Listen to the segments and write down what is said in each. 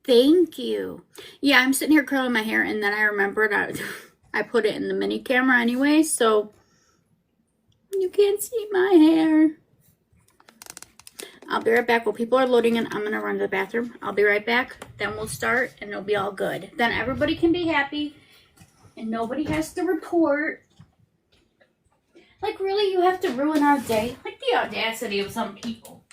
Thank you. Yeah, I'm sitting here curling my hair, and then I remembered I put it in the mini camera anyway, so you can't see my hair. I'll be right back. While people are loading in, I'm going to run to the bathroom. I'll be right back. Then we'll start, and it'll be all good. Then everybody can be happy, and nobody has to report. Like, really, you have to ruin our day? Like, the audacity of some people.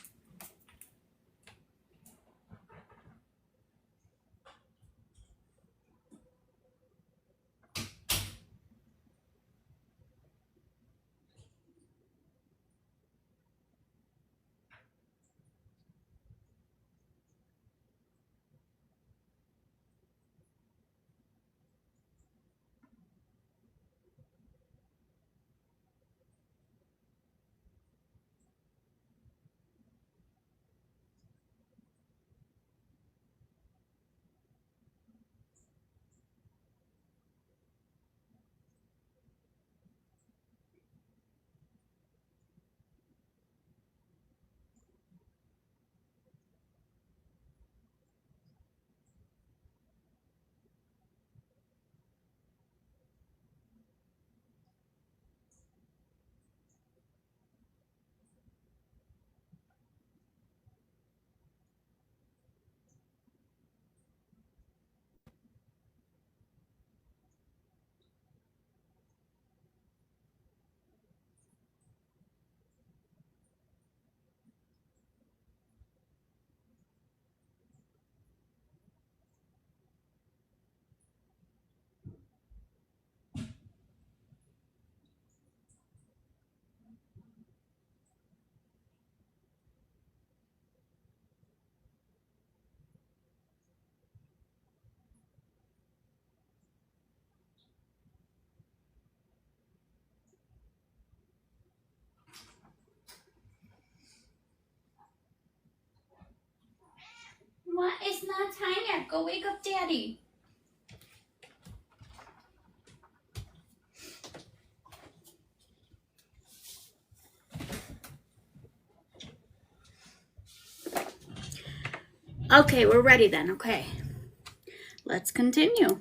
What? It's not time yet. Go wake up Daddy. Okay, we're ready then. Okay. Let's continue.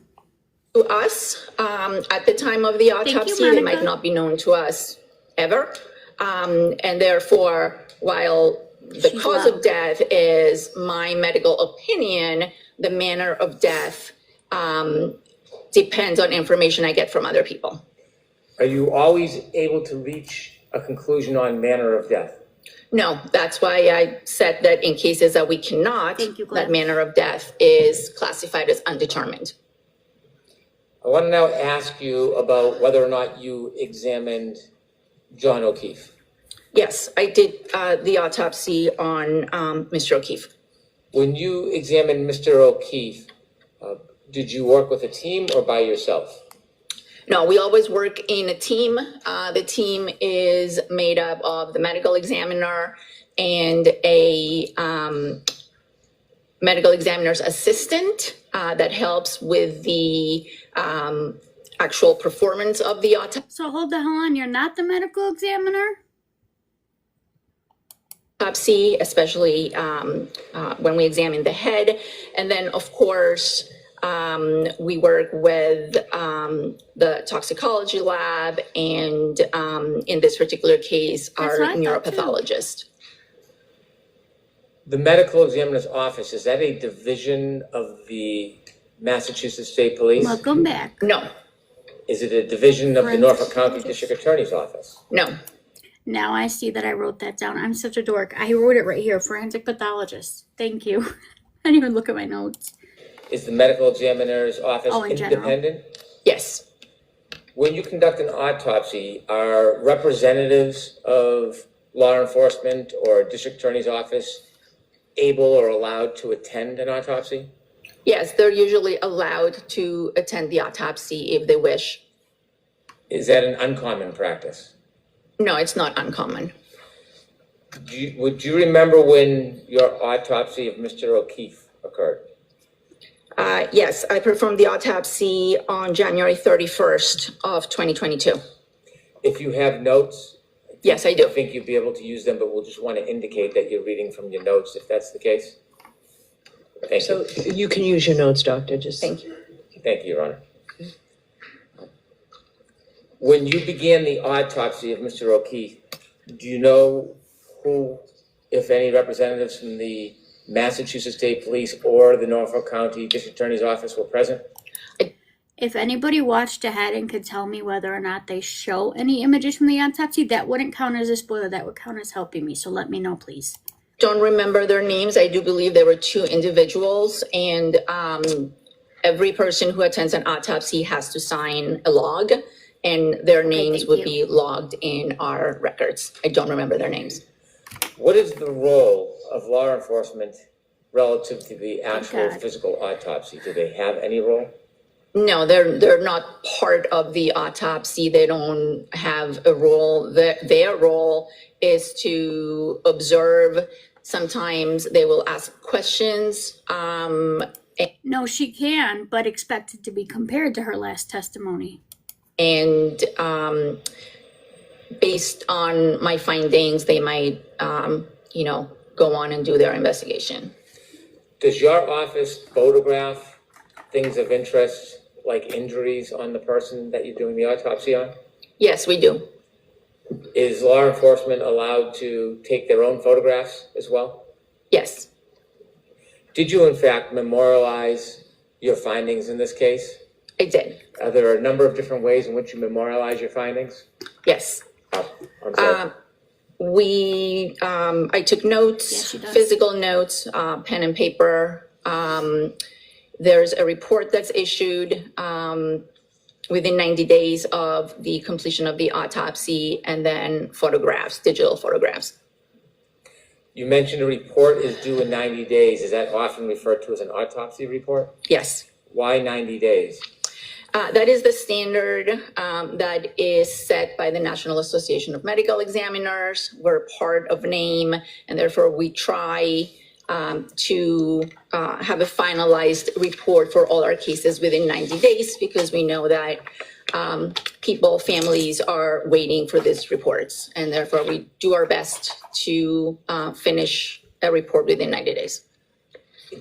To us, at the time of the autopsy, they might not be known to us ever. And therefore, while the cause of death is my medical opinion, the manner of death depends on information I get from other people. Are you always able to reach a conclusion on manner of death? No, that's why I said that in cases that we cannot, that manner of death is classified as undetermined. I want to now ask you about whether or not you examined John O'Keefe. Yes, I did the autopsy on Mr. O'Keefe. When you examined Mr. O'Keefe, did you work with a team or by yourself? No, we always work in a team. The team is made up of the medical examiner and a medical examiner's assistant that helps with the actual performance of the autopsy. So hold the hell on. You're not the medical examiner? Autopsy, especially when we examine the head. And then, of course, we work with the toxicology lab and in this particular case, our neuropathologist. The medical examiner's office, is that a division of the Massachusetts State Police? Welcome back. No. Is it a division of the Norfolk County District Attorney's Office? No. Now I see that I wrote that down. I'm such a dork. I wrote it right here, forensic pathologist. Thank you. I didn't even look at my notes. Is the medical examiner's office independent? Yes. When you conduct an autopsy, are representatives of law enforcement or district attorney's office able or allowed to attend an autopsy? Yes, they're usually allowed to attend the autopsy if they wish. Is that an uncommon practice? No, it's not uncommon. Would you remember when your autopsy of Mr. O'Keefe occurred? Yes, I performed the autopsy on January 31st of 2022. If you have notes? Yes, I do. I think you'd be able to use them, but we'll just want to indicate that you're reading from your notes if that's the case. Thank So you. you can use your notes, Doctor, just. Thank you. Thank you, Your Honor. When you began the autopsy of Mr. O'Keefe, do you know who, if any, representatives from the Massachusetts State Police or the Norfolk County District Attorney's Office were present? If anybody watched ahead and could tell me whether or not they show any images from the autopsy, that wouldn't count as a spoiler. That would count as helping me. So let me know, please. Don't remember their names. I do believe there were 2 individuals, and every person who attends an autopsy has to sign a log, and their names thank would you. be logged in our records. I don't remember their names. What is the role of law enforcement relative to the actual God. physical autopsy? Do they have any role? No, they're not part of the autopsy. They don't have a role. Their role is to observe. Sometimes they will ask questions. No, she can, but expected to be compared to her last testimony. And based on my findings, they might, go on and do their investigation. Does your office photograph things of interest, like injuries on the person that you're doing the autopsy on? Yes, we do. Is law enforcement allowed to take their own photographs as well? Yes, Did you in fact memorialize your findings in this case? I did. Are there a number of different ways in which you memorialize your findings? Yes. Oh, I'm sorry. I took notes, Yes, she does. physical notes, pen and paper. There's a report that's issued within 90 days of the completion of the autopsy, and then photographs, digital photographs. You mentioned a report is due in 90 days. Is that often referred to as an autopsy report? Yes. Why 90 days? That is the standard that is set by the National Association of Medical Examiners. We're part of NAME, and therefore we try to have a finalized report for all our cases within 90 days, because we know that families are waiting for these reports, and therefore we do our best to finish a report within 90 days.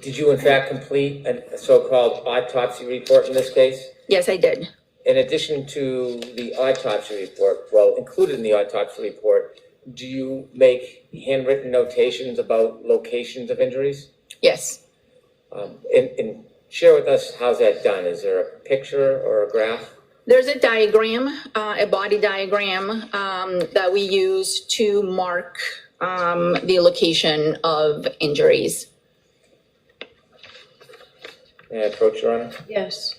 Did you in fact complete a so-called autopsy report in this case? Yes, I did. In addition to the autopsy report, well, included in the autopsy report, do you make handwritten notations about locations of injuries? Yes. And share with us how's that done. Is there a picture or a graph? There's a diagram, a body diagram that we use to mark the location of injuries. May I approach, Your Honor? Yes.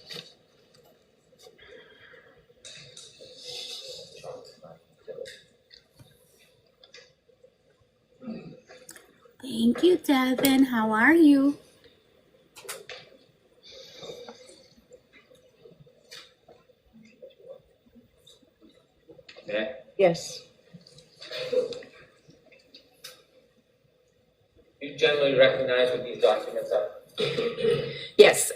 Thank you, Devin. How are you? May I? Yes. You generally recognize what these documents are? Yes,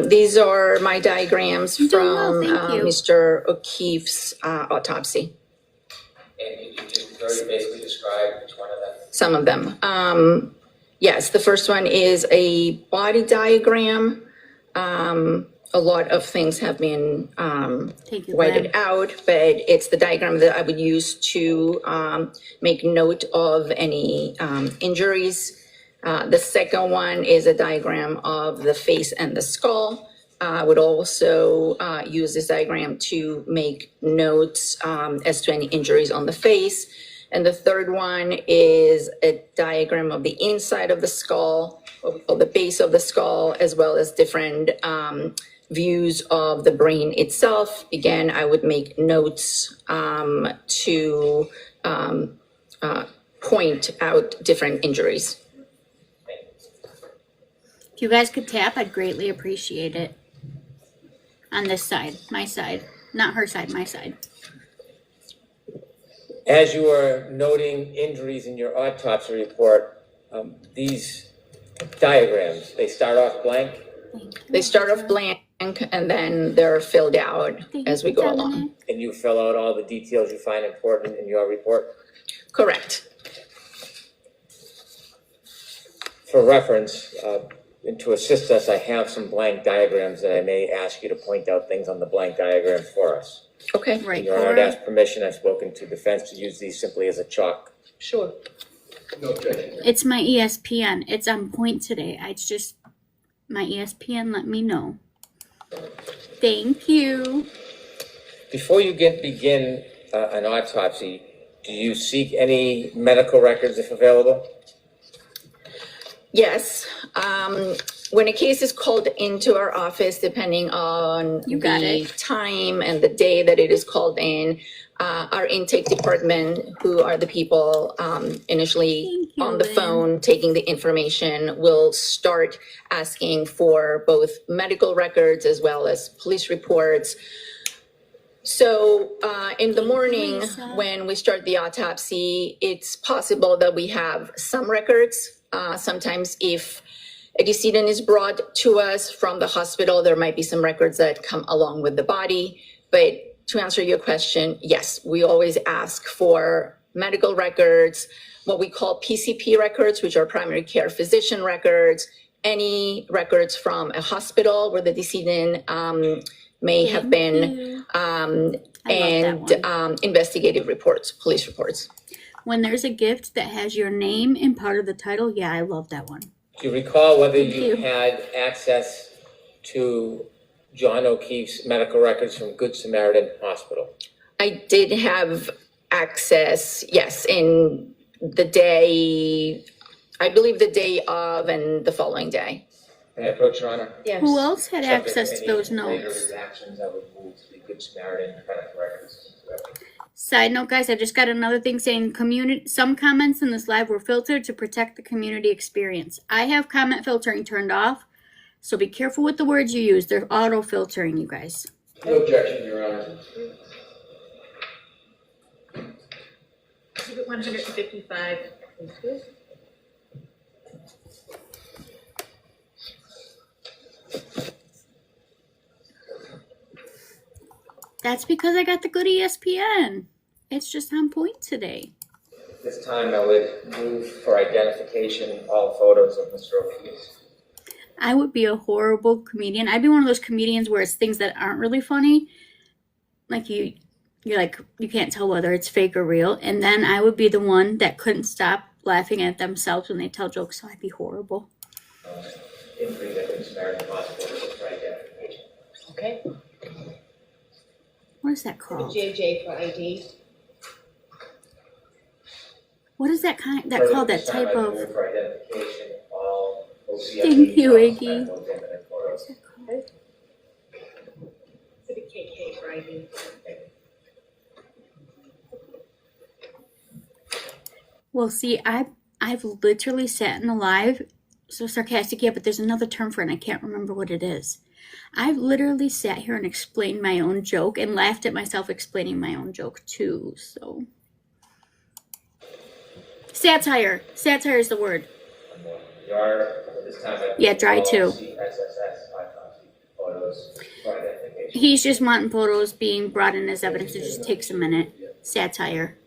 these are my diagrams doing well, from thank you. Mr. O'Keefe's autopsy, And you just very basically describe each one of them. some of them. Yes, the first one is a body diagram. A lot of things have been Thank you, whited Glenn. out, but it's the diagram that I would use to make note of any injuries. The second one is a diagram of the face and the skull. I would also use this diagram to make notes as to any injuries on the face. And the third one is a diagram of the inside of the skull, or the base of the skull, as well as different views of the brain itself. Again, I would make notes to point out different injuries. If you guys could tap, I'd greatly appreciate it. On this side, my side. Not her side, my side. As you are noting injuries in your autopsy report, these diagrams, they start off blank? Thank you. They start off blank and then they're filled out Thank as you we go for along. telling me. And you fill out all the details you find important in your report? Correct. For reference, and to assist us, I have some blank diagrams that I may ask you to point out things on the blank diagram for us. Okay, Right, Your Honor, I'd Cora? ask permission. I've spoken to defense to use these simply as a chalk. sure. No objection. It's my ESPN. It's on point today. It's just my ESPN let me know. Thank you. Before you begin an autopsy, do you seek any medical records if available? Yes, when a case is called into our office, depending on You got the it. time and the day that it is called in, our intake department, who are the people initially Thank you, on the Lynn. phone taking the information, will start asking for both medical records as well as police reports. So in the morning, Lisa. when we start the autopsy, it's possible that we have some records. Sometimes if a decedent is brought to us from the hospital, there might be some records that come along with the body. But to answer your question, yes, we always ask for medical records, what we call PCP records, which are primary care physician records, any records from a hospital where the decedent may have Thank been, you. I love that and one. investigative reports, police reports. When there's a gift that has your name in part of the title, yeah, I love that one. Do you recall whether Thank you you. had access to John O'Keefe's medical records from Good Samaritan Hospital? I did have access, yes, in the day, I believe the day of and the following day. May I approach, Your Honor? Yes. Who else had Subject access to any those later notes? redactions, I would move to the Good Samaritan medical records. Side note, guys, I just got another thing saying some comments in this live were filtered to protect the community experience. I have comment filtering turned off, so be careful with the words you use. They're auto filtering, you guys. No objection, Your Honor. Exhibit 155, please. That's because I got the good ESPN. It's just on point today. At this time, I would move for identification all photos of Mr. O'Keefe. I would be a horrible comedian. I'd be one of those comedians where it's things that aren't really funny. Like you're like, you can't tell whether it's fake or real. And then I would be the one that couldn't stop laughing at themselves when they tell jokes. So I'd be horrible. Injury at Good Samaritan Hospital for identification. Okay. What is that called? JJ for ID. What is that kind? That Further, called? this That time type I of? move for identification all OCID Thank you, Iggy. medical examiner photos. Exhibit KK for ID. Well, see, I've literally sat in a live. So sarcastic, yeah, but there's another term for it, and I can't remember what it is. I've literally sat here and explained my own joke and laughed at myself explaining my own joke too. So satire is the word. Your Honor, at this time, I Yeah, dry too. all CSSS autopsy photos for identification. He's just wanting photos being brought in as evidence. It just takes a minute. Satire.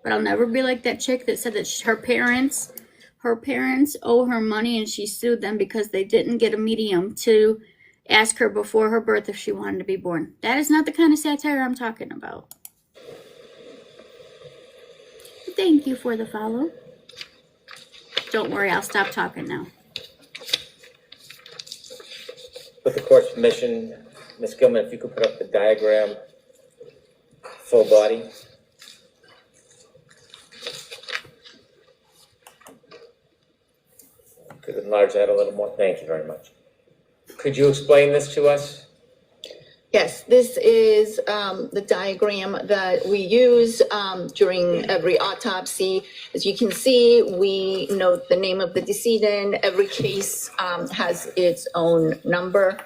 But I'll never be like that chick that said that her parents owe her money and she sued them because they didn't get a medium to ask her before her birth if she wanted to be born. That is not the kind of satire I'm talking about. Thank you for the follow. Don't worry, I'll stop talking now. With the court's permission, Ms. Gilman, if you could put up the diagram, full body. Could enlarge that a little more. Thank you very much. Could you explain this to us? Yes, this is the diagram that we use during every autopsy. As you can see, we note the name of the decedent. Every case has its own number.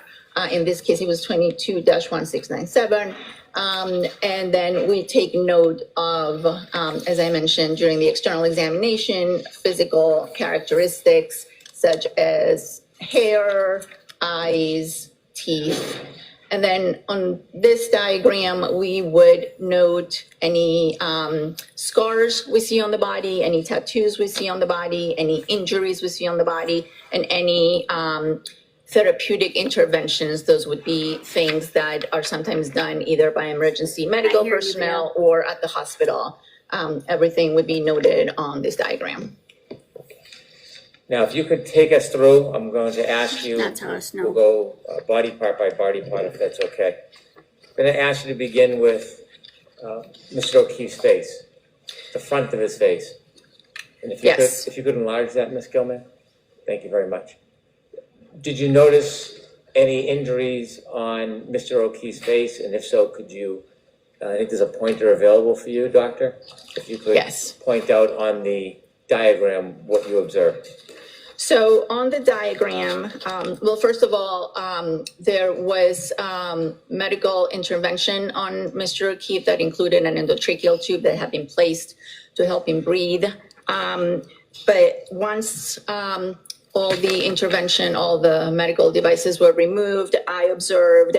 In this case, it was 22-1697. And then we take note of, as I mentioned, during the external examination, physical characteristics such as hair, eyes, teeth, And then on this diagram, we would note any scars we see on the body, any tattoos we see on the body, any injuries we see on the body, and any therapeutic interventions. Those would be things that are sometimes done either by emergency medical hear you, personnel or at the hospital. Everything would be noted on this diagram. Now, if you could take us through, I'm going to ask you. Not to us, no. We'll go body part by body part, if that's okay. I'm going to ask you to begin with Mr. O'Keefe's face, the front of his face. And if you Yes. could, if you could enlarge that, Ms. Gilman, thank you very much. Did you notice any injuries on Mr. O'Keefe's face? And if so, could you, I think there's a pointer available for you, Doctor? If you could Yes. point out on the diagram what you observed. So on the diagram, well, first of all, there was medical intervention on Mr. O'Keefe that included an endotracheal tube that had been placed to help him breathe. But once all the intervention, all the medical devices were removed, I observed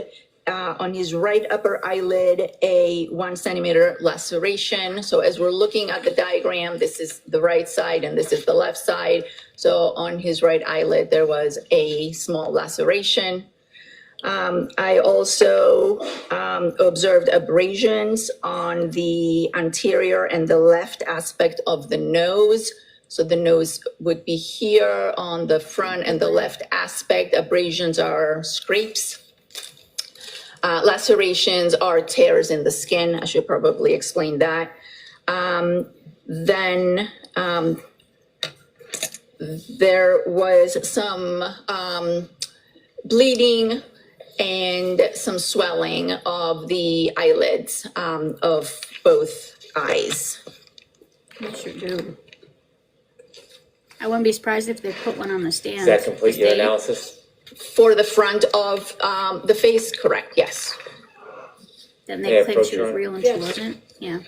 on his right upper eyelid a 1 centimeter laceration. So as we're looking at the diagram, this is the right side and this is the left side. So on his right eyelid, there was a small laceration. I also observed abrasions on the anterior and the left aspect of the nose. So the nose would be here on the front and the left aspect. Abrasions are scrapes. Lacerations are tears in the skin. I should probably explain that. Then there was some bleeding and some swelling of the eyelids of both eyes. You sure do. I wouldn't be surprised if they put one on the stand. Does that complete your They- analysis? For the front of the face, correct, yes. Then Yeah, they claimed she approach was her. real and she wasn't. Yeah.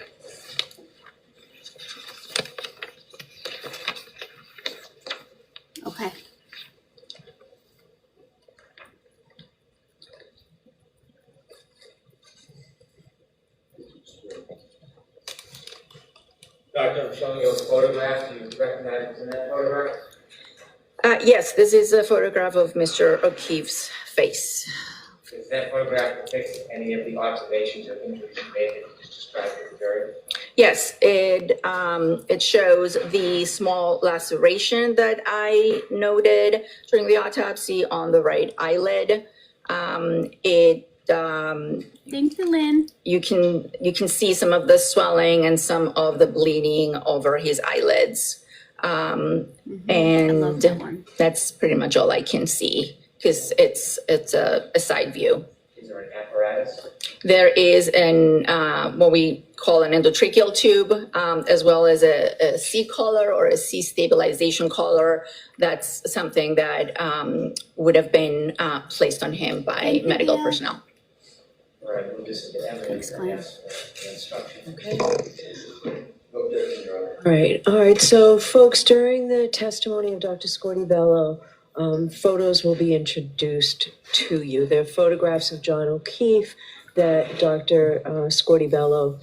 Okay. Doctor, I'm showing you a photograph. Do you recognize what's in that photograph? Yes, this is a photograph of Mr. O'Keefe's face. Does that photograph depict any of the observations or injuries you made that you just described to the jury? Yes, it shows the small laceration that I noted during the autopsy on the right eyelid. Thank you, Lynn. You can see some of the swelling and some of the bleeding over his eyelids. I love And that one. that's pretty much all I can see because it's a side view. Is there an apparatus? There is what we call an endotracheal tube, as well as a C collar or a C stabilization collar. That's something that would have been placed on him by Thank you, medical Leah. personnel. All right, we'll just get evidence, I Thanks, guess, for instruction. Okay. No objection, Your Honor. All right, so folks, during the testimony of Dr. Scordi-Bello, photos will be introduced to you. They're photographs of John O'Keefe that Dr. Scordi-Bello,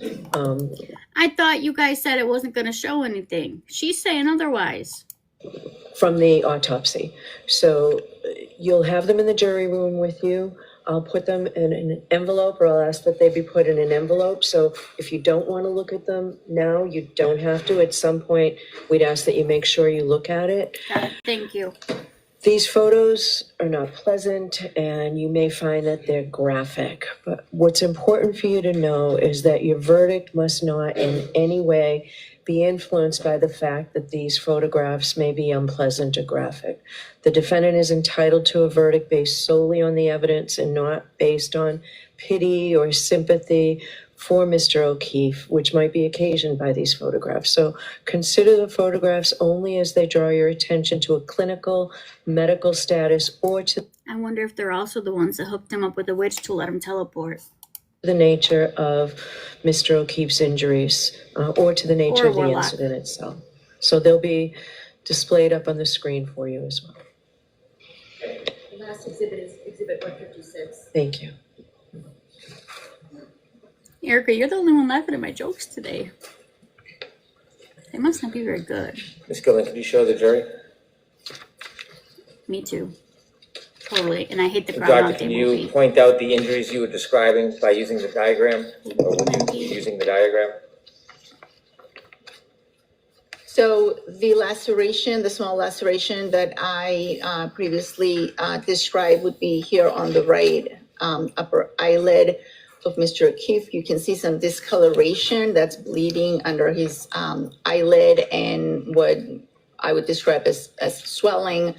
I thought you guys said it wasn't going to show anything. She's saying otherwise. from the autopsy. So you'll have them in the jury room with you. I'll put them in an envelope, or I'll ask that they be put in an envelope. So if you don't want to look at them now, you don't have to. At some point, we'd ask that you make sure you look at it. Got it. Thank you. These photos are not pleasant, and you may find that they're graphic. But what's important for you to know is that your verdict must not in any way be influenced by the fact that these photographs may be unpleasant or graphic. The defendant is entitled to a verdict based solely on the evidence and not based on pity or sympathy for Mr. O'Keefe, which might be occasioned by these photographs. So consider the photographs only as they draw your attention to a clinical, medical status, or to I wonder if they're also the ones that hooked him up with a witch to let him teleport. the nature of Mr. O'Keefe's injuries, or to the nature Or of the warlock. incident itself. So they'll be displayed up on the screen for you as well. The last exhibit is exhibit 156. Thank you. Erica, you're the only one laughing at my jokes today. They must not be very good. Ms. Gillen, could you show the jury? Me too. Totally. And I hate the Doctor, Groundhog can Day you movie. point out the injuries you were describing by using the diagram? Or would you be using the diagram? So the laceration, the small laceration that I previously described would be here on the right upper eyelid of Mr. O'Keefe. You can see some discoloration that's bleeding under his eyelid and what I would describe as swelling.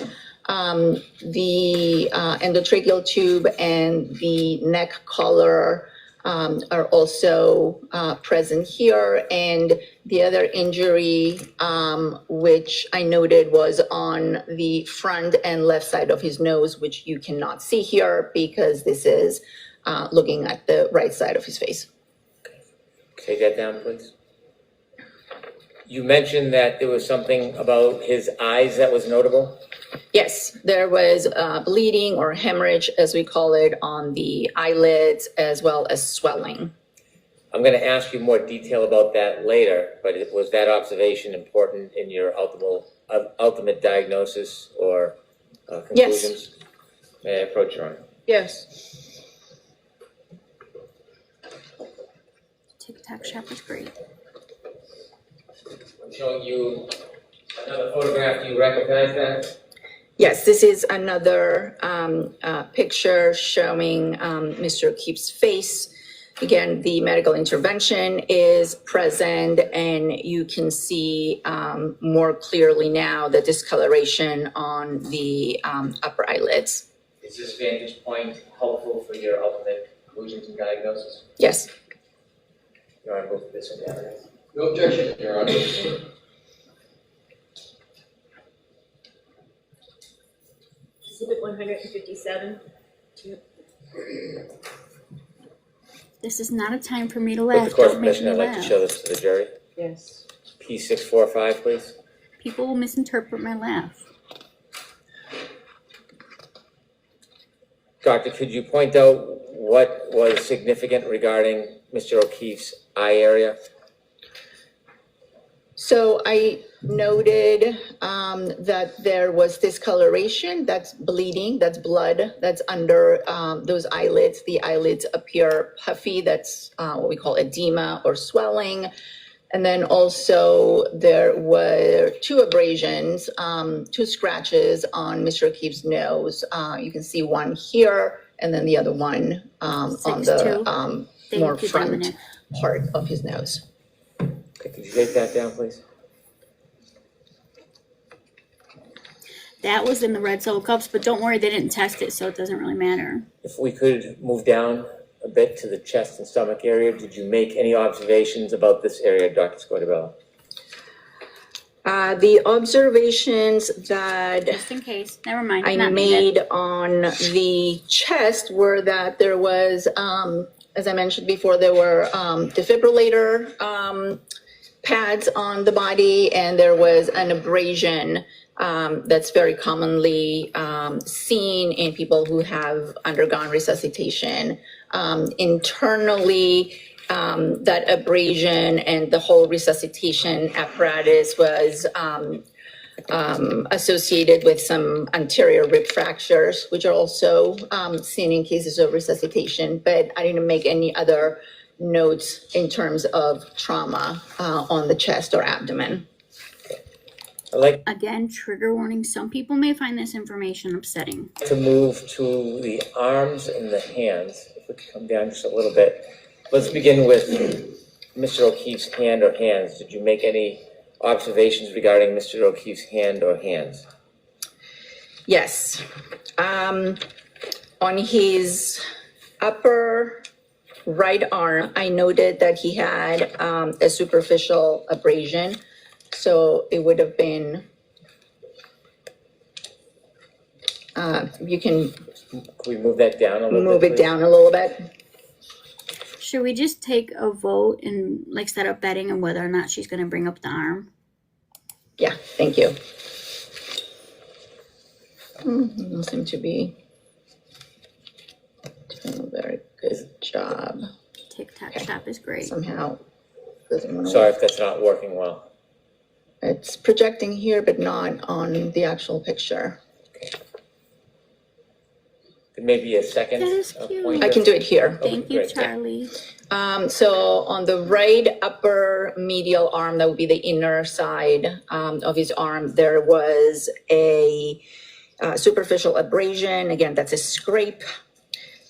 The endotracheal tube and the neck collar are also present here. And the other injury, which I noted, was on the front and left side of his nose, which you cannot see here because this is looking at the right side of his face. Take that down, please. You mentioned that there was something about his eyes that was notable. Yes, there was bleeding or hemorrhage, as we call it, on the eyelids, as well as swelling. I'm going to ask you more detail about that later, but was that observation important in your ultimate diagnosis or conclusions? May I approach your Honor? Yes. Tic Tac Shop was great. I'm showing you another photograph. Do you recognize that? Yes, this is another picture showing Mr. O'Keefe's face. Again, the medical intervention is present, and you can see more clearly now the discoloration on the upper eyelids. Is this vantage point helpful for your ultimate conclusions and diagnosis? Yes. You want to move this into evidence? No objection, Your Honor. Exhibit 157. This is not a time for me to With laugh. the court's Don't make permission, me I'd like to laugh. show this to the jury. Yes. P645, please. People will misinterpret my laugh. Doctor, could you point out what was significant regarding Mr. O'Keefe's eye area? So I noted that there was discoloration, that's bleeding, that's blood, that's under those eyelids. The eyelids appear puffy, that's what we call edema or swelling. And then also there were two abrasions, two scratches on Mr. O'Keefe's nose. You can see one here and then the other one on the Thank more you, front Dominic. part of his nose. Okay, could you take that down, please? That was in the red solo cups, but don't worry, they didn't test it, so it doesn't really matter. If we could move down a bit to the chest and stomach area, did you make any observations about this area, Dr. Scotabella? The observations that Just in case. Never mind. I not made on the chest were that there was, as I mentioned before, there were defibrillator pads on the body, and there was an abrasion that's very commonly seen in people who have undergone resuscitation. Internally, that abrasion and the whole resuscitation apparatus was associated with some anterior rib fractures, which are also seen in cases of resuscitation, but I didn't make any other notes in terms of trauma on the chest or abdomen. I'd like Again, trigger warning. Some people may find this information upsetting. to move to the arms and the hands. If we could come down just a little bit. Let's begin with Mr. O'Keefe's hand or hands. Did you make any observations regarding Mr. O'Keefe's hand or hands? Yes. On his upper right arm, I noted that he had a superficial abrasion. So it would have been, you can Could we move that down a little bit? move it please? down a little bit. Should we just take a vote and like set up betting on whether or not she's going to bring up the arm? Yeah, thank you. Doesn't seem to be doing a very good job. TikTok shop is great. Somehow doesn't want to. Sorry if that's not working well. It's projecting here, but not on the actual picture. Maybe a second. That is cute. pointer. I can do it here. Thank you, great. Charlie. So on the right upper medial arm, that would be the inner side of his arm, there was a superficial abrasion. Again, that's a scrape.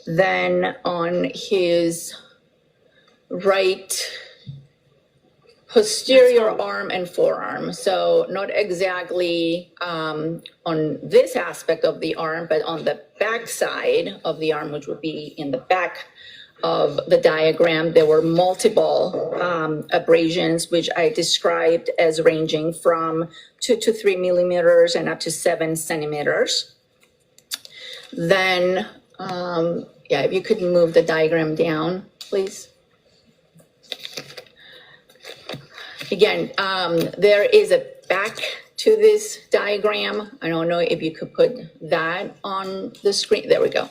Then on his right posterior arm and forearm. So not exactly on this aspect of the arm, but on the back side of the arm, which would be in the back of the diagram, there were multiple abrasions, which I described as ranging from 2 to 3 millimeters and up to 7 centimeters. Then, if you could move the diagram down, please. Again, there is a back to this diagram. I don't know if you could put that on the screen. There we go.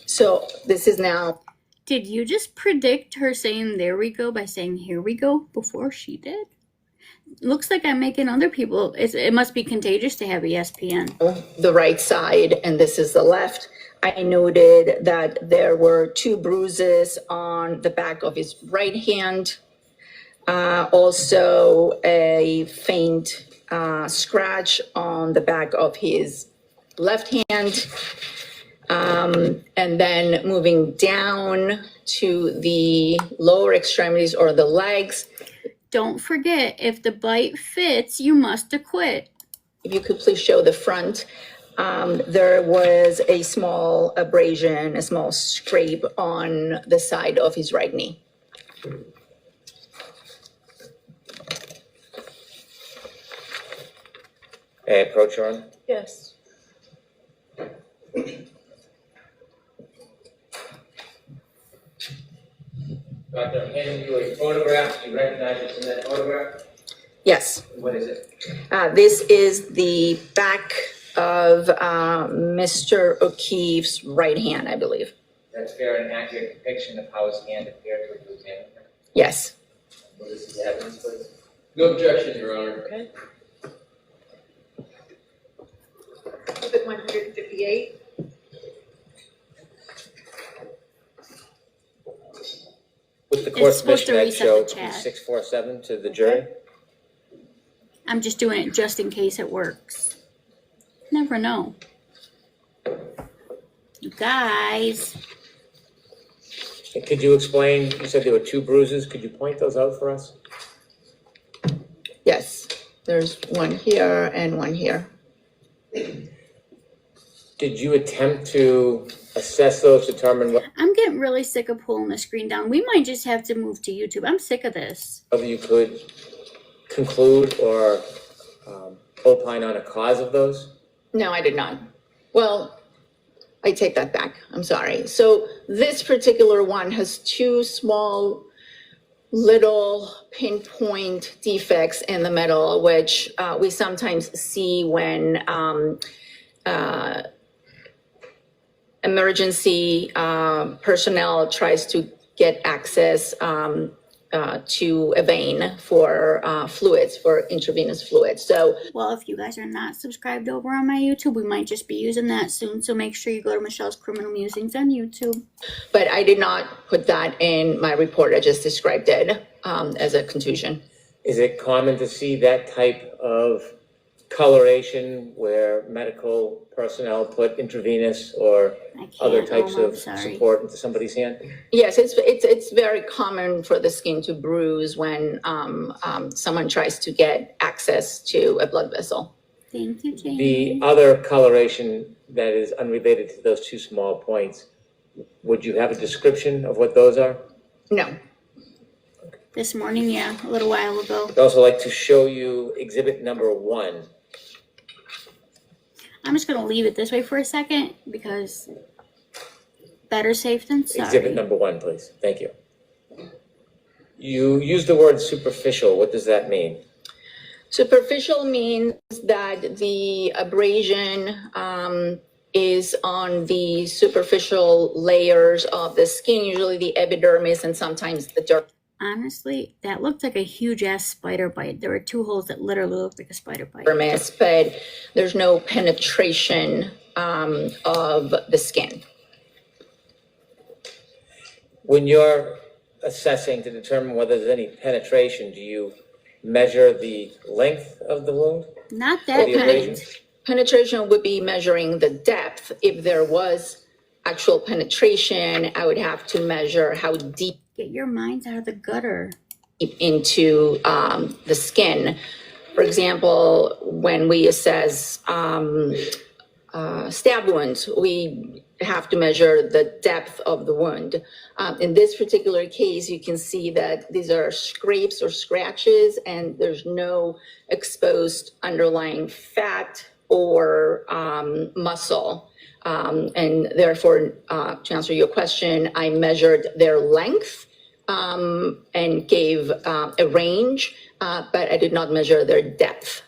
So this is now. Did you just predict her saying "there we go" by saying "here we go" before she did? Looks like I'm making other people. It must be contagious to have ESPN. The right side, and this is the left. I noted that there were 2 bruises on the back of his right hand. Also a faint scratch on the back of his left hand. And then moving down to the lower extremities or the legs. Don't forget, if the bite fits, you must acquit. If you could please show the front. There was a small abrasion, a small scrape on the side of his right knee. May I approach your Honor? Yes. Doctor, I'm handing you a photograph. Do you recognize what's in that photograph? Yes. What is it? This is the back of Mr. O'Keefe's right hand, I believe. That's fair and accurate depiction of how his hand appeared to the examiner. Yes. What is the evidence, please? No objection, Your Honor. Okay. Exhibit 158. With the court's supposed to permission, I'd reset show the chat. 647 to the jury. I'm just doing it just in case it works. Never know. You guys. And could you explain, you said there were 2 bruises. Could you point those out for us? Yes. There's one here and one here. Did you attempt to assess those, determine I'm getting really sick of pulling the screen down. We might just have to move to YouTube. I'm sick of this. whether you could conclude or opine on a cause of those? No, I did not. Well, I take that back. I'm sorry. So this particular one has 2 small little pinpoint defects in the middle, which we sometimes see when emergency personnel tries to get access to a vein for fluids, for intravenous fluids. So Well, if you guys are not subscribed over on my YouTube, we might just be using that soon. So make sure you go to Michelle's Criminal Musings on YouTube. but I did not put that in my report. I just described it as a contusion. Is it common to see that type of coloration where medical personnel put intravenous or I can't. other types I'm of sorry. support into somebody's hand? Yes, it's very common for the skin to bruise when someone tries to get access to a blood vessel. Thank you, Jamie. The other coloration that is unrelated to those 2 small points, would you have a description of what those are? No. This morning, yeah, a little while ago. I'd also like to show you exhibit number 1. I'm just gonna leave it this way for a second because better safe than sorry. Exhibit number 1, please. Thank you. You use the word superficial. What does that mean? Superficial means that the abrasion is on the superficial layers of the skin, usually the epidermis and sometimes the Honestly, that looked like a huge ass spider bite. There were 2 holes that literally looked like a spider bite. dermis, but there's no penetration of the skin. When you're assessing to determine whether there's any penetration, do you measure the length of the wound? Not Or that the kind. abrasions? Penetration would be measuring the depth. If there was actual penetration, I would have to measure how deep Get your minds out of the gutter. into the skin. For example, when we assess stab wounds, we have to measure the depth of the wound. In this particular case, you can see that these are scrapes or scratches, and there's no exposed underlying fat or muscle. And therefore, to answer your question, I measured their length and gave a range, but I did not measure their depth.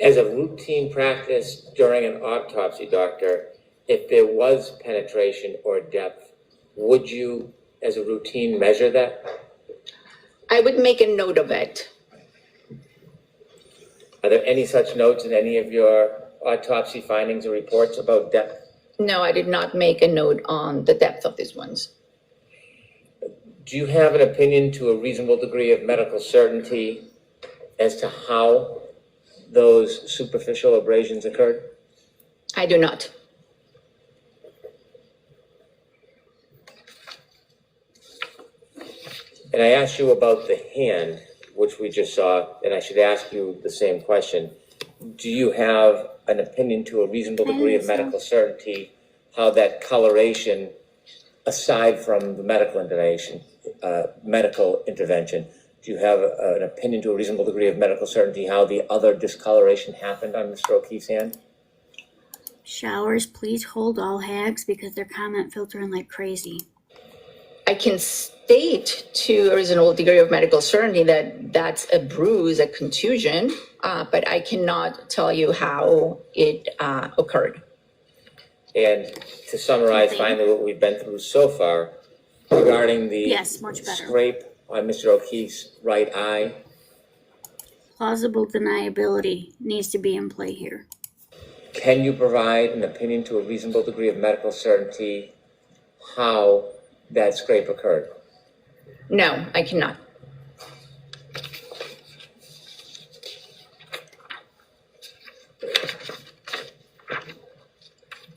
As a routine practice during an autopsy, doctor, if there was penetration or depth, would you, as a routine, measure that? I would make a note of it. Are there any such notes in any of your autopsy findings or reports about depth? No, I did not make a note on the depth of these ones. Do you have an opinion to a reasonable degree of medical certainty as to how those superficial abrasions occurred? I do not. And I asked you about the hand, which we just saw, and I should ask you the same question. Do you have an opinion to a reasonable degree of medical certainty how that coloration, aside from the medical intervention, do you have an opinion to a reasonable degree of medical certainty how the other discoloration happened on Mr. O'Keefe's hand? Showers, please hold all hags because they're comment filtering like crazy. I can state to a reasonable degree of medical certainty that that's a bruise, a contusion, but I cannot tell you how it occurred. And to summarize finally what we've been through so far regarding the Yes, much better. scrape on Mr. O'Keefe's right eye, Plausible deniability needs to be in play here. can you provide an opinion to a reasonable degree of medical certainty how that scrape occurred? No, I cannot.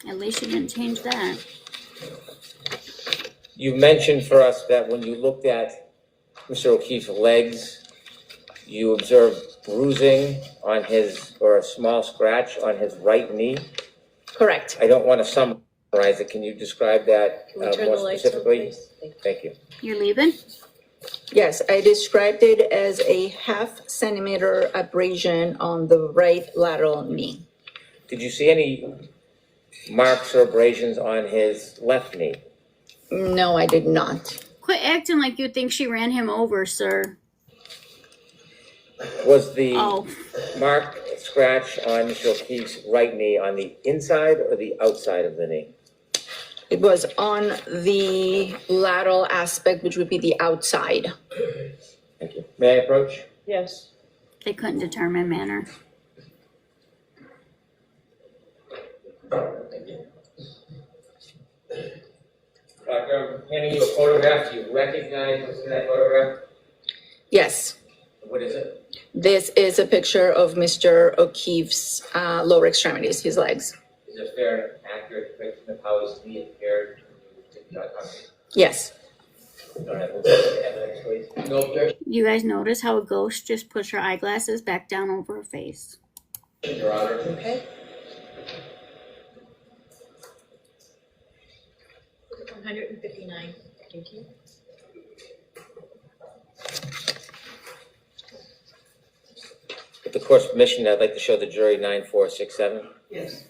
At least you didn't change that. You mentioned for us that when you looked at Mr. O'Keefe's legs, you observed bruising on his, or a small scratch on his right knee. Correct. I don't want to summarize it. Can you describe that Can we turn more the lights on, specifically? please? Thank you. You're leaving? Yes, I described it as a 0.5 centimeter abrasion on the right lateral knee. Did you see any marks or abrasions on his left knee? No, I did not. Quit acting like you think she ran him over, sir. Was the Oh, mark scratch on Mr. O'Keefe's right knee on the inside or the outside of the knee? It was on the lateral aspect, which would be the outside. Thank you. May I approach? Yes. they couldn't determine manner. Doctor, I'm handing you a photograph. Do you recognize what's in that photograph? Yes, What is it? this is a picture of Mr. O'Keefe's lower extremities, his legs. Is it a fair and accurate depiction of how his knee appeared when you did the autopsy? Yes, Don't have the evidence, please. No objection, You guys notice how a ghost just pushed her eyeglasses back down over her face? Your Honor. Okay. 159. Thank you. With the court's permission, I'd like to show the jury 9467. Yes.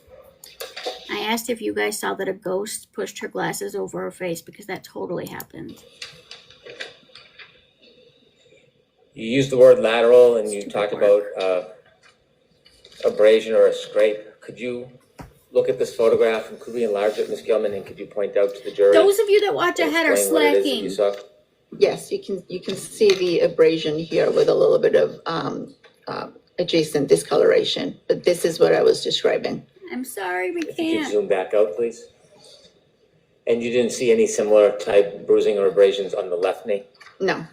I asked if you guys saw that a ghost pushed her glasses over her face because that totally happened. You used the word lateral and you talked about abrasion or a scrape. Could you look at this photograph and could we enlarge it, Ms. Gilman, and could you point out to the jury? Those of you that watch and ahead are explain what it is that you slacking. saw? Yes, you can see the abrasion here with a little bit of adjacent discoloration, but this is what I was describing. I'm sorry, we If you could can't. zoom back out, please. And you didn't see any similar type bruising or abrasions on the left knee? No,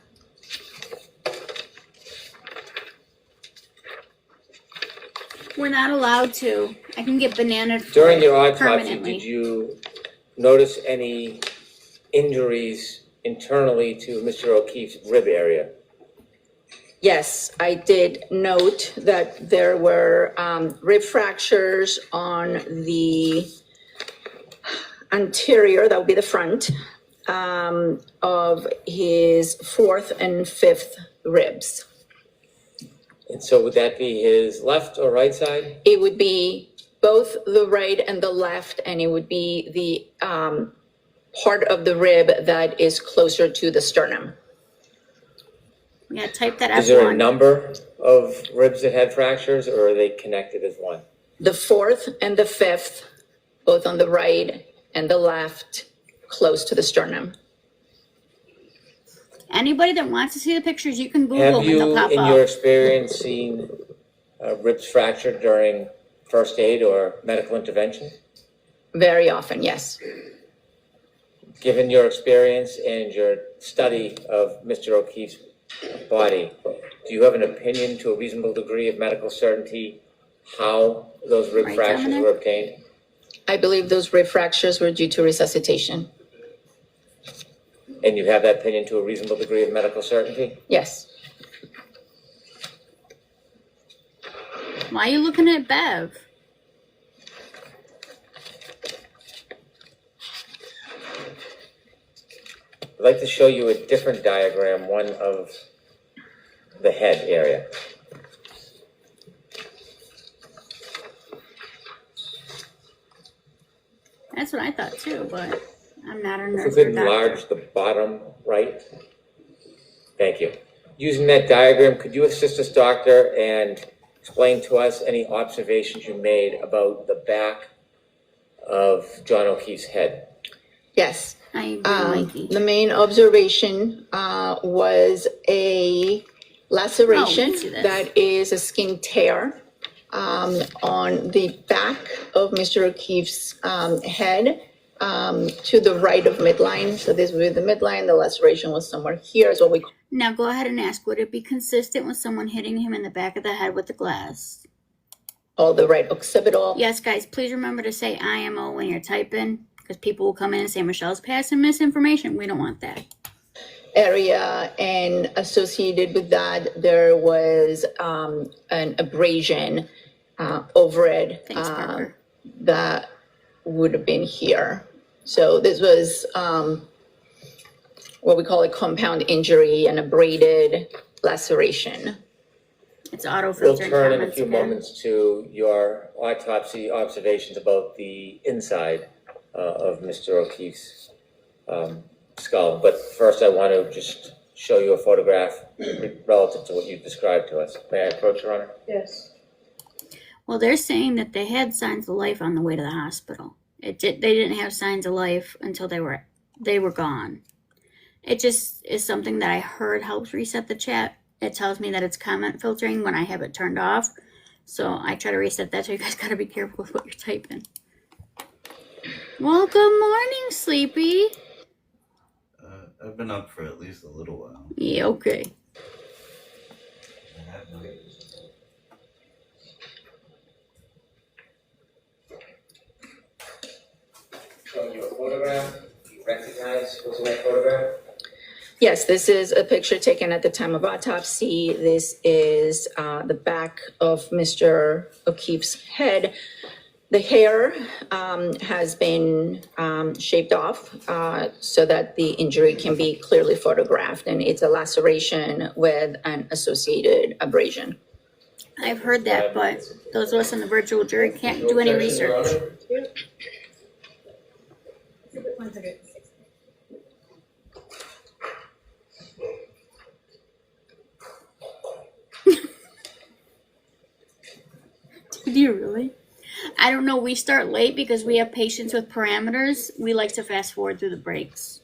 We're not allowed to. I can get banana During your autopsy, permanently. did you notice any injuries internally to Mr. O'Keefe's rib area? yes, I did note that there were rib fractures on the anterior, that would be the front, of his fourth and fifth ribs. And so would that be his left or right side? It would be both the right and the left, and it would be the part of the rib that is closer to the sternum. We gotta type that Is there a F1. number of ribs that had fractures, or are they connected as one? The fourth and the fifth, both on the right and the left, close to the sternum. Anybody that wants to see the pictures, you can Google Have them and you, they'll pop in your up. experience, seen ribs fractured during first aid or medical intervention? Very often, yes. Given your experience and your study of Mr. O'Keefe's body, do you have an opinion to a reasonable degree of medical certainty how those rib Right, fractures Dominic? were obtained? I believe those rib fractures were due to resuscitation. And you have that opinion to a reasonable degree of medical certainty? Yes. Why are you looking at Bev? I'd like to show you a different diagram, one of the head area. That's what I thought too, but I'm not a If nurse we or could doctor. enlarge the bottom right. Thank you. Using that diagram, could you assist us, doctor, and explain to us any observations you made about the back of John O'Keefe's head? Yes. I agree, Mikey. The main observation was a laceration Oh, we see this. that is a skin tear on the back of Mr. O'Keefe's head to the right of midline. So this would be the midline. The laceration was somewhere here, is what we Now go ahead and ask, would it be consistent with someone hitting him in the back of the head with the glass? call the right occipital. Yes, guys, please remember to say IMO when you're typing, because people will come in and say, Michelle's passing misinformation. We don't want that. Area, and associated with that, there was an abrasion over it Thanks, Parker. that would have been here. So this was what we call a compound injury, an abraded laceration. It's auto We'll filtering turn in a comments few again. moments to your autopsy observations about the inside of Mr. O'Keefe's skull. But first, I want to just show you a photograph relative to what you've described to us. May I approach, Your Honor? Yes. Well, they're saying that they had signs of life on the way to the hospital. They didn't have signs of life until they were gone. It just is something that I heard helps reset the chat. It tells me that it's comment filtering when I have it turned off. So I try to reset that, so you guys gotta be careful with what you're typing. Well, good morning, Sleepy. I've been up for at least a little while. Yeah, okay. Showing you a photograph. Do you recognize what's in that photograph? Yes, this is a picture taken at the time of autopsy. This is the back of Mr. O'Keefe's head. The hair has been shaved off so that the injury can be clearly photographed, and it's a laceration with an associated abrasion. I've heard that, but those of us in the virtual jury can't do any objection, Your research. Honor. Exhibit 160. Did you really? I don't know, we start late because we have patients with parameters. We like to fast forward through the breaks.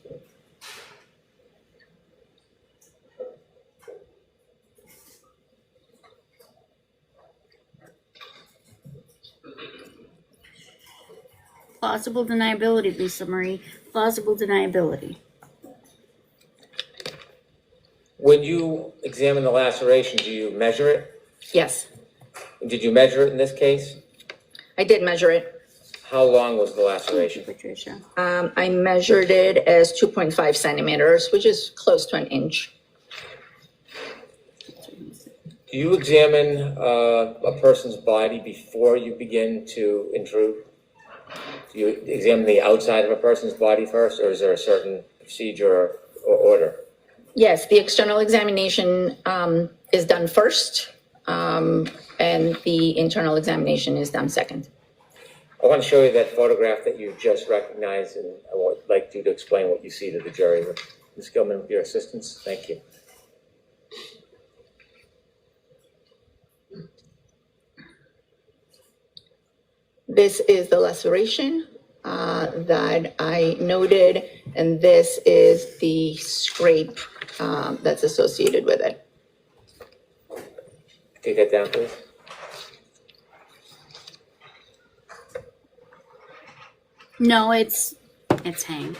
Plausible deniability, Lisa Marie. Plausible deniability. When you examine the laceration, do you measure it? Yes, Did you measure it in this case? I did measure it. How long was the laceration? Patricia. I measured it as 2.5 centimeters, which is close to an inch. Do you examine a person's body before you begin to intrude? Do you examine the outside of a person's body first, or is there a certain procedure or order? Yes, the external examination is done first, and the internal examination is done second. I want to show you that photograph that you just recognized, and I would like you to explain what you see to the jury. Ms. Gilman, with your assistance, thank you. This is the laceration that I noted, and this is the scrape that's associated with it. Take that down, please. No, it's Hank.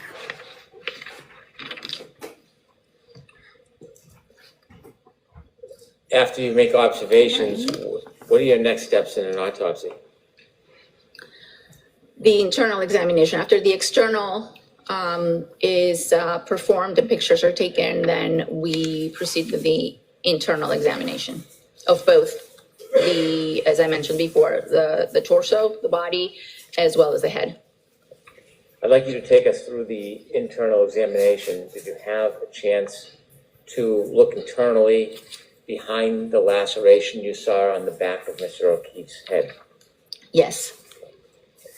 After you make observations, what are your next steps in an autopsy? The internal examination, after the external is performed, the pictures are taken, then we proceed with the internal examination of both the, as I mentioned before, the torso, the body, as well as the head. I'd like you to take us through the internal examination. Did you have a chance to look internally behind the laceration you saw on the back of Mr. O'Keefe's head? Yes,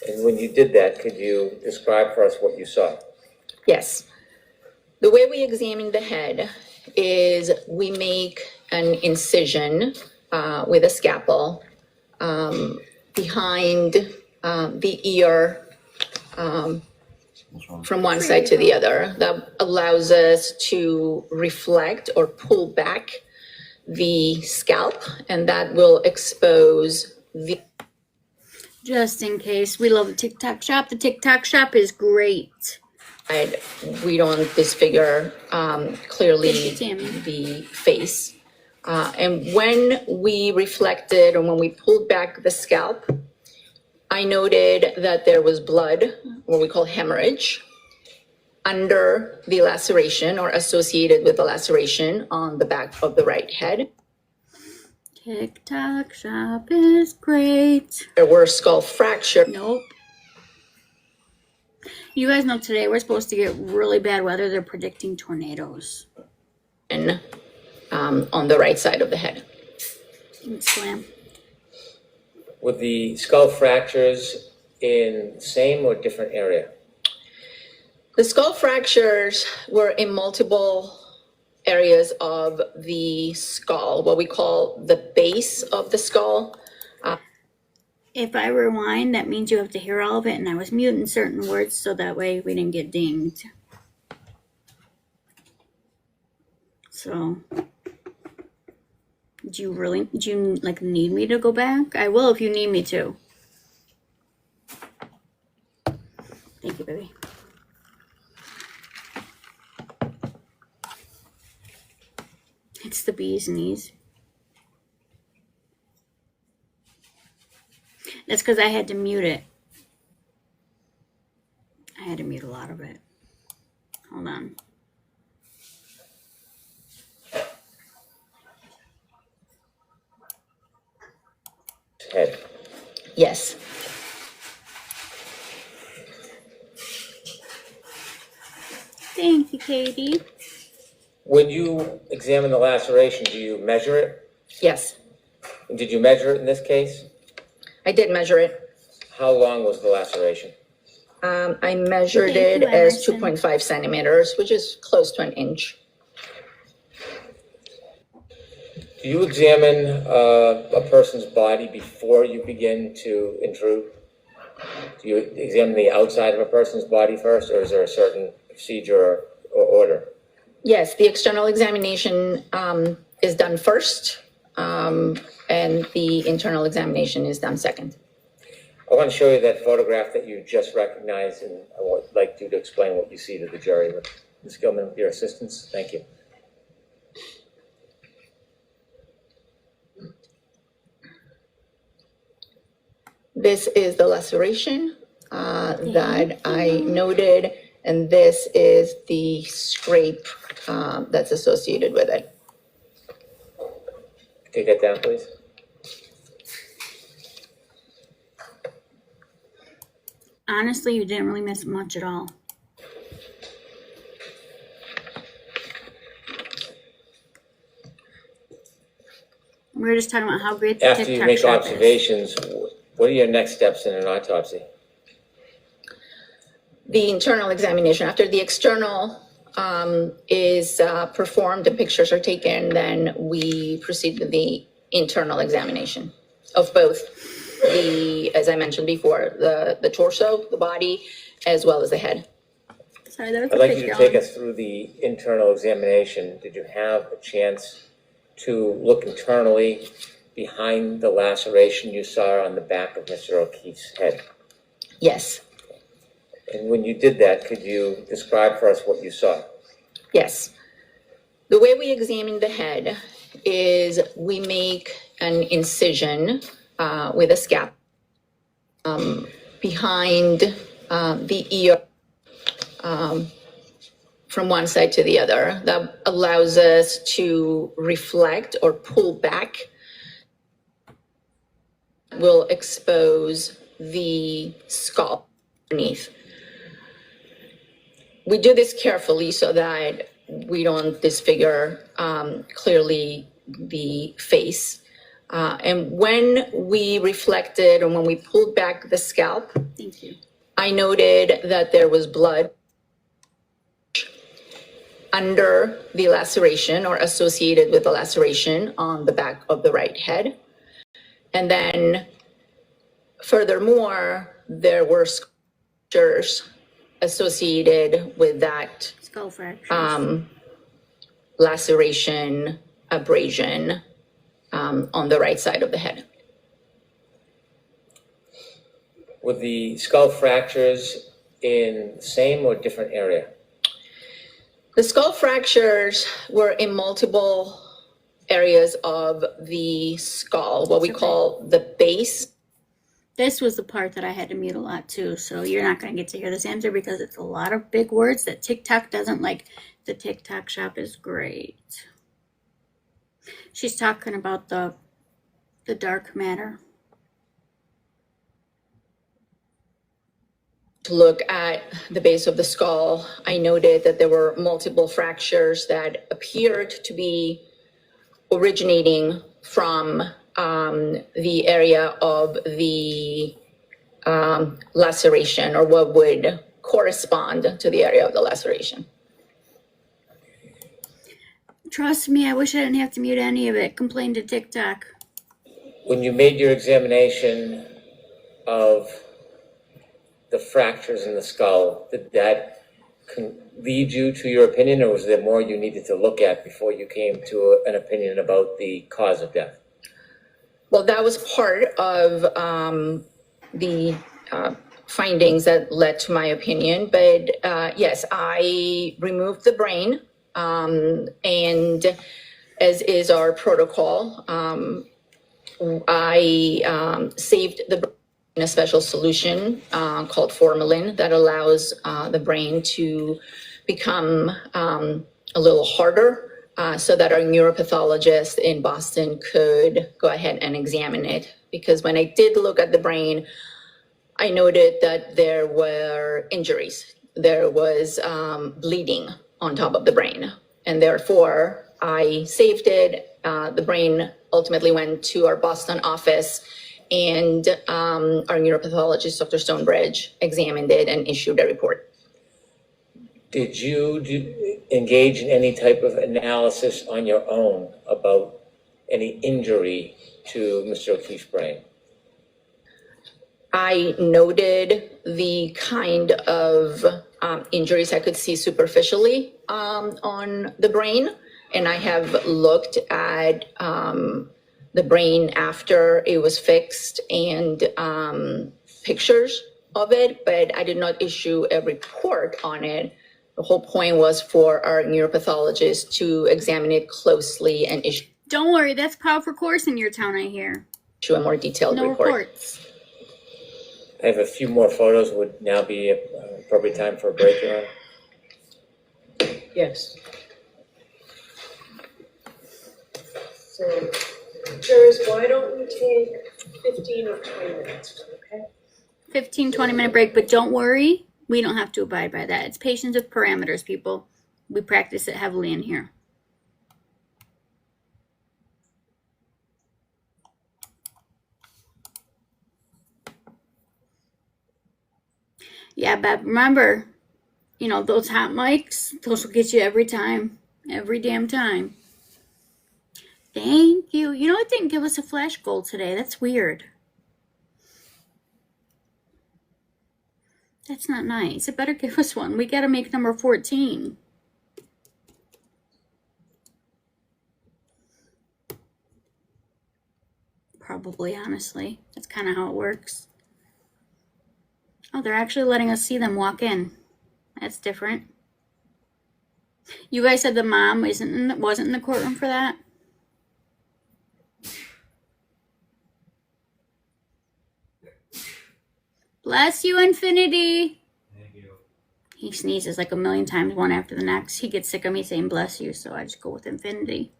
And when you did that, could you describe for us what you saw? yes. The way we examine the head is we make an incision with a scalpel behind the ear from one side to the other. That allows us to reflect or pull back the scalp, and that will expose the Just in case, we love the TikTok shop. The TikTok shop is great. side. We don't disfigure clearly Thank you, Tammy. the face. And when we reflected or when we pulled back the scalp, I noted that there was blood, what we call hemorrhage, under the laceration or associated with the laceration on the back of the right head. TikTok shop is great. There were skull fractures. Nope. You guys know today we're supposed to get really bad weather. They're predicting tornadoes. On the right side of the head. Slam. Were the skull fractures in the same or different area? The skull fractures were in multiple areas of the skull, what we call the base of the skull. If I rewind, that means you have to hear all of it, and I was muting certain words so that way we didn't get dinged. So, do you like need me to go back? I will if you need me to. Thank you, baby. It's the bee's knees. That's because I had to mute it. I had to mute a lot of it. Hold on. Head. Yes. Thank you, Katie. When you examine the laceration, do you measure it? Yes. And did you measure it in this case? I did measure it. How long was the laceration? I measured Thank it you, as Emerson. 2.5 centimeters, which is close to an inch. Do you examine a person's body before you begin to intrude? Do you examine the outside of a person's body first, or is there a certain procedure or order? Yes, the external examination is done first, and the internal examination is done second. I want to show you that photograph that you just recognized, and I would like you to explain what you see to the jury. Ms. Gilman, with your assistance, thank you. This is the laceration that I noted, and this is the scrape that's associated with it. Take that down, please. Honestly, you didn't really miss much at all. We were just talking about how great the After you TikTok make shop is. observations, what are your next steps in an autopsy? The internal examination, after the external is performed and pictures are taken, then we proceed with the internal examination of both the, as I mentioned before, the torso, the body, as well as the head. Sorry, that was I'd a like you to picture. take us through the internal examination. Did you have a chance to look internally behind the laceration you saw on the back of Mr. O'Keefe's head? Yes, And when you did that, could you describe for us what you saw? yes. The way we examine the head is we make an incision with a scalpel behind the ear from one side to the other. That allows us to reflect or pull back. Will expose the skull underneath. We do this carefully so that we don't disfigure clearly the face. And when we reflected and when we pulled back the scalp, Thank you. I noted that there was blood under the laceration or associated with the laceration on the back of the right head. And then furthermore, there were scratches associated with that Skull fractures. laceration, abrasion on the right side of the head. Were the skull fractures in the same or different area? The skull fractures were in multiple areas of the skull, what we call the base. This was the part that I had to mute a lot too, so you're not going to get to hear this answer because it's a lot of big words that TikTok doesn't like. The TikTok shop is great. She's talking about the dark matter. To look at the base of the skull, I noted that there were multiple fractures that appeared to be originating from the area of the laceration, or what would correspond to the area of the laceration. Trust me, I wish I didn't have to mute any of it. Complain to TikTok. When you made your examination of the fractures in the skull, did that lead you to your opinion, or was there more you needed to look at before you came to an opinion about the cause of death? Well, that was part of the findings that led to my opinion. But yes, I removed the brain, and as is our protocol, I saved the brain in a special solution called formalin that allows the brain to become a little harder. So that our neuropathologist in Boston could go ahead and examine it. Because when I did look at the brain, I noted that there were injuries. There was bleeding on top of the brain. And therefore, I saved it. The brain ultimately went to our Boston office, and our neuropathologist, Dr. Stonebridge, examined it and issued a report. Did you engage in any type of analysis on your own about any injury to Mr. O'Keefe's brain? I noted the kind of injuries I could see superficially on the brain. And I have looked at the brain after it was fixed and pictures of it, but I did not issue a report on it. The whole point was for our neuropathologist to examine it closely and issue Don't worry, that's par for course in your town, I hear. a more detailed No report. reports. I have a few more photos. Would now be an appropriate time for a break, Your Honor? Yes. So, jurors, why don't we take 15 or 20 minutes, okay? 15, 20-minute break, but don't worry, we don't have to abide by that. It's patients with parameters, people. We practice it heavily in here. Yeah, but remember, you know, those hot mics, those will get you every time. Every damn time. Thank you. You know, it didn't give us a flash goal today. That's weird. That's not nice. It better give us one. We got to make number 14. Probably, honestly. That's kind of how it works. Oh, they're actually letting us see them walk in. That's different. You guys said the mom wasn't in the courtroom for that? Bless you, Infinity. Thank you. He sneezes like a million times, one after the next. He gets sick of me saying bless you, so I just go with Infinity.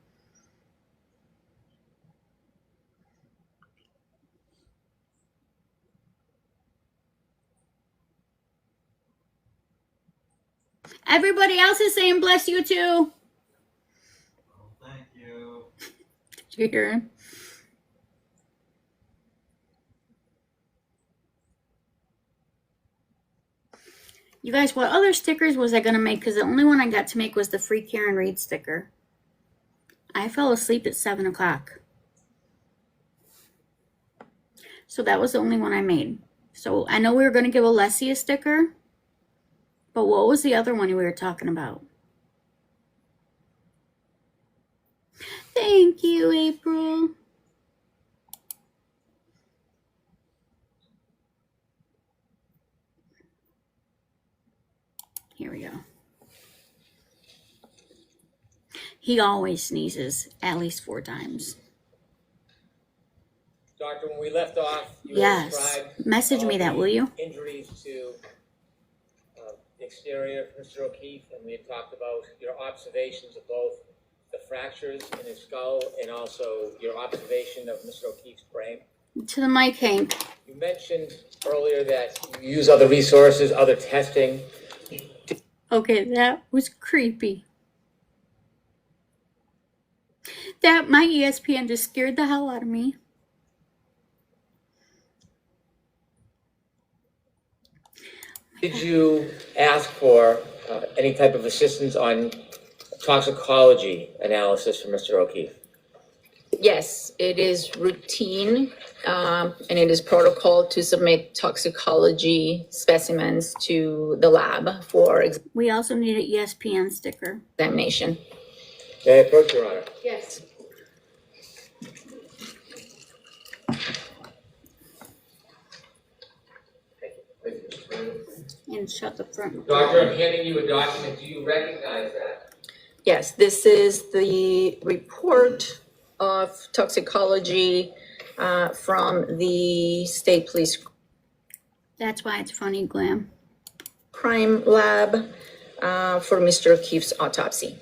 Everybody else is saying bless you too. Oh, thank you. Did you hear him? You guys, what other stickers was I going to make? Because the only one I got to make was the free Karen Reed sticker. I fell asleep at 7 o'clock. So that was the only one I made. So I know we were going to give Alessia a sticker. But what was the other one we were talking about? Thank you, April. Here we go. He always sneezes at least 4 times. Doctor, when we left off, you Yes. described Message me all that, the will you? injuries to the exterior of Mr. O'Keefe, and we had talked about your observations of both the fractures in his skull and also your observation of Mr. O'Keefe's brain. To the mic, Hank. You mentioned earlier that you use other resources, other testing. Okay, that was creepy. That my ESPN just scared the hell out of me. Did you ask for any type of assistance on toxicology analysis for Mr. O'Keefe? Yes, it is routine, and it is protocol to submit toxicology specimens to the lab for We also need an ESPN sticker. examination. May I approach, Your Honor? Yes. And shut the front. Doctor, I'm handing you a document. Do you recognize that? Yes, this is the report of toxicology from the State Police That's why it's funny, Glam. Crime Lab for Mr. O'Keefe's autopsy.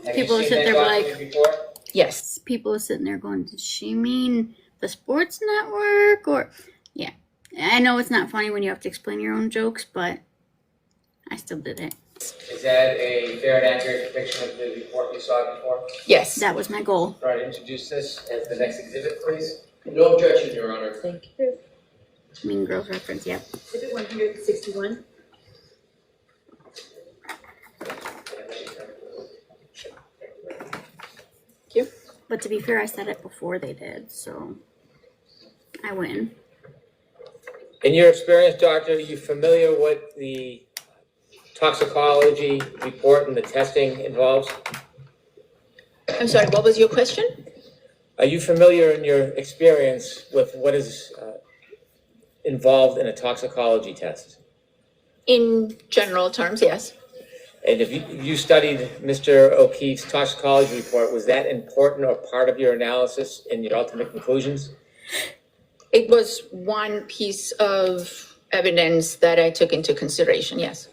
Have People you seen sit that there document like- before? Yes, People are sitting there going, did she mean the sports network? Or, yeah. I know it's not funny when you have to explain your own jokes, but I still did it. Is that a fair and accurate depiction of the report you saw before? yes. That was my goal. Try to introduce this as the next exhibit, please. No objection, Your Honor. Thank you. Mean Girls reference, yep. Exhibit 161. But to be fair, I said it before they did, so I win. In your experience, doctor, are you familiar with the toxicology report and the testing involves? I'm sorry, what was your question? Are you familiar in your experience with what is involved in a toxicology test? In general terms, yes. And if you studied Mr. O'Keefe's toxicology report, was that important or part of your analysis and your ultimate conclusions? It was one piece of evidence that I took into consideration, yes.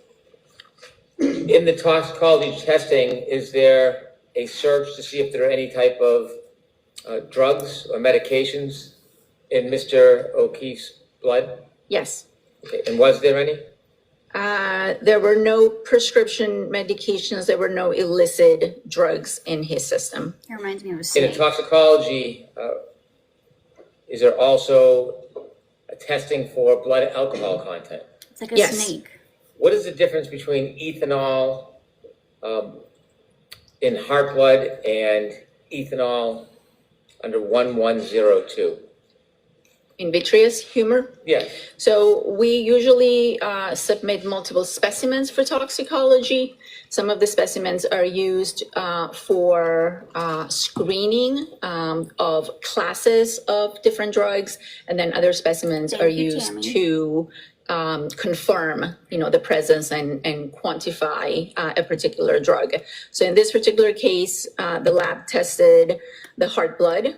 In the toxicology testing, is there a search to see if there are any type of drugs or medications in Mr. O'Keefe's blood? Yes. Okay. And was there any? There were no prescription medications, there were no illicit drugs in his system. It reminds me of a In a snake. toxicology, is there also a testing for blood alcohol content? It's like a Yes. snake. What is the difference between ethanol in heart blood and ethanol under 1102? In vitreous humor. Yes. So we usually submit multiple specimens for toxicology. Some of the specimens are used for screening of classes of different drugs, and then other specimens Thank are you, used Tammy. to confirm, the presence and quantify a particular drug. So in this particular case, the lab tested the heart blood,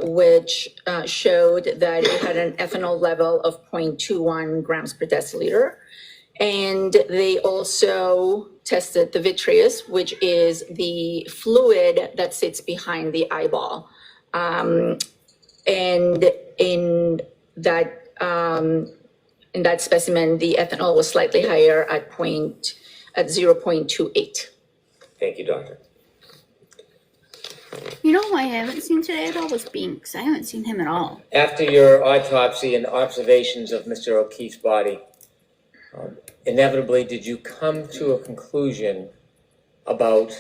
which showed that it had an ethanol level of 0.21 grams per deciliter. And they also tested the vitreous, which is the fluid that sits behind the eyeball. And in that specimen, the ethanol was slightly higher at 0.28. Thank you, doctor. You know who I haven't seen today at all was Binks. I haven't seen him at all. After your autopsy and observations of Mr. O'Keefe's body, inevitably, did you come to a conclusion about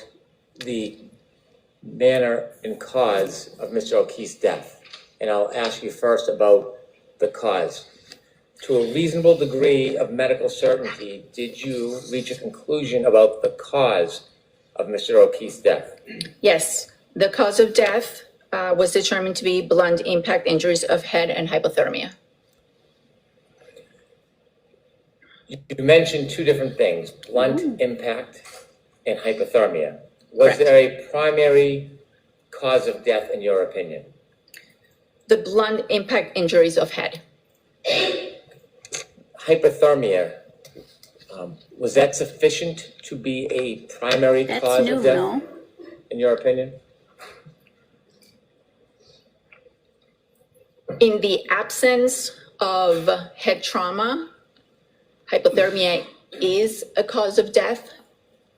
the manner and cause of Mr. O'Keefe's death? And I'll ask you first about the cause. To a reasonable degree of medical certainty, did you reach a conclusion about the cause of Mr. O'Keefe's death? Yes, the cause of death was determined to be blunt impact injuries of head and hypothermia. You mentioned two different things, blunt impact and hypothermia. Was Correct. there a primary cause of death in your opinion? The blunt impact injuries of head. Hypothermia, was that sufficient to be a primary That's cause new, of death, no? in your opinion? In the absence of head trauma, hypothermia is a cause of death,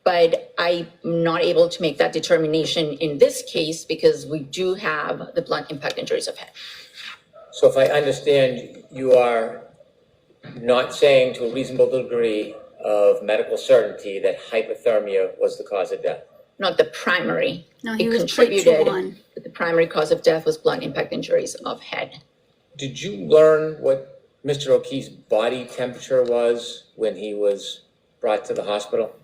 but I'm not able to make that determination in this case because we do have the blunt impact injuries of head. So if I understand, you are not saying to a reasonable degree of medical certainty that hypothermia was the cause of death? Not the primary. No, he It was contributed, 0.21. but the primary cause of death was blunt impact injuries of head. Did you learn what Mr. O'Keefe's body temperature was when he was brought to the hospital?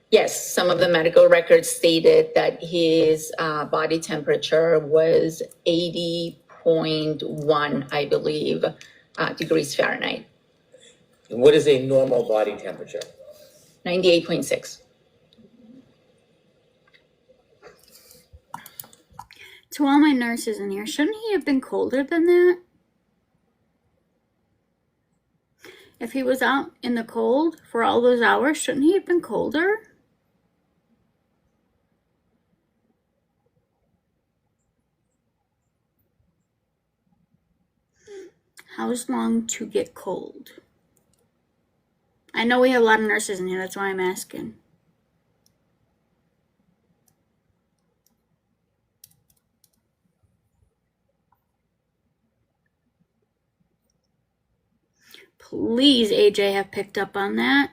Yes, some of the medical records stated that his body temperature was 80.1, I believe, degrees Fahrenheit, And what is a normal body temperature? 98.6. To all my nurses in here, shouldn't he have been colder than that? If he was out in the cold for all those hours, shouldn't he have been colder? How's long to get cold? I know we have a lot of nurses in here, that's why I'm asking. Please, AJ, have picked up on that.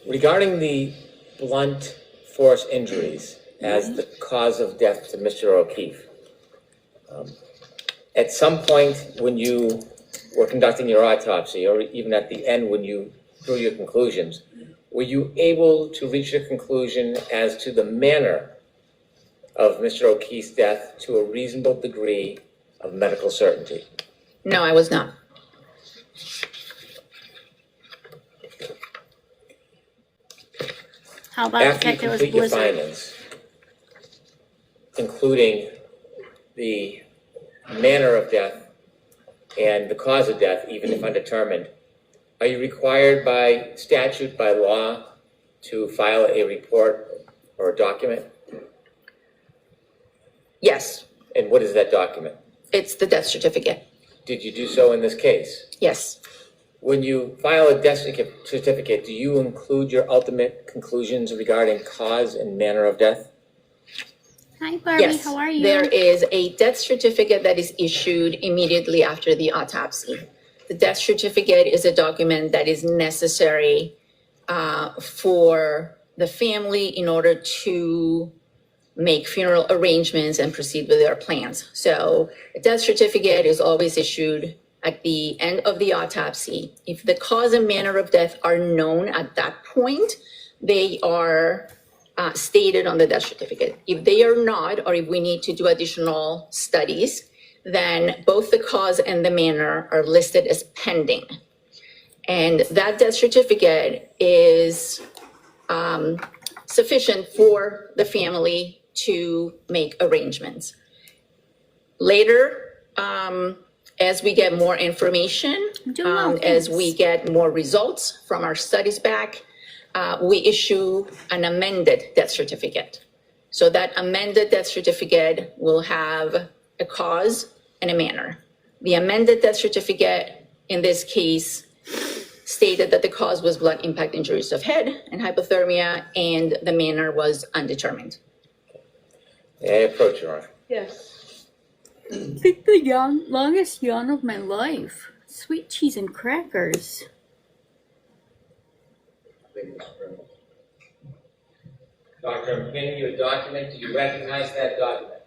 Regarding the blunt force injuries as the cause of death to Mr. O'Keefe. At some point when you were conducting your autopsy, or even at the end when you drew your conclusions, were you able to reach a conclusion as to the manner of Mr. O'Keefe's death to a reasonable degree of medical certainty? No, I was not. How about the After you fact that it was complete your blizzard? findings, including the manner of death and the cause of death, even if undetermined, are you required by statute, by law, to file a report or a document? Yes, And what is that document? it's the death certificate. Did you do so in this case? Yes, When you file a death certificate, do you include your ultimate conclusions regarding cause and manner of death? Hi, Barbie. yes. How are you? There is a death certificate that is issued immediately after the autopsy. The death certificate is a document that is necessary for the family in order to make funeral arrangements and proceed with their plans. So a death certificate is always issued at the end of the autopsy. If the cause and manner of death are known at that point, they are stated on the death certificate. If they are not, or if we need to do additional studies, then both the cause and the manner are listed as pending. And that death certificate is sufficient for the family to make arrangements. Later, as we get more information, I'm doing well, as thanks. we get more results from our studies back, we issue an amended death certificate. So that amended death certificate will have a cause and a manner. The amended death certificate, in this case, stated that the cause was blood impact injuries of head and hypothermia, and the manner was undetermined. May I approach, Your Honor? Yes. Pick the longest yawn of my life. Sweet cheese and crackers. Dr. I'm handing you a document. Do you recognize that document?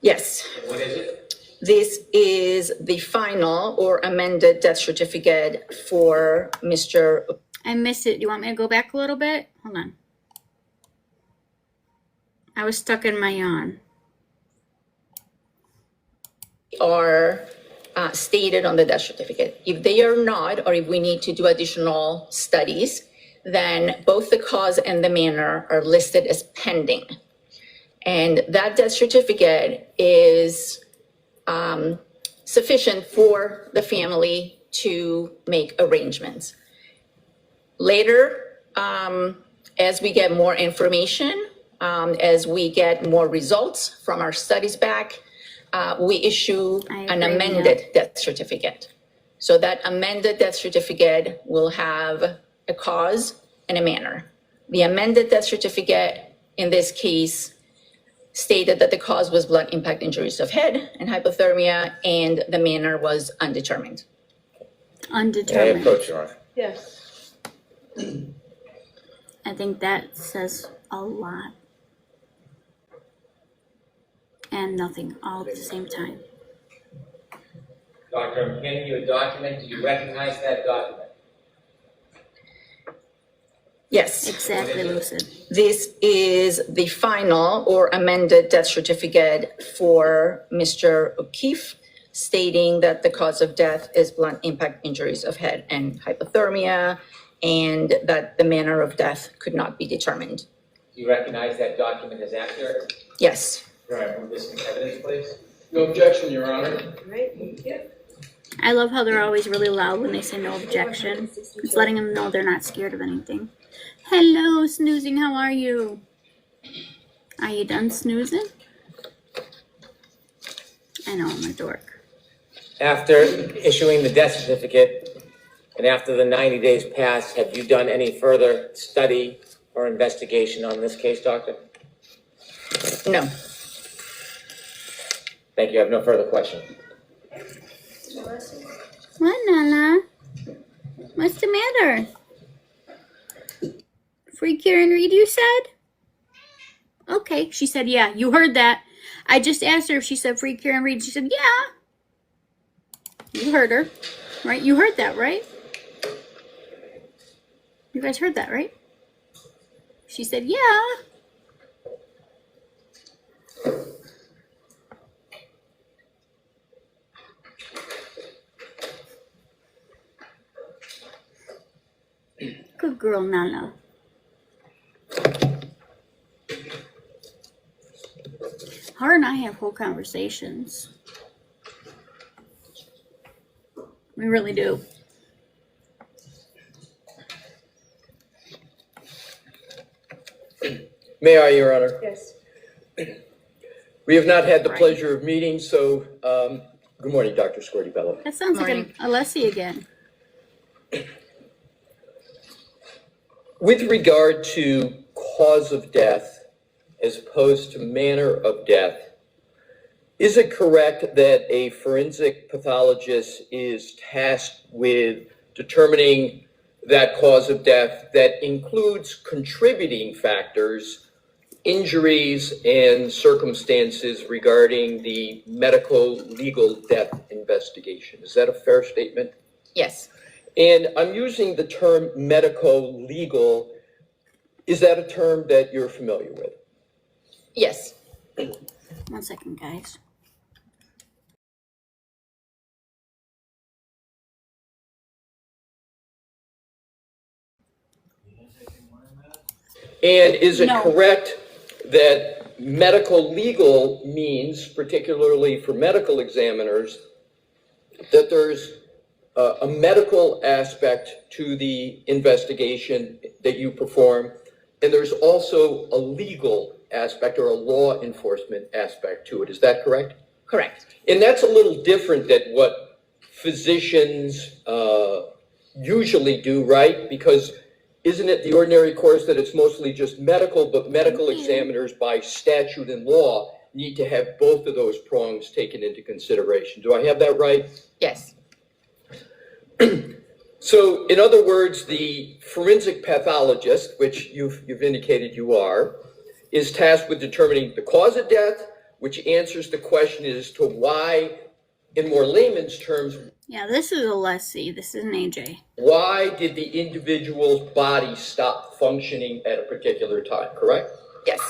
Yes, And what is it? this is the final or amended death certificate for Mr. I missed it. Do you want me to go back a little bit? Hold on. I was stuck in my yawn. are stated on the death certificate. If they are not, or if we need to do additional studies, then both the cause and the manner are listed as pending. And that death certificate is sufficient for the family to make arrangements. Later, as we get more information, as we get more results from our studies back, we issue I an agree, amended death certificate. So that amended death certificate will have a cause and a manner. The amended death certificate, in this case, stated that the cause was blood impact injuries of head and hypothermia, and the manner was undetermined. May I Undetermined. approach, Your Honor? Yes. I think that says a lot. And nothing all at the same time. Doctor, I'm handing you a document. Do you recognize that document? Yes. Exactly, Lucid. This is the final or amended death certificate for Mr. O'Keefe, stating that the cause of death is blunt impact injuries of head and hypothermia, and that the manner of death could not be determined. Do you recognize that document as accurate? Yes. Your Honor, move this into evidence, please. No objection, Your Honor. All right, thank you. I love how they're always really loud when they say no objection. It's letting them know they're not scared of anything. Hello, snoozing. How are you? Are you done snoozing? I know, I'm a dork. After issuing the death certificate and after the 90 days pass, have you done any further study or investigation on this case, Doctor? No. Thank you. I have no further questions. What, Nala? What's the matter? Free Karen Reed, you said? Okay. She said, yeah, you heard that. I just asked her if she said Free Karen Reed. She said, yeah. You heard her, right? You heard that, right? You guys heard that, right? She said, yeah. Good girl, Nana. Her and I have whole conversations. We really do. May I, Your Honor? Yes. We have not had the Right. pleasure of meeting, so good morning, Dr. Squirty-Bello. That sounds like an Alessi again. With regard to cause of death as opposed to manner of death, is it correct that a forensic pathologist is tasked with determining that cause of death that includes contributing factors, injuries, and circumstances regarding the medical legal death investigation? Is that a fair statement? Yes. And I'm using the term medical legal. Is that a term that you're familiar with? Yes. 1 second, guys. And is it No. correct that medical legal means, particularly for medical examiners, that there's a medical aspect to the investigation that you perform, and there's also a legal aspect or a law enforcement aspect to it? Is that correct? Correct. And that's a little different than what physicians usually do, right? Because isn't it the ordinary course that it's mostly just medical, but medical examiners by statute and law need to have both of those prongs taken into consideration? Do I have that right? Yes. So, in other words, the forensic pathologist, which you've indicated you are, is tasked with determining the cause of death, which answers the question as to why, in more layman's terms, Yeah, this is Alessi. This is an AJ. why did the individual's body stop functioning at a particular time, correct? Yes.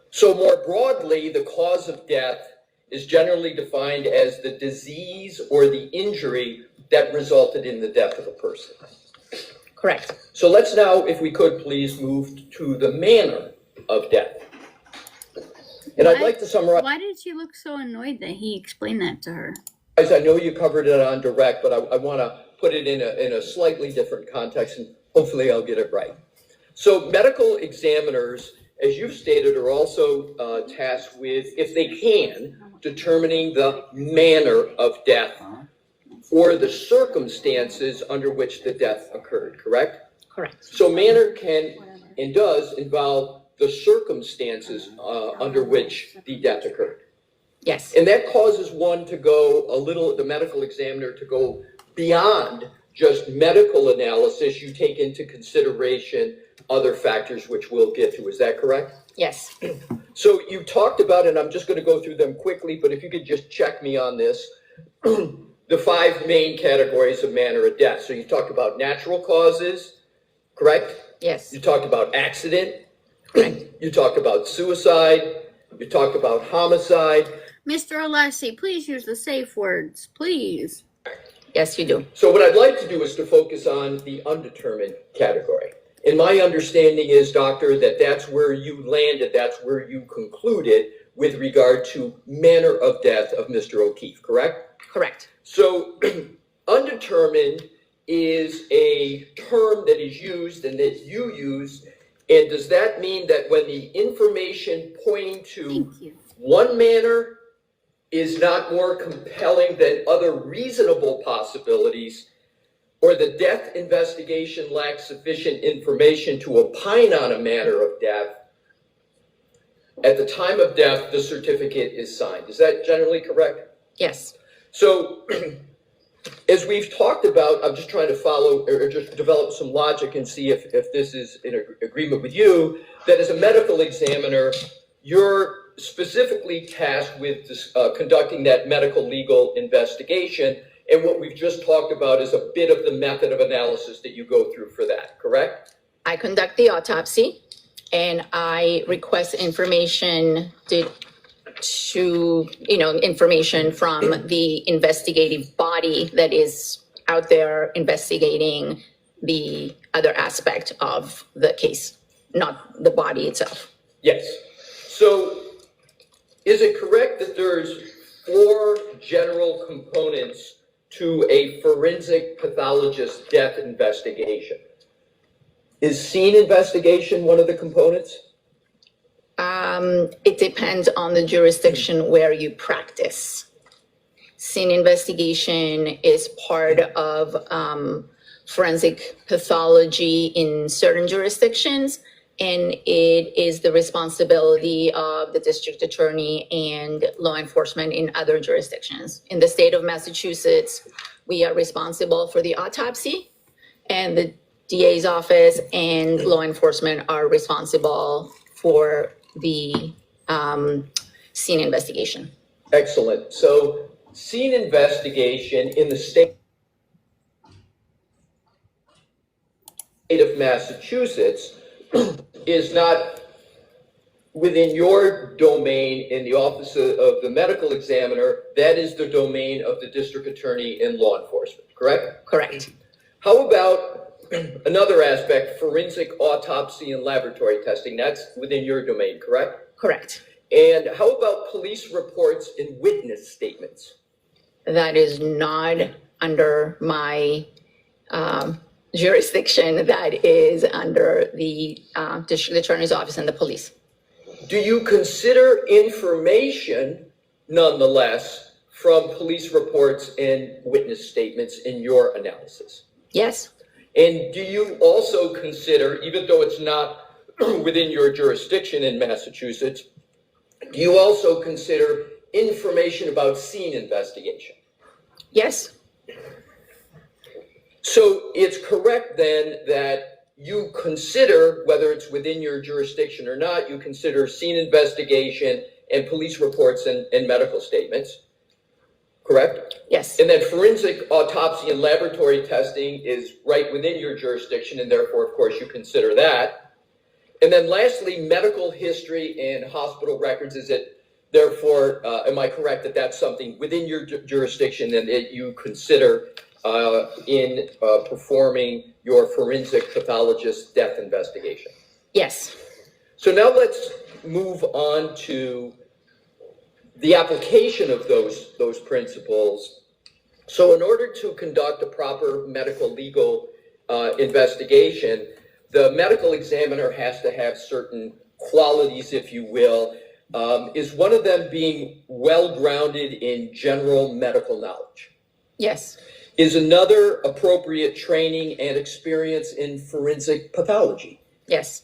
So more broadly, the cause of death is generally defined as the disease or the injury that resulted in the death of a person. Correct. So let's now, if we could please, move to the manner of death. And I'd like to summarize. Why did she look so annoyed that he explained that to her? I know you covered it on direct, but I want to put it in a slightly different context, and hopefully I'll get it right. So medical examiners, as you've stated, are also tasked with, if they can, determining the manner of death or the circumstances under which the death occurred, correct? Correct. So manner can and does involve the circumstances under which the death occurred. Yes. And that causes one to go the medical examiner to go beyond just medical analysis. You take into consideration other factors which we'll get to. Is that correct? Yes. So you talked about, and I'm just going to go through them quickly, but if you could just check me on this, the 5 main categories of manner of death. So you talked about natural causes, correct? Yes. You talked about accident. Correct. You talked about suicide. You talked about homicide. Mr. Alessi, please use the safe words, please. Yes, you do. So what I'd like to do is to focus on the undetermined category. And my understanding is, doctor, that that's where you landed, that's where you concluded with regard to manner of death of Mr. O'Keefe, correct? Correct. So undetermined is a term that is used and that you use. And does that mean that when the information pointing to Thank you. one manner is not more compelling than other reasonable possibilities, or the death investigation lacks sufficient information to opine on a manner of death, at the time of death, the certificate is signed? Is that generally correct? Yes. So as we've talked about, I'm just trying to follow or just develop some logic and see if this is in agreement with you, that as a medical examiner, you're specifically tasked with conducting that medical legal investigation. And what we've just talked about is a bit of the method of analysis that you go through for that, correct? I conduct the autopsy and I request information information from the investigative body that is out there investigating the other aspect of the case, not the body itself. Yes. So is it correct that there's 4 general components to a forensic pathologist death investigation? Is scene investigation one of the components? It depends on the jurisdiction where you practice. Scene investigation is part of forensic pathology in certain jurisdictions, and it is the responsibility of the district attorney and law enforcement in other jurisdictions. In the state of Massachusetts, we are responsible for the autopsy, and the DA's office and law enforcement are responsible for the scene investigation. Excellent. So scene investigation in the state of Massachusetts is not within your domain in the office of the medical examiner. That is the domain of the district attorney and law enforcement, correct? Correct. How about another aspect, forensic autopsy and laboratory testing? That's within your domain, correct? Correct. And how about police reports and witness statements? That is not under my jurisdiction. That is under the district attorney's office and the police. Do you consider information, nonetheless, from police reports and witness statements in your analysis? Yes. And do you also consider, even though it's not within your jurisdiction in Massachusetts, do you also consider information about scene investigation? Yes. So it's correct then that you consider, whether it's within your jurisdiction or not, you consider scene investigation and police reports and medical statements, correct? Yes. And then forensic autopsy and laboratory testing is right within your jurisdiction, and therefore, of course, you consider that. And then lastly, medical history and hospital records, is it therefore, am I correct that that's something within your jurisdiction and that you consider in performing your forensic pathologist death investigation? Yes. So now let's move on to the application of those principles. So in order to conduct a proper medical legal investigation, the medical examiner has to have certain qualities, if you will. Is one of them being well-grounded in general medical knowledge? Yes. Is another appropriate training and experience in forensic pathology? Yes.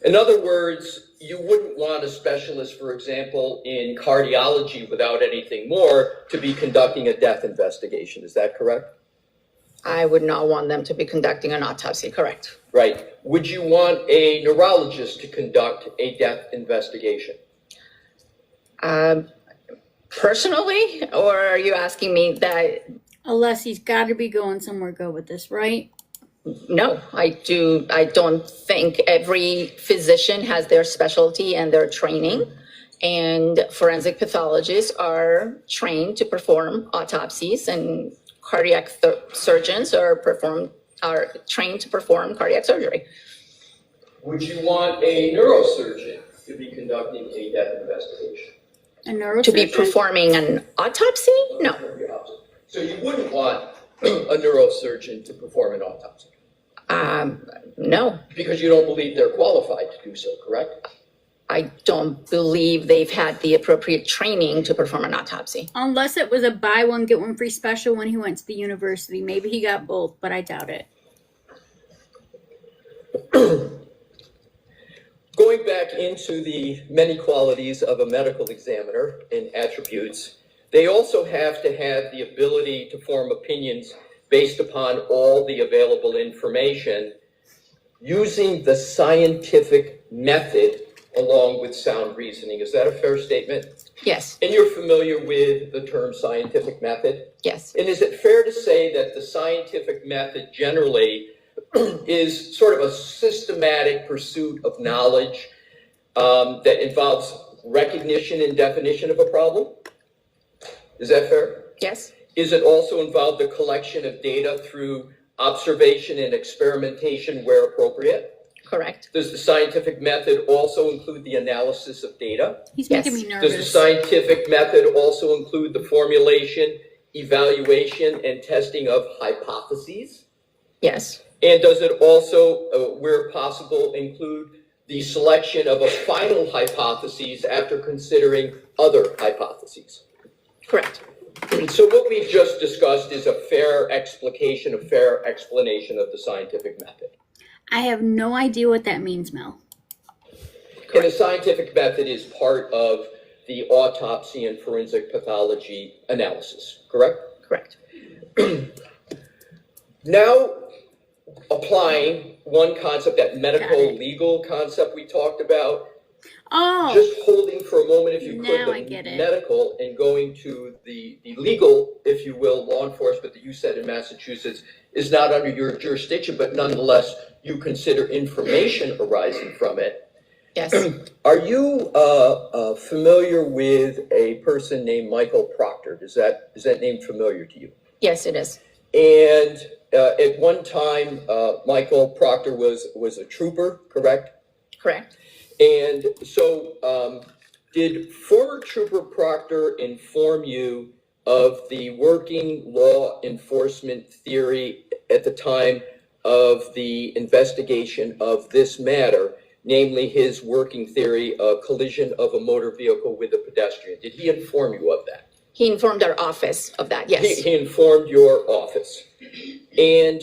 In other words, you wouldn't want a specialist, for example, in cardiology without anything more to be conducting a death investigation. Is that correct? I would not want them to be conducting an autopsy, correct? Right. Would you want a neurologist to conduct a death investigation? Personally, or are you asking me that? Unless he's got to be going somewhere good with this, right? No, I don't think every physician has their specialty and their training, and forensic pathologists are trained to perform autopsies, and cardiac surgeons are trained to perform cardiac surgery. Would you want a neurosurgeon to be conducting a death investigation? A neurosurgeon? To be performing an autopsy? No. So you wouldn't want a neurosurgeon to perform an autopsy? No. Because you don't believe they're qualified to do so, correct? I don't believe they've had the appropriate training to perform an autopsy. Unless it was a buy one, get one free special when he went to the university. Maybe he got both, but I doubt it. Going back into the many qualities of a medical examiner and attributes, they also have to have the ability to form opinions based upon all the available information using the scientific method along with sound reasoning. Is that a fair statement? Yes, And you're familiar with the term scientific method? yes, And is it fair to say that the scientific method generally is sort of a systematic pursuit of knowledge that involves recognition and definition of a problem? Is that fair? yes, Is it also involved the collection of data through observation and experimentation where appropriate? correct. Does the scientific method also include the analysis of data? He's Yes. making me Does the nervous. scientific method also include the formulation, evaluation, and testing of hypotheses? Yes, And does it also, where possible, include the selection of a final hypothesis after considering other hypotheses? correct. So what we've just discussed is a fair explication, a fair explanation of the scientific method. I have no idea what that means, Mel. And the scientific method is part of the autopsy and forensic pathology analysis, correct? Correct. Now, applying one concept, that Got medical it. legal concept we talked about, Oh, just holding for a moment, if you could, Now I the get it. medical and going to the legal, if you will, law enforcement that you said in Massachusetts is not under your jurisdiction, but nonetheless, you consider information arising from it. Yes, Are you familiar with a person named Michael Proctor? Is that name familiar to you? yes, it is. And at one time, Michael Proctor was a trooper, correct? Correct. And so, did former Trooper Proctor inform you of the working law enforcement theory at the time of the investigation of this matter, namely his working theory of collision of a motor vehicle with a pedestrian? Did he inform you of that? He informed our office of that, yes. He informed your office. And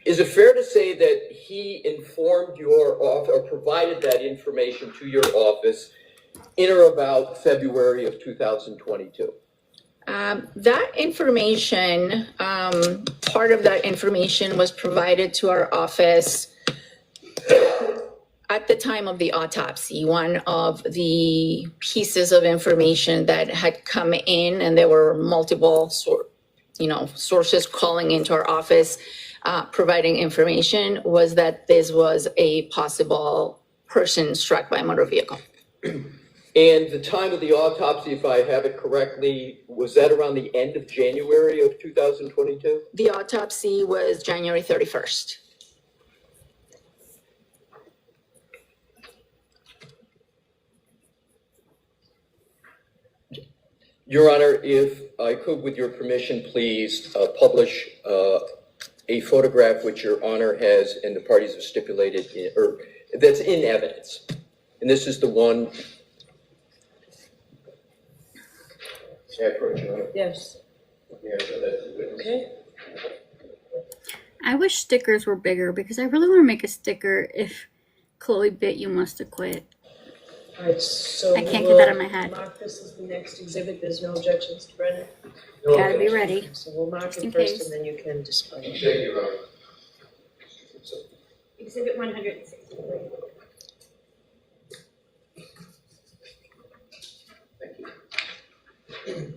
is it fair to say that he informed your office or provided that information to your office in or about February of 2022? That information, part of that information was provided to our office at the time of the autopsy. One of the pieces of information that had come in, and there were multiple sources calling into our office, providing information, was that this was a possible person struck by a motor vehicle. And the time of the autopsy, if I have it correctly, was that around the end of January of 2022? The autopsy was January 31st. Your Honor, if I could, with your permission, please publish a photograph which Your Honor has and the parties have stipulated, or that's in evidence. And this is the one. May I approach, Your Honor? Yes. May I show that to the witness? Okay. I wish stickers were bigger because I really want to make a sticker if Chloe bit you must have quit. All right, so I can't get that in my head. Mark this as the next exhibit. There's no objections to Brendan. No, Gotta be thanks. ready. So we'll mark Just in it first case. and then you can display it. Thank you, Your Honor. Exhibit 163. Thank you.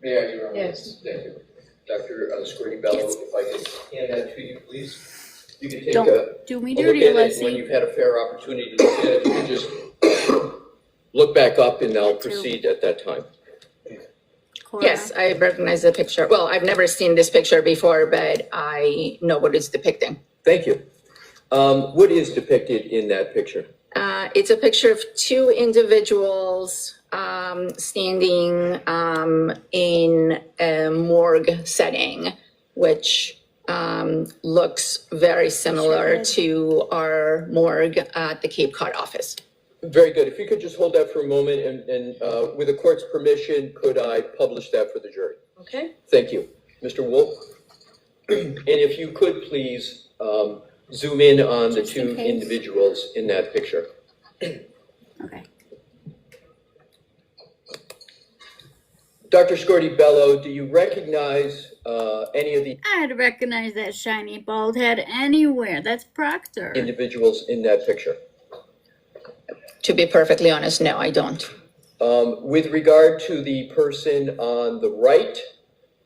May I, Your Honor? Yes. Thank you. Dr. Squirty-Bello, Yes. if I could hand that to you, please. You can take Don't do me a look dirty, at it, and when Leslie. you've had a fair opportunity to look at it, you can just look back up and I'll Me too. proceed at that time. Cora. Yes, I recognize the picture. Well, I've never seen this picture before, but I know what it's depicting. Thank you. What is depicted in that picture? It's a picture of two individuals standing in a morgue setting, which looks very similar to our morgue at the Cape Cod office. Very good. If you could just hold that for a moment and with the court's permission, could I publish that for the jury? Okay. Thank you. Mr. Wolf? And if you could please zoom in on the Just in two case. individuals in that picture. Okay. Dr. Scordi-Bello, do you recognize any of the I'd recognize that shiny bald head anywhere. That's Proctor. individuals in that picture? To be perfectly honest, no, I don't. With regard to the person on the right,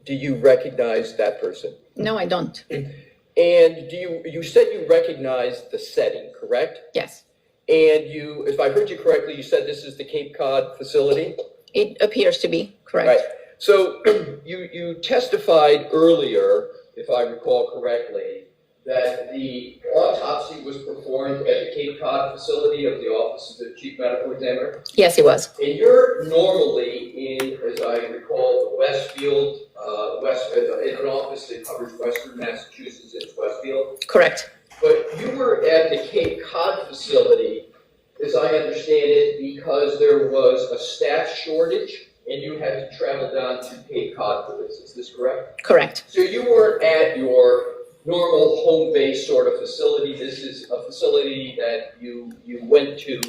do you recognize that person? No, I don't. And you said you recognized the setting, correct? Yes, And you, if I heard you correctly, you said this is the Cape Cod facility? it appears to be correct. Right. So you testified earlier, if I recall correctly, that the autopsy was performed at the Cape Cod facility of the Office of the Chief Medical Examiner. Yes, it was. And you're normally in, as I recall, the Westfield, in an office that covers Western Massachusetts, it's Westfield. Correct. But you were at the Cape Cod facility, as I understand it, because there was a staff shortage and you had to travel down to Cape Cod for this. Is this correct? Correct. So you weren't at your normal home base sort of facility. This is a facility that you went to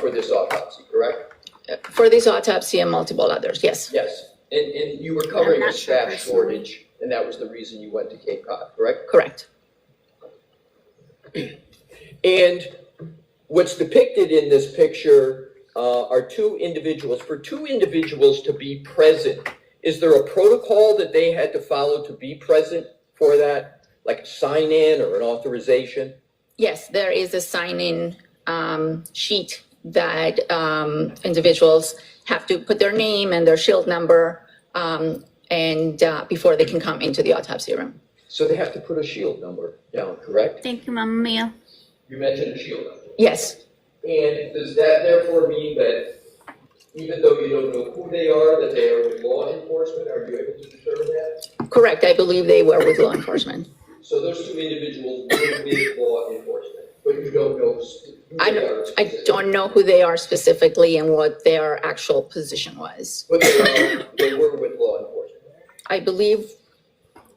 for this autopsy, correct? For this autopsy and multiple others, yes. Yes. And you were covering I'm a not sure staff personally. shortage, and that was the reason you went to Cape Cod, correct? Correct. And what's depicted in this picture are two individuals. For two individuals to be present, is there a protocol that they had to follow to be present for that? Like a sign-in or an authorization? Yes, there is a sign-in sheet that individuals have to put their name and their shield number and before they can come into the autopsy room. So they have to put a shield number down, correct? Thank you, Mamma Mia. You mentioned a shield number. Yes, And does that therefore mean that even though you don't know who they are, that they are with law enforcement? Are you able to determine that? correct. I believe they were with law enforcement. So those two individuals were with law enforcement, but you don't know who I they are I specifically. don't know who they are specifically and what their actual position was. But they were with law enforcement. I believe,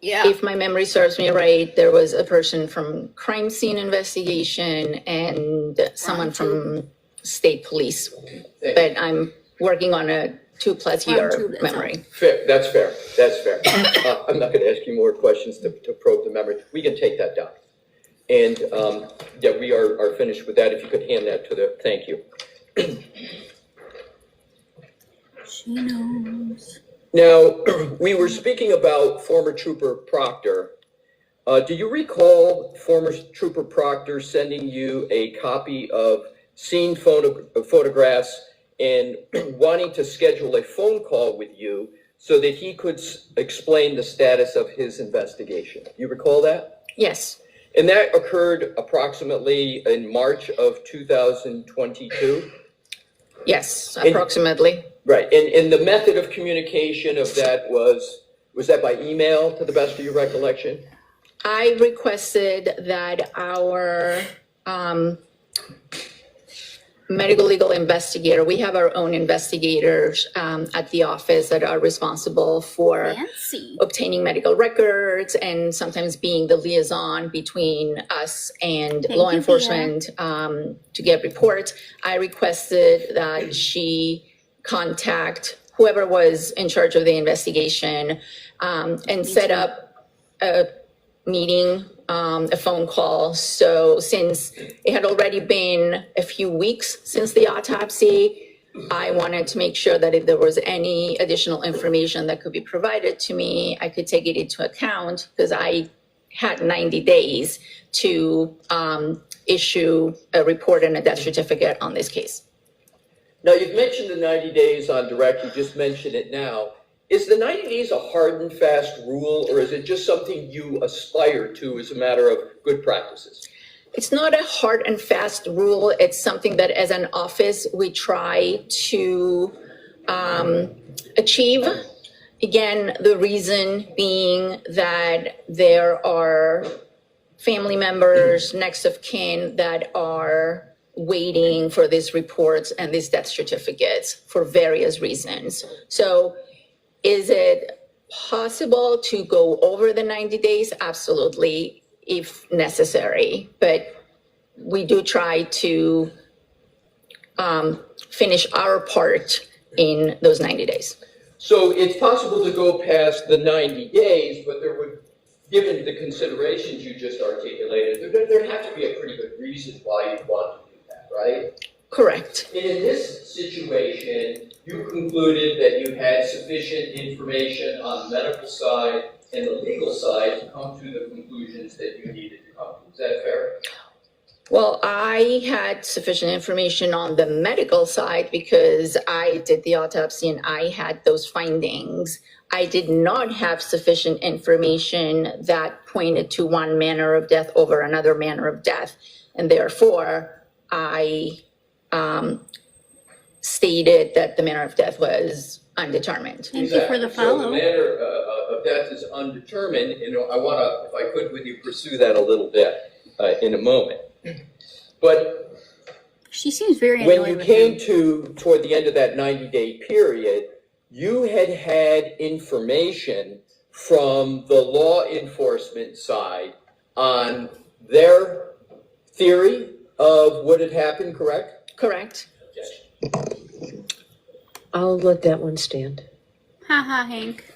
Yeah. if my memory serves me right, there was a person from crime scene investigation and someone from state police. But I'm working on a 2+ year Round two, that's memory. Fair, that's fair, that's fair. I'm not gonna ask you more questions to probe the memory. We can take that down. And, yeah, we are finished with that. If you could hand that to the, thank you. She knows. Now, we were speaking about former Trooper Proctor. Do you recall former Trooper Proctor sending you a copy of scene photographs and wanting to schedule a phone call with you so that he could explain the status of his investigation? You recall that? Yes, And that occurred approximately in March of 2022? yes, approximately. Right, and the method of communication of that was that by email, to the best of your recollection? I requested that our medical legal investigator, we have our own investigators at the office that are responsible for Fancy. obtaining medical records and sometimes being the liaison between us and Thank law you, enforcement to get reports. I requested that she contact whoever was in charge of the investigation and set up a meeting, a phone call. So since it had already been a few weeks since the autopsy, I wanted to make sure that if there was any additional information that could be provided to me, I could take it into account because I had 90 days to issue a report and a death certificate on this case. Now, you've mentioned the 90 days on direct, you just mentioned it now. Is the 90 days a hard and fast rule, or is it just something you aspire to as a matter of good practices? It's not a hard and fast rule. It's something that as an office, we try to achieve. Again, the reason being that there are family members, next of kin that are waiting for these reports and these death certificates for various reasons. So is it possible to go over the 90 days? Absolutely, if necessary. But we do try to finish our part in those 90 days. So it's possible to go past the 90 days, but there would, given the considerations you just articulated, there'd have to be a pretty good reason why you'd want to do that, right? Correct. And in this situation, you concluded that you had sufficient information on the medical side and the legal side to come to the conclusions that you needed to come to. Is that fair? Well, I had sufficient information on the medical side because I did the autopsy and I had those findings. I did not have sufficient information that pointed to one manner of death over another manner of death. And therefore, I stated that the manner of death was undetermined. Thank you for the So follow. the manner of death is undetermined, and I want to, if I could with you, pursue that a little bit in a moment. But She seems very when annoyed you with came him. toward the end of that 90-day period, you had information from the law enforcement side on their theory of what had happened, correct? Correct. I'll let that one stand. Ha ha, Hank.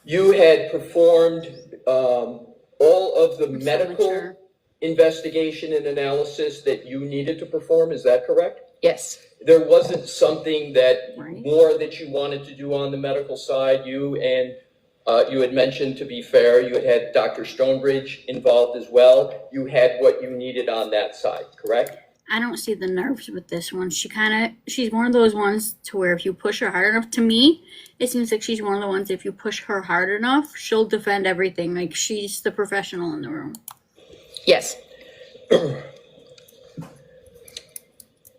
You had performed all of the I'm so medical mature. investigation and analysis that you needed to perform, is that correct? Yes. There wasn't something that Right. more that you wanted to do on the medical side. You had mentioned, to be fair, you had Dr. Stonebridge involved as well. You had what you needed on that side, correct? I don't see the nerves with this one. She's one of those ones to where if you push her hard enough, to me, it seems like she's one of the ones, if you push her hard enough, she'll defend everything. Like, she's the professional in the room. Yes.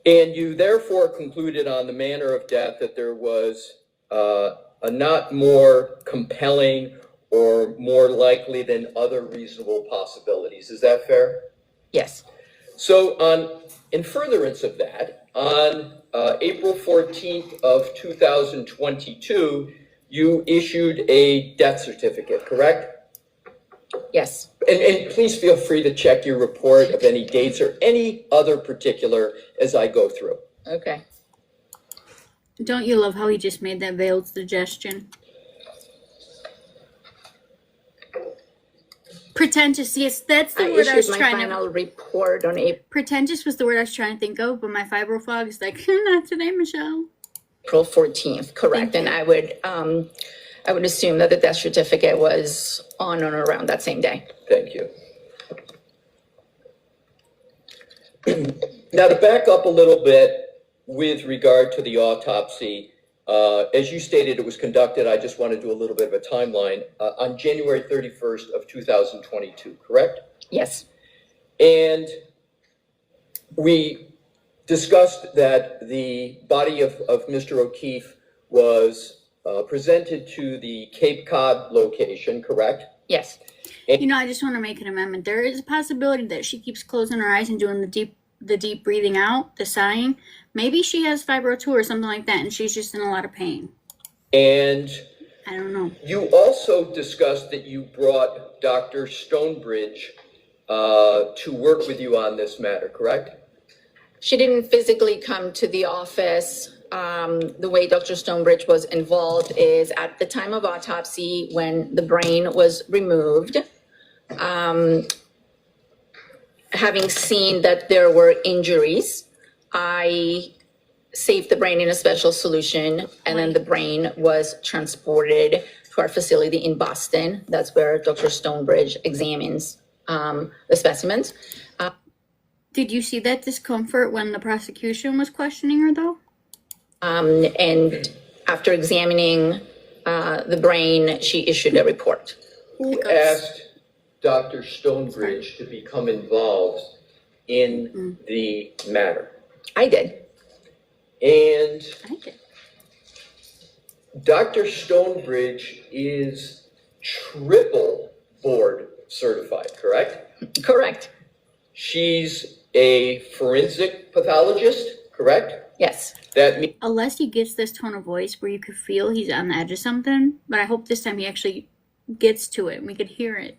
And you therefore concluded on the manner of death that there was a not more compelling or more likely than other reasonable possibilities. Is that fair? Yes. So in furtherance of that, on April 14th of 2022, you issued a death certificate, correct? Yes. And please feel free to check your report of any dates or any other particular as I go through. Okay. Don't you love how he just made that veiled suggestion? Pretentious, yes, that's the I word I was issued my trying to... final report on Pretentious was the word I was trying to think of, but my fibrofog is like, not today, Michelle. April 14th, correct. And I would assume that the death certificate was on or around that same day. Thank you. Now, to back up a little bit with regard to the autopsy, as you stated, it was conducted, I just want to do a little bit of a timeline, on January 31st of 2022, correct? Yes. And we discussed that the body of Mr. O'Keefe was presented to the Cape Cod location, correct? Yes. You know, I just want to make an amendment. There is a possibility that she keeps closing her eyes and doing the deep breathing out, the sighing. Maybe she has fibro 2 or something like that, and she's just in a lot of pain. And I don't know. you also discussed that you brought Dr. Stonebridge to work with you on this matter, correct? She didn't physically come to the office. The way Dr. Stonebridge was involved is at the time of autopsy, when the brain was removed, having seen that there were injuries, I saved the brain in a special solution, and then the brain was transported to our facility in Boston. That's where Dr. Stonebridge examines the specimens. Did you see that discomfort when the prosecution was questioning her, though? And after examining the brain, she issued a report. Who asked Dr. Stonebridge to become involved in the matter? I did. And I did. Dr. Stonebridge is triple board certified, correct? Correct. She's a forensic pathologist, correct? Yes. That means Unless he gets this tone of voice where you could feel he's on the edge of something, but I hope this time he actually gets to it and we could hear it.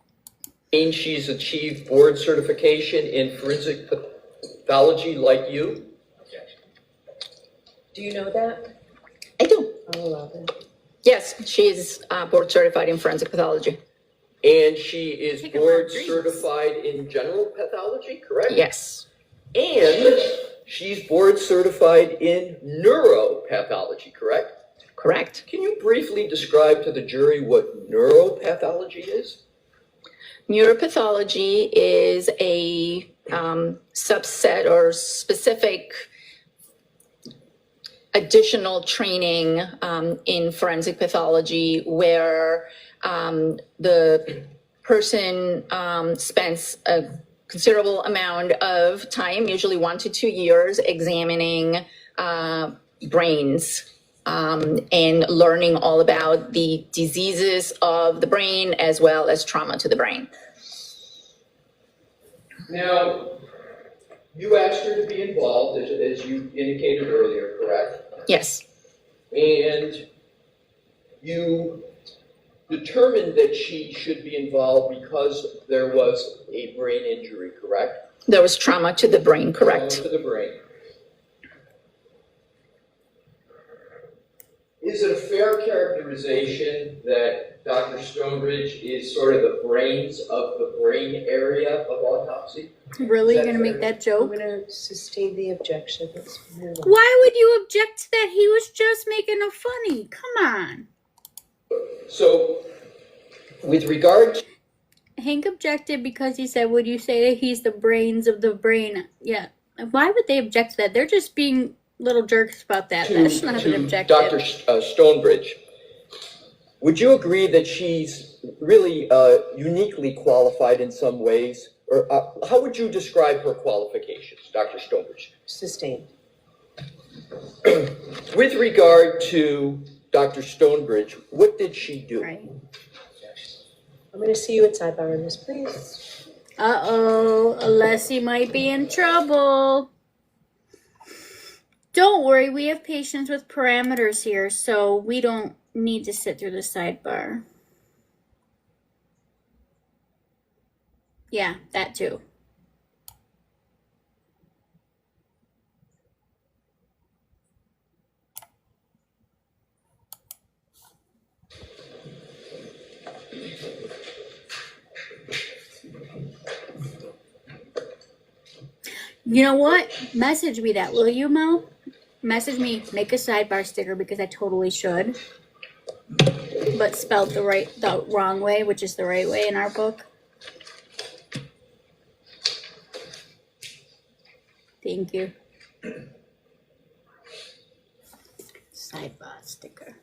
she's achieved board certification in forensic pathology like you. Do you know that? I do. I'll allow that. Yes, she is board certified in forensic pathology. And she is Take a board lot of drinks. certified in general pathology, correct? Yes, And she's board certified in neuropathology, correct? correct. Can you briefly describe to the jury what neuropathology is? Neuropathology is a subset or specific additional training in forensic pathology where the person spends a considerable amount of time, usually 1 to 2 years, examining brains and learning all about the diseases of the brain as well as trauma to the brain. Now, you asked her to be involved, as you indicated earlier, correct? Yes, And you determined that she should be involved because there was a brain injury, correct? there was trauma to the brain, correct? To the brain. Is it a fair characterization that Dr. Stonebridge is sort of the brains of the brain area of autopsy? Really? Is You're that gonna make fair? that I'm joke? gonna sustain the objection. Let's move on. Why would you object to that? He was just making a funny. Come on. So, with regard to Hank objected because he said, would you say that he's the brains of the brain? Yeah. Why would they object to that? They're just being little jerks about that. That's not an to objective. Dr. Stonebridge, would you agree that she's really uniquely qualified in some ways? Or how would you describe her qualifications, Dr. Stonebridge? Sustained. With regard to Dr. Stonebridge, what did she do? Right. I'm gonna see you at sidebar on this, please. Uh-oh. Alessi might be in trouble. Don't worry. We have patients with parameters here, so we don't need to sit through the sidebar. Yeah, that too. You know what? Message me that, will you, Mel? Message me, make a sidebar sticker because I totally should. But spelled the wrong way, which is the right way in our book. Thank you. Sidebar sticker.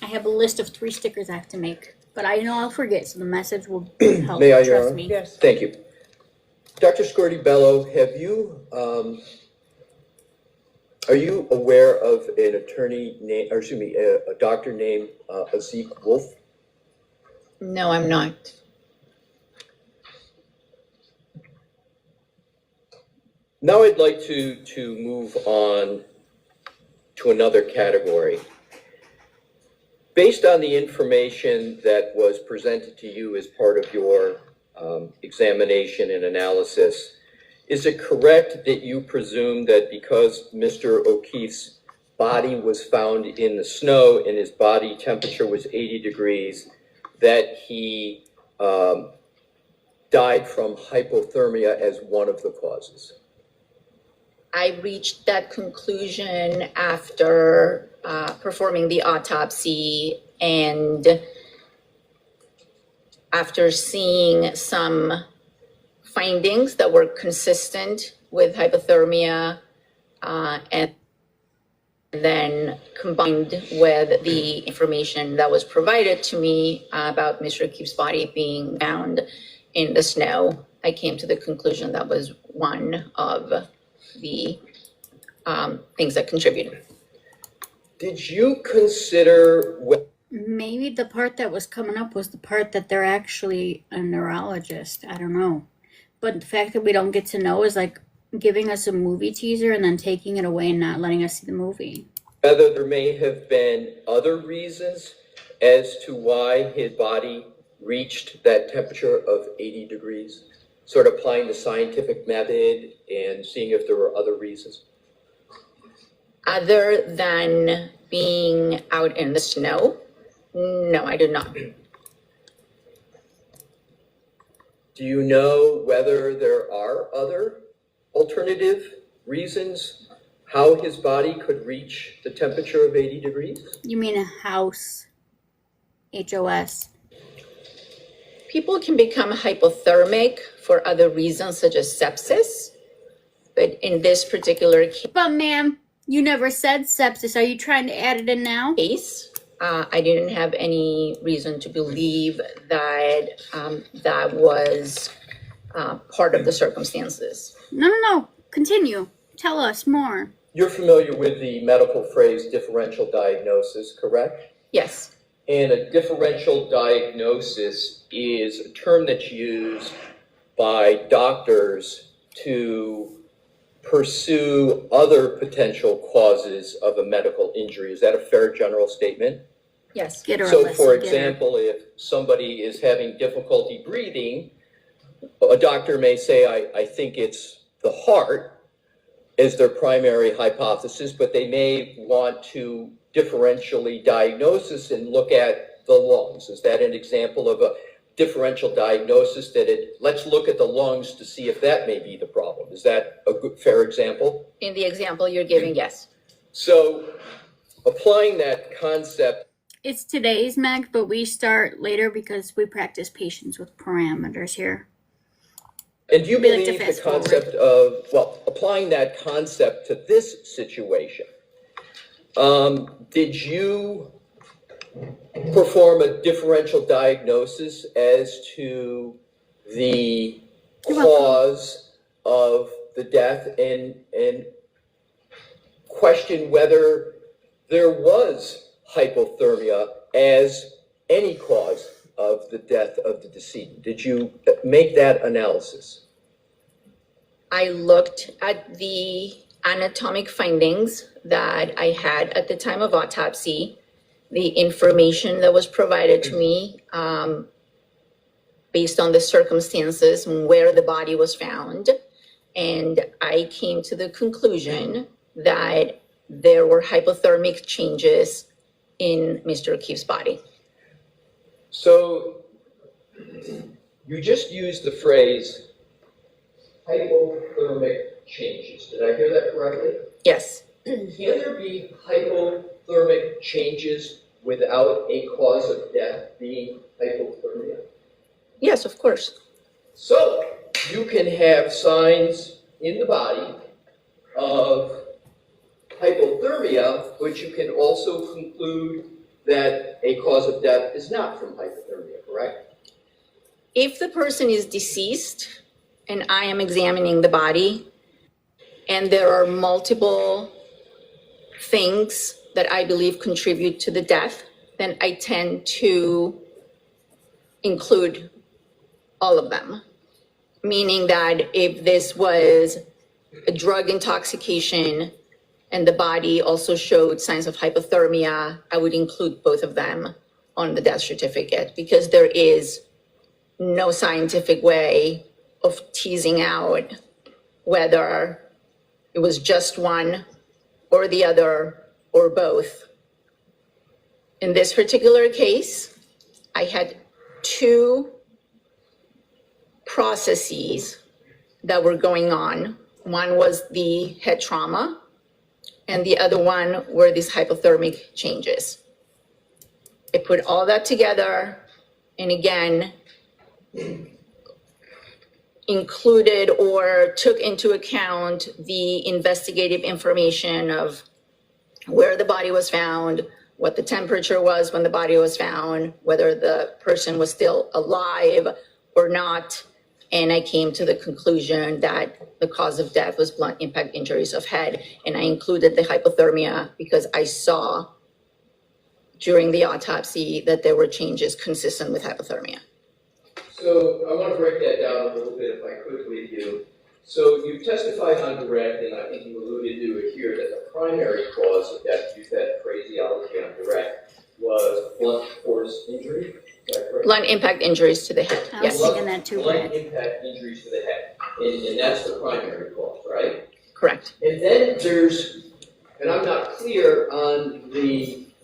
I have a list of 3 stickers I have to make, but I know I'll forget, so the message will help. May I, Your Trust Honor? me. Yes. Thank you. Dr. Scorti-Bello, are you aware of an attorney named, or excuse me, a doctor named Azik Wolf? No, I'm not. Now I'd like to move on to another category. Based on the information that was presented to you as part of your examination and analysis, is it correct that you presume that because Mr. O'Keefe's body was found in the snow and his body temperature was 80 degrees, that he died from hypothermia as one of the causes? I reached that conclusion after performing the autopsy and after seeing some findings that were consistent with hypothermia and then combined with the information that was provided to me about Mr. O'Keefe's body being found in the snow, I came to the conclusion that was one of the things that contributed. Did you consider Maybe the part that was coming up was the part that they're actually a neurologist. I don't know. But the fact that we don't get to know is like giving us a movie teaser and then taking it away and not letting us see the movie. whether there may have been other reasons as to why his body reached that temperature of 80 degrees? Sort of applying the scientific method and seeing if there were other reasons? Other than being out in the snow, no, I do not. Do you know whether there are other alternative reasons how his body could reach the temperature of 80 degrees? You mean a house? HOS. People can become hypothermic for other reasons such as sepsis, but in this particular But ma'am, you never said sepsis. Are you trying to add it in now? case, I didn't have any reason to believe that that was part of the circumstances. No. Continue. Tell us more. You're familiar with the medical phrase differential diagnosis, correct? Yes, And a differential diagnosis is a term that's used by doctors to pursue other potential causes of a medical injury. Is that a fair general statement? yes. Get her a So list. for Get her. example, if somebody is having difficulty breathing, a doctor may say, I think it's the heart as their primary hypothesis, but they may want to differentially diagnose this and look at the lungs. Is that an example of a differential diagnosis let's look at the lungs to see if that may be the problem? Is that a good, fair example? In the example you're giving, yes. So applying that concept, It's today's, Meg, but we start later because we practice patience with parameters here. and do you We like to believe the fast forward. concept of, well, applying that concept to this situation, did you perform a differential diagnosis as to the You're welcome. cause of the death and question whether there was hypothermia as any cause of the death of the decedent? Did you make that analysis? I looked at the anatomic findings that I had at the time of autopsy, the information that was provided to me based on the circumstances and where the body was found. And I came to the conclusion that there were hypothermic changes in Mr. O'Keefe's body. So you just used the phrase hypothermic changes. Did I hear that correctly? Yes, Can there be hypothermic changes without a cause of death being hypothermia? yes, of course. So you can have signs in the body of hypothermia, but you can also conclude that a cause of death is not from hypothermia, correct? If the person is deceased and I am examining the body and there are multiple things that I believe contribute to the death, then I tend to include all of them. Meaning that if this was a drug intoxication and the body also showed signs of hypothermia, I would include both of them on the death certificate because there is no scientific way of teasing out whether it was just one or the other or both. In this particular case, I had two processes that were going on. One was the head trauma, and the other one were these hypothermic changes. I put all that together, and again, included or took into account the investigative information of where the body was found, what the temperature was when the body was found, whether the person was still alive or not. And I came to the conclusion that the cause of death was blunt impact injuries of head. And I included the hypothermia because I saw during the autopsy that there were changes consistent with hypothermia. So I want to break that down a little bit if I could with you. So you testified on direct, and I think you alluded to it here, that the primary cause of death, use that phraseology on direct, was blunt force injury. Is that correct? Blunt impact injuries to the head, I was yes, thinking that too, Blunt Brad. impact injuries to the head, and that's the primary cause, right? correct. And then there's And I'm not clear on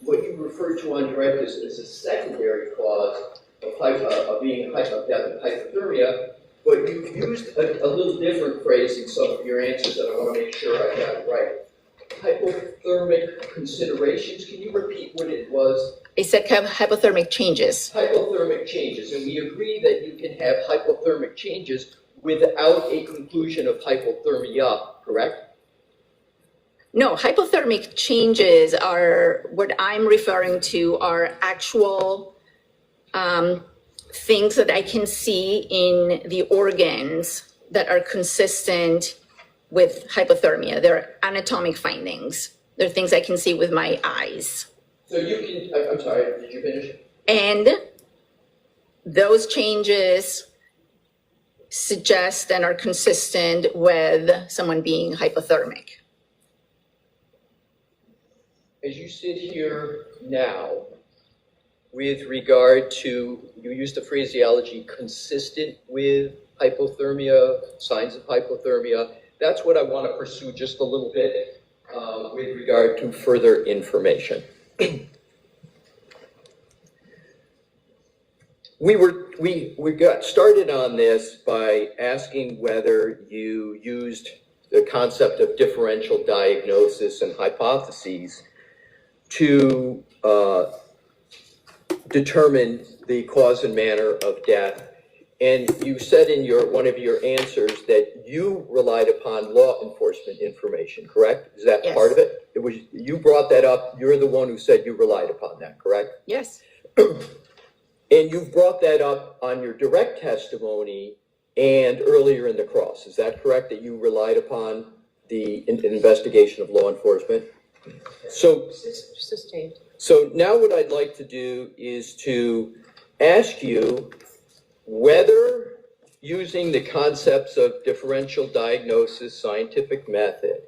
what you referred to on your right as a secondary cause of being death of hypothermia, but you used a little different phrase in some of your answers that I want to make sure I got it right. Hypothermic considerations, can you repeat what it was? I said hypothermic changes. Hypothermic changes, and we agree that you can have hypothermic changes without a conclusion of hypothermia, correct? No, hypothermic changes are what I'm referring to are actual things that I can see in the organs that are consistent with hypothermia. They're anatomic findings. They're things I can see with my eyes. So you can, I'm sorry, did you finish? And those changes suggest and are consistent with someone being hypothermic. As you sit here now, with regard to, you used the phraseology consistent with hypothermia, signs of hypothermia, that's what I want to pursue just a little bit with regard to further information. We got started on this by asking whether you used the concept of differential diagnosis and hypotheses to determine the cause and manner of death. And you said in one of your answers that you relied upon law enforcement information, correct? Is that Yes. part of it? It was, you brought that up, you're the one who said you relied upon that, correct? Yes. And you've brought that up on your direct testimony and earlier in the cross. Is that correct, that you relied upon the investigation of law enforcement? So, Sustained. so now what I'd like to do is to ask you whether, using the concepts of differential diagnosis, scientific method,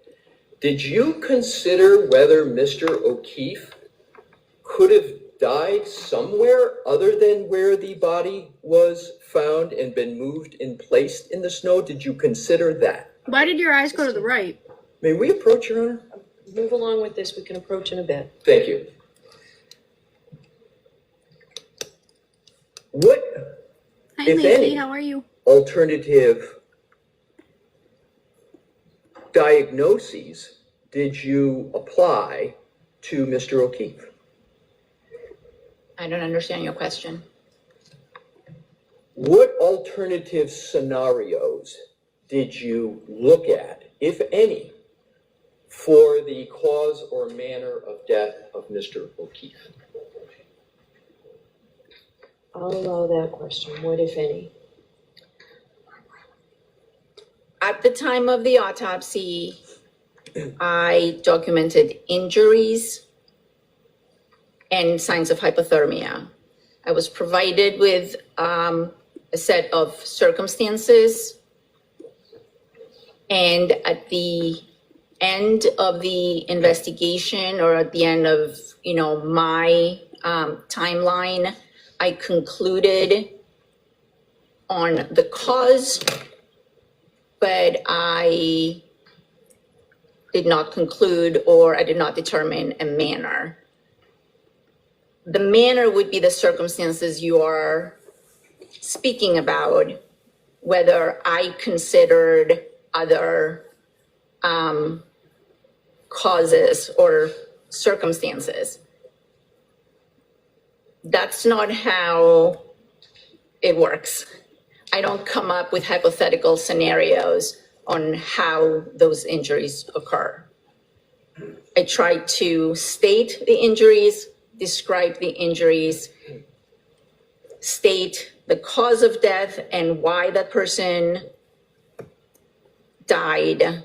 did you consider whether Mr. O'Keefe could have died somewhere other than where the body was found and been moved and placed in the snow? Did you consider that? Why did your eyes go to the right? May we approach, Your Honor? Move along with this, we can approach in a bit. Thank you. What Hi, If Lacey. any. How are you? alternative diagnoses did you apply to Mr. O'Keefe? I don't understand your question. What alternative scenarios did you look at, if any, for the cause or manner of death of Mr. O'Keefe? I'll allow that question. What, if any? At the time of the autopsy, I documented injuries and signs of hypothermia. I was provided with a set of circumstances, and at the end of the investigation, or at the end of my timeline, I concluded on the cause, but I did not conclude, or I did not determine a manner. The manner would be the circumstances you are speaking about, whether I considered other causes or circumstances. That's not how it works. I don't come up with hypothetical scenarios on how those injuries occur. I try to state the injuries, describe the injuries, state the cause of death and why that person died.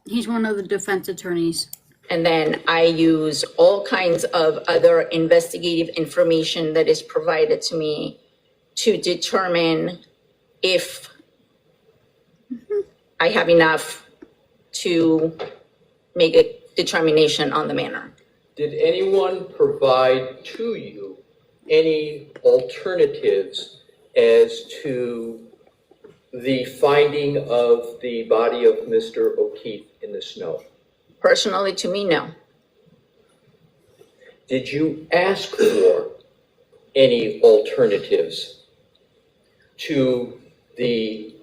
He's one of the defense attorneys. And then I use all kinds of other investigative information that is provided to me to determine if I have enough to make a determination on the manner. Did anyone provide to you any alternatives as to the finding of the body of Mr. O'Keefe in the snow? Personally, to me, no. Did you ask for any alternatives to the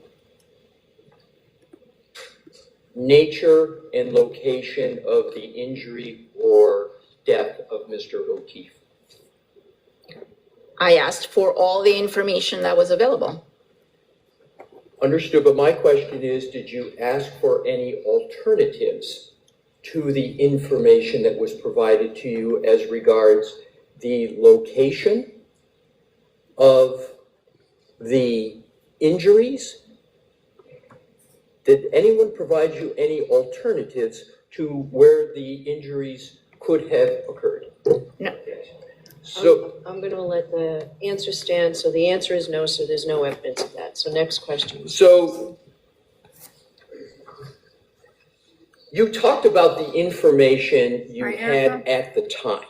nature and location of the injury or death of Mr. O'Keefe? I asked for all the information that was available. Understood, but my question is, did you ask for any alternatives to the information that was provided to you as regards the location of the injuries? Did anyone provide you any alternatives to where the injuries could have occurred? No. So, I'm gonna let the answer stand, so the answer is no, so there's no evidence of that. So next question. so you talked about the information you Right, had Erica? at the time.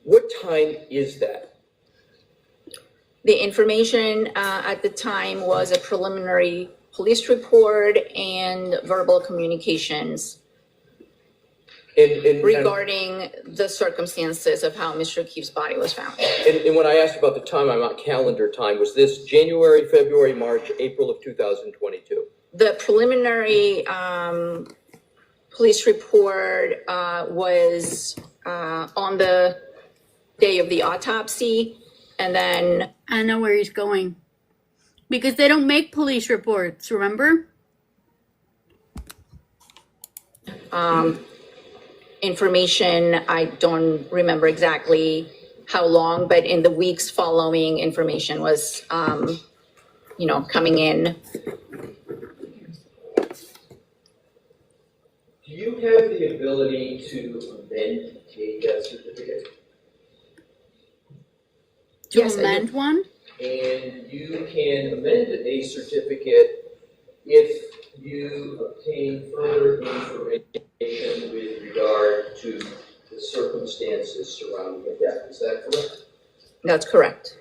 What time is that? The information at the time was a preliminary police report and verbal communications And regarding the circumstances of how Mr. O'Keefe's body was found. and when I asked about the time, I'm on calendar time. Was this January, February, March, April of 2022? The preliminary police report was on the day of the autopsy, and then I know where he's going. Because they don't make police reports, remember? information, I don't remember exactly how long, but in the weeks following, information was, coming in. Do you have the ability to amend a death certificate? To Yes, I do. amend one? And you can amend a certificate if you obtain further information with regard to the circumstances surrounding a death. Is that correct? That's correct.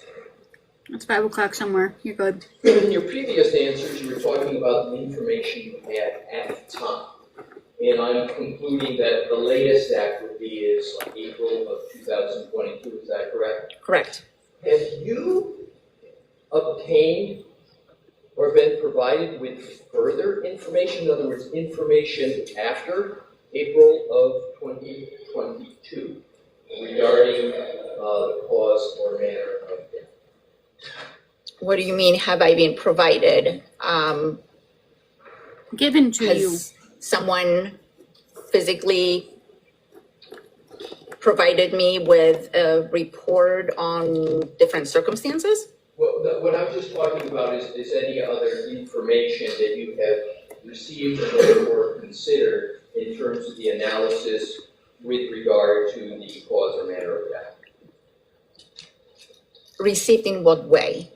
It's 5 o'clock somewhere. You're good. In your previous answers, you were talking about the information you had at the time. And I'm concluding that the latest that would be is April of 2022. Is that correct? Correct. Have you obtained or been provided with further information, in other words, information after April of 2022 regarding the cause or manner of death? What do you mean, have I been provided? Given to you. Has someone physically provided me with a report on different circumstances? Well, what I'm just talking about is any other information that you have received or considered in terms of the analysis with regard to the cause or manner of death. Received in what way?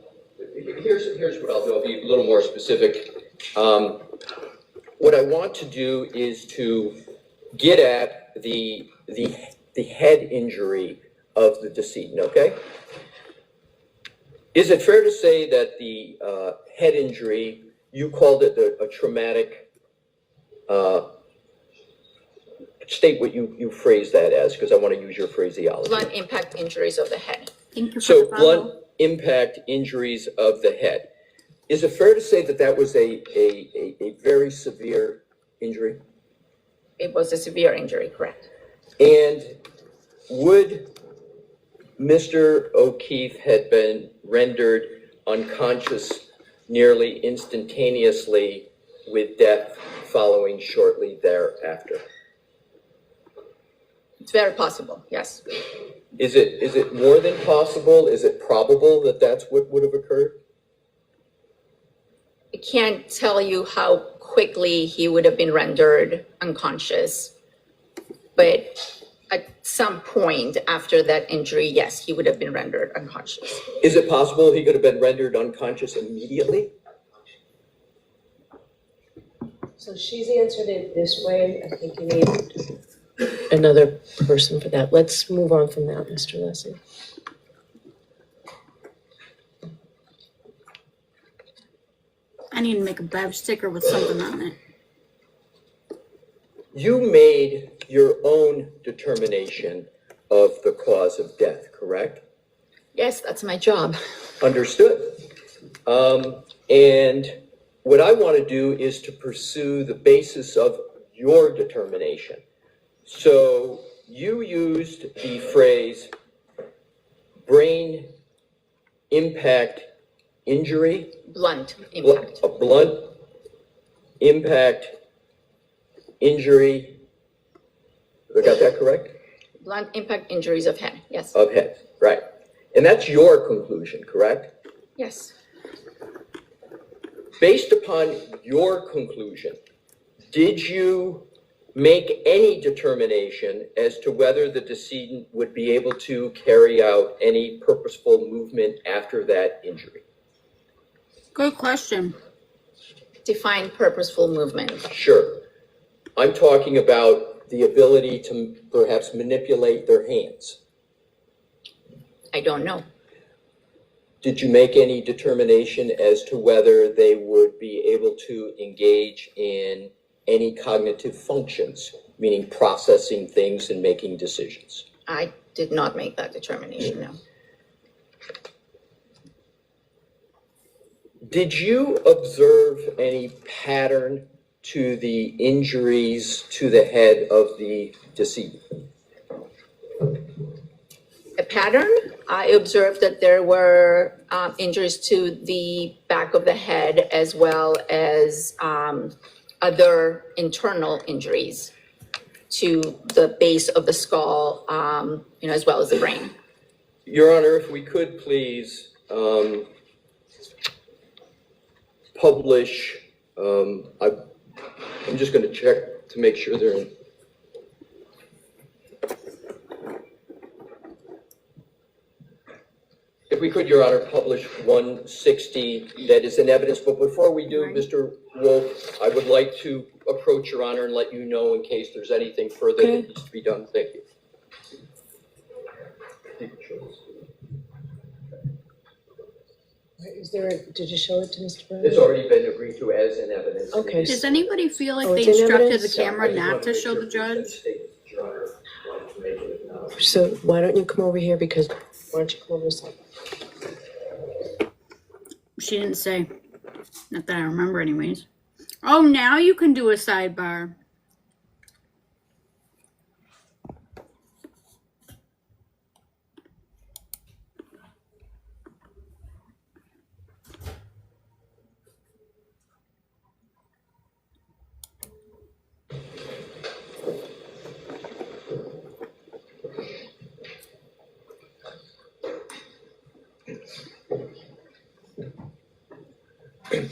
Here's what I'll do. I'll be a little more specific. What I want to do is to get at the head injury of the decedent, okay? Is it fair to say that the head injury, you called it a traumatic, state what you phrased that as, because I want to use your phraseology. Blunt impact injuries of the head. Thank you for So the follow. blunt impact injuries of the head. Is it fair to say that that was a very severe injury? It was a severe injury, correct? And would Mr. O'Keefe had been rendered unconscious nearly instantaneously with death following shortly thereafter? It's very possible, yes. Is it more than possible? Is it probable that that's what would have occurred? I can't tell you how quickly he would have been rendered unconscious, but at some point after that injury, yes, he would have been rendered unconscious. Is it possible he could have been rendered unconscious immediately? So she's answered it this way. I think you need another person for that. Let's move on from that, Mr. Leslie. I need to make a Bev sticker with something on it. you made your own determination of the cause of death, correct? Yes, that's my job. Understood. And what I want to do is to pursue the basis of your determination. So you used the phrase brain impact injury, Blunt impact. a blunt impact injury. Have I got that correct? Blunt impact injuries of head. Yes. Of head, right. And that's your conclusion, correct? Yes. Based upon your conclusion, did you make any determination as to whether the decedent would be able to carry out any purposeful movement after that injury? Good question. Define purposeful movement. Sure. I'm talking about the ability to perhaps manipulate their hands. I don't know. Did you make any determination as to whether they would be able to engage in any cognitive functions, meaning processing things and making decisions? I did not make that determination, no. Did you observe any pattern to the injuries to the head of the decedent? A pattern, I observed that there were injuries to the back of the head as well as other internal injuries to the base of the skull, as well as the brain. Your Honor, if we could please publish, I'm just going to check to make sure they're in. If we could, Your Honor, publish 160 that is in evidence. But before we do, Mr. Wolf, I would like to approach Your Honor and let you know in case there's anything further Okay. that needs to be done. Thank you. Is there did you show it to Mr. Brown? It's already been agreed to as in evidence. Okay. Does anybody feel like Oh, they it's in instructed the evidence? camera not to show the judge? So why don't you come over here, because why don't you come over this side? She didn't say. Not that I remember anyways. Oh, now you can do a sidebar.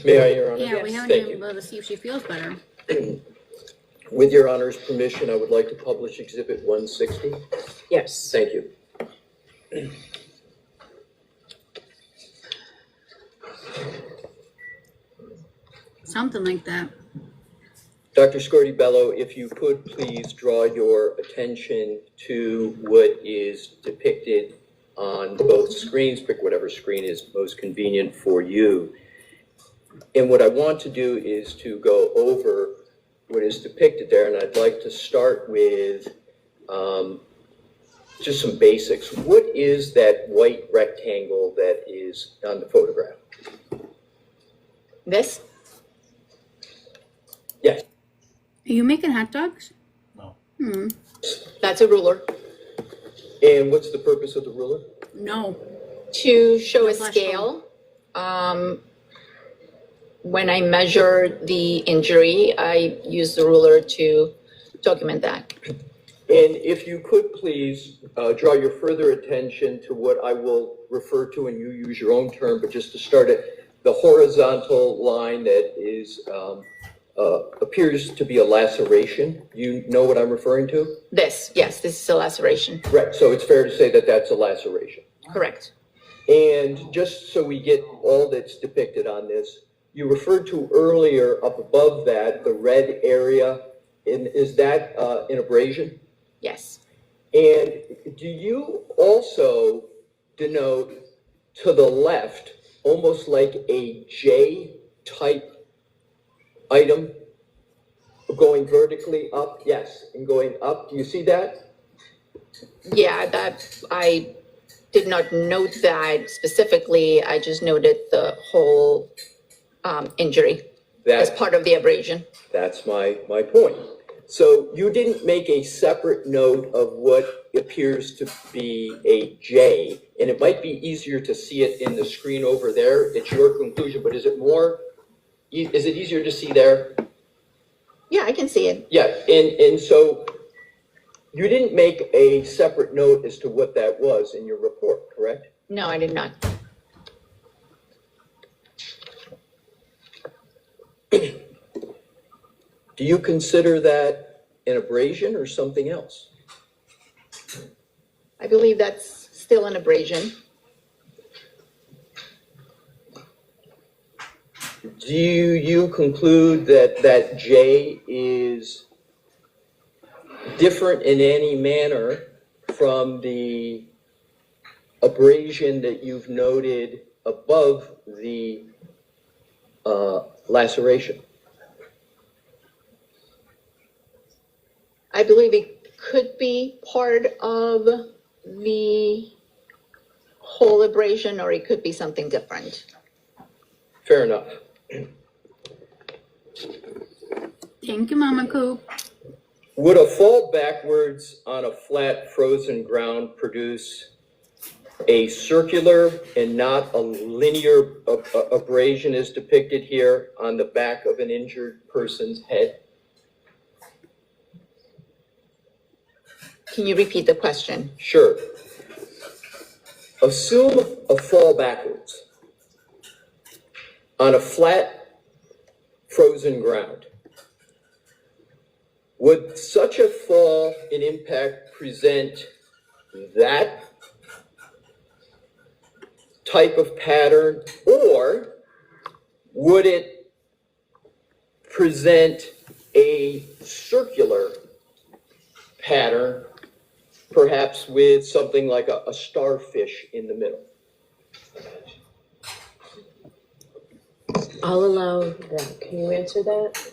May I, Your Honor? Yeah, we haven't Thank been you. able to see if she feels better. With Your Honor's permission, I would like to publish Exhibit 160. Yes. Thank you. Something like that. Dr. Scordi-Bello, if you could please draw your attention to what is depicted on both screens, pick whatever screen is most convenient for you. And what I want to do is to go over what is depicted there, and I'd like to start with just some basics. What is that white rectangle that is on the photograph? This? Yes. Are you making hot dogs? No. That's a ruler. And what's the purpose of the ruler? No. To show a Flash scale, when I measure the injury, I use the ruler to document that. And if you could please draw your further attention to what I will refer to, and you use your own term, but just to start it, the horizontal line that is appears to be a laceration. You know what I'm referring to? This, yes, this is a laceration. Right, so it's fair to say that that's a laceration. Correct. And just so we get all that's depicted on this, you referred to earlier up above that, the red area, and is that an abrasion? Yes. And do you also denote to the left, almost like a J-type item going vertically up, yes, and going up, do you see that? Yeah, that, I did not note that specifically. I just noted the whole injury as That, part of the abrasion. that's my point. So you didn't make a separate note of what appears to be a J, and it might be easier to see it in the screen over there. It's your conclusion, but is it easier to see there? Yeah, I can see it. Yeah, and so you didn't make a separate note as to what that was in your report, correct? No, I did not. Do you consider that an abrasion or something else? I believe that's still an abrasion. Do you conclude that that J is different in any manner from the abrasion that you've noted above the laceration? I believe it could be part of the whole abrasion, or it could be something different. Fair enough. Thank you, Mama Coop. Would a fall backwards on a flat frozen ground produce a circular and not a linear abrasion as depicted here on the back of an injured person's head? Can you repeat the question? Sure. Assume a fall backwards on a flat frozen ground. Would such a fall and impact present that type of pattern, or would it present a circular pattern, perhaps with something like a starfish in the middle? I'll allow that. Can you answer that?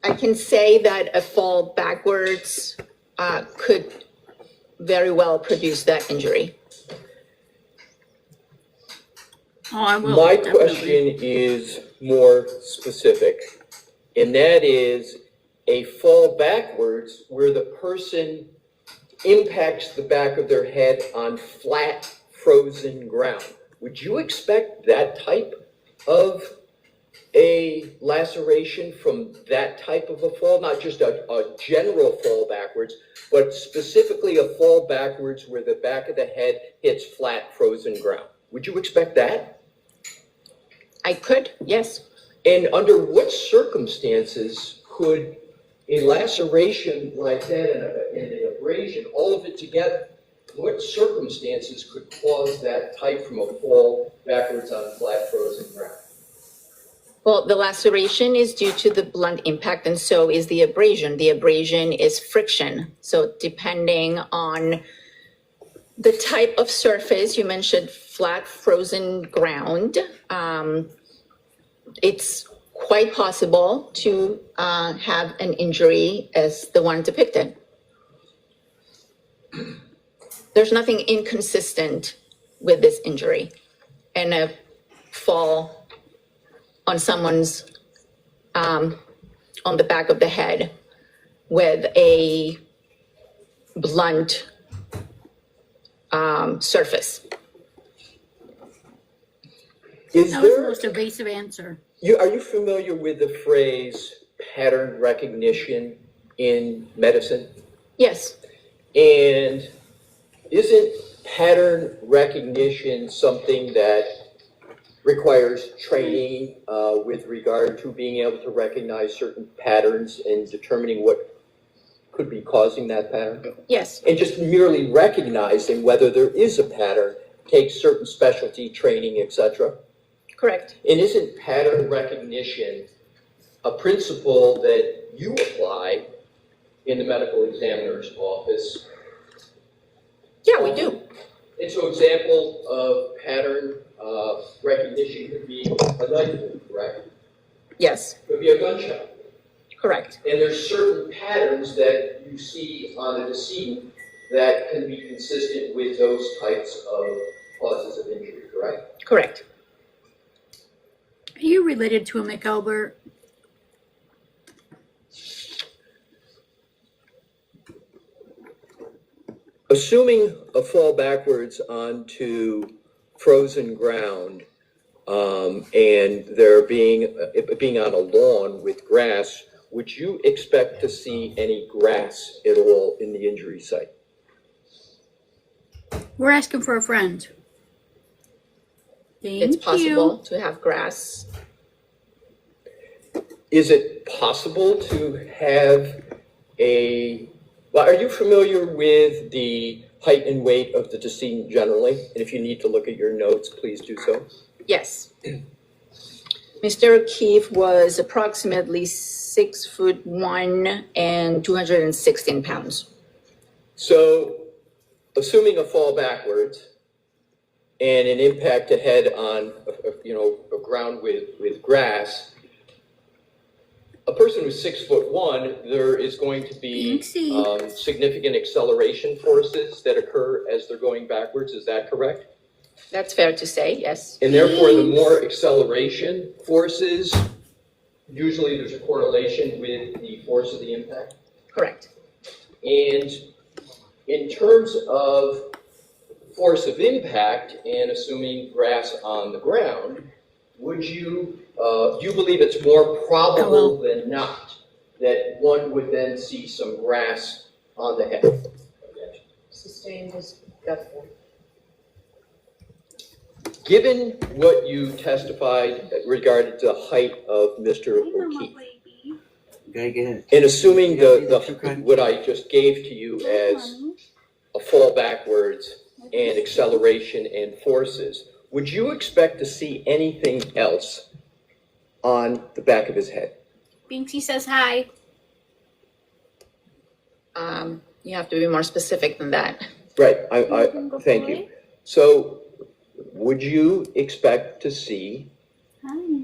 I can say that a fall backwards could very well produce that injury. Oh, I will. My definitely. question is more specific, and that is a fall backwards where the person impacts the back of their head on flat, frozen ground. Would you expect that type of a laceration from that type of a fall? Not just a general fall backwards, but specifically a fall backwards where the back of the head hits flat, frozen ground. Would you expect that? I could, yes. And under what circumstances could a laceration like that and an abrasion, all of it together, what circumstances could cause that type from a fall backwards on flat frozen ground? Well, the laceration is due to the blunt impact, and so is the abrasion. The abrasion is friction. So depending on the type of surface, you mentioned flat frozen ground, it's quite possible to have an injury as the one depicted. There's nothing inconsistent with this injury and a fall on someone's, on the back of the head with a blunt surface. Is That was the there, most evasive answer. are you familiar with the phrase pattern recognition in medicine? Yes, And isn't pattern recognition something that requires training with regard to being able to recognize certain patterns and determining what could be causing that pattern? yes, And just merely recognizing whether there is a pattern takes certain specialty training, etc. correct. And isn't pattern recognition a principle that you apply in the medical examiner's office? Yeah, we do. And so example of pattern recognition could be a knife wound, correct? Yes, Could be a gunshot. Correct. And there's certain patterns that you see on the decedent that can be consistent with those types of causes of injury, correct? Correct. Are you related to a McAlbert? Assuming a fall backwards onto frozen ground, and there being on a lawn with grass, would you expect to see any grass at all in the injury site? We're asking for a friend. Thank It's you. possible to have grass. Is it possible to have well, are you familiar with the height and weight of the decedent generally? And if you need to look at your notes, please do so. Yes. Mr. O'Keefe was approximately 6'1" and 216 pounds. So, assuming a fall backwards and an impact to head on, a ground with grass, a person who's 6'1", there is going to be Thanksy. significant acceleration forces that occur as they're going backwards. Is that correct? That's fair to say, yes. And therefore, the more acceleration forces, usually there's a correlation with the force of the impact. Correct. And in terms of force of impact and assuming grass on the ground, would you, do you believe it's more probable than not that one would then see some grass on the head? Sustained is definitely. Given what you testified regarding the height of Mr. O'Keefe, Gotta get it. and assuming Yeah, keep going. what I just gave to you as a fall backwards and acceleration and forces, would you expect to see anything else on the back of his head? Binksy says hi. You have to be more specific than that. Right, thank you. So, would you expect to see, Hi.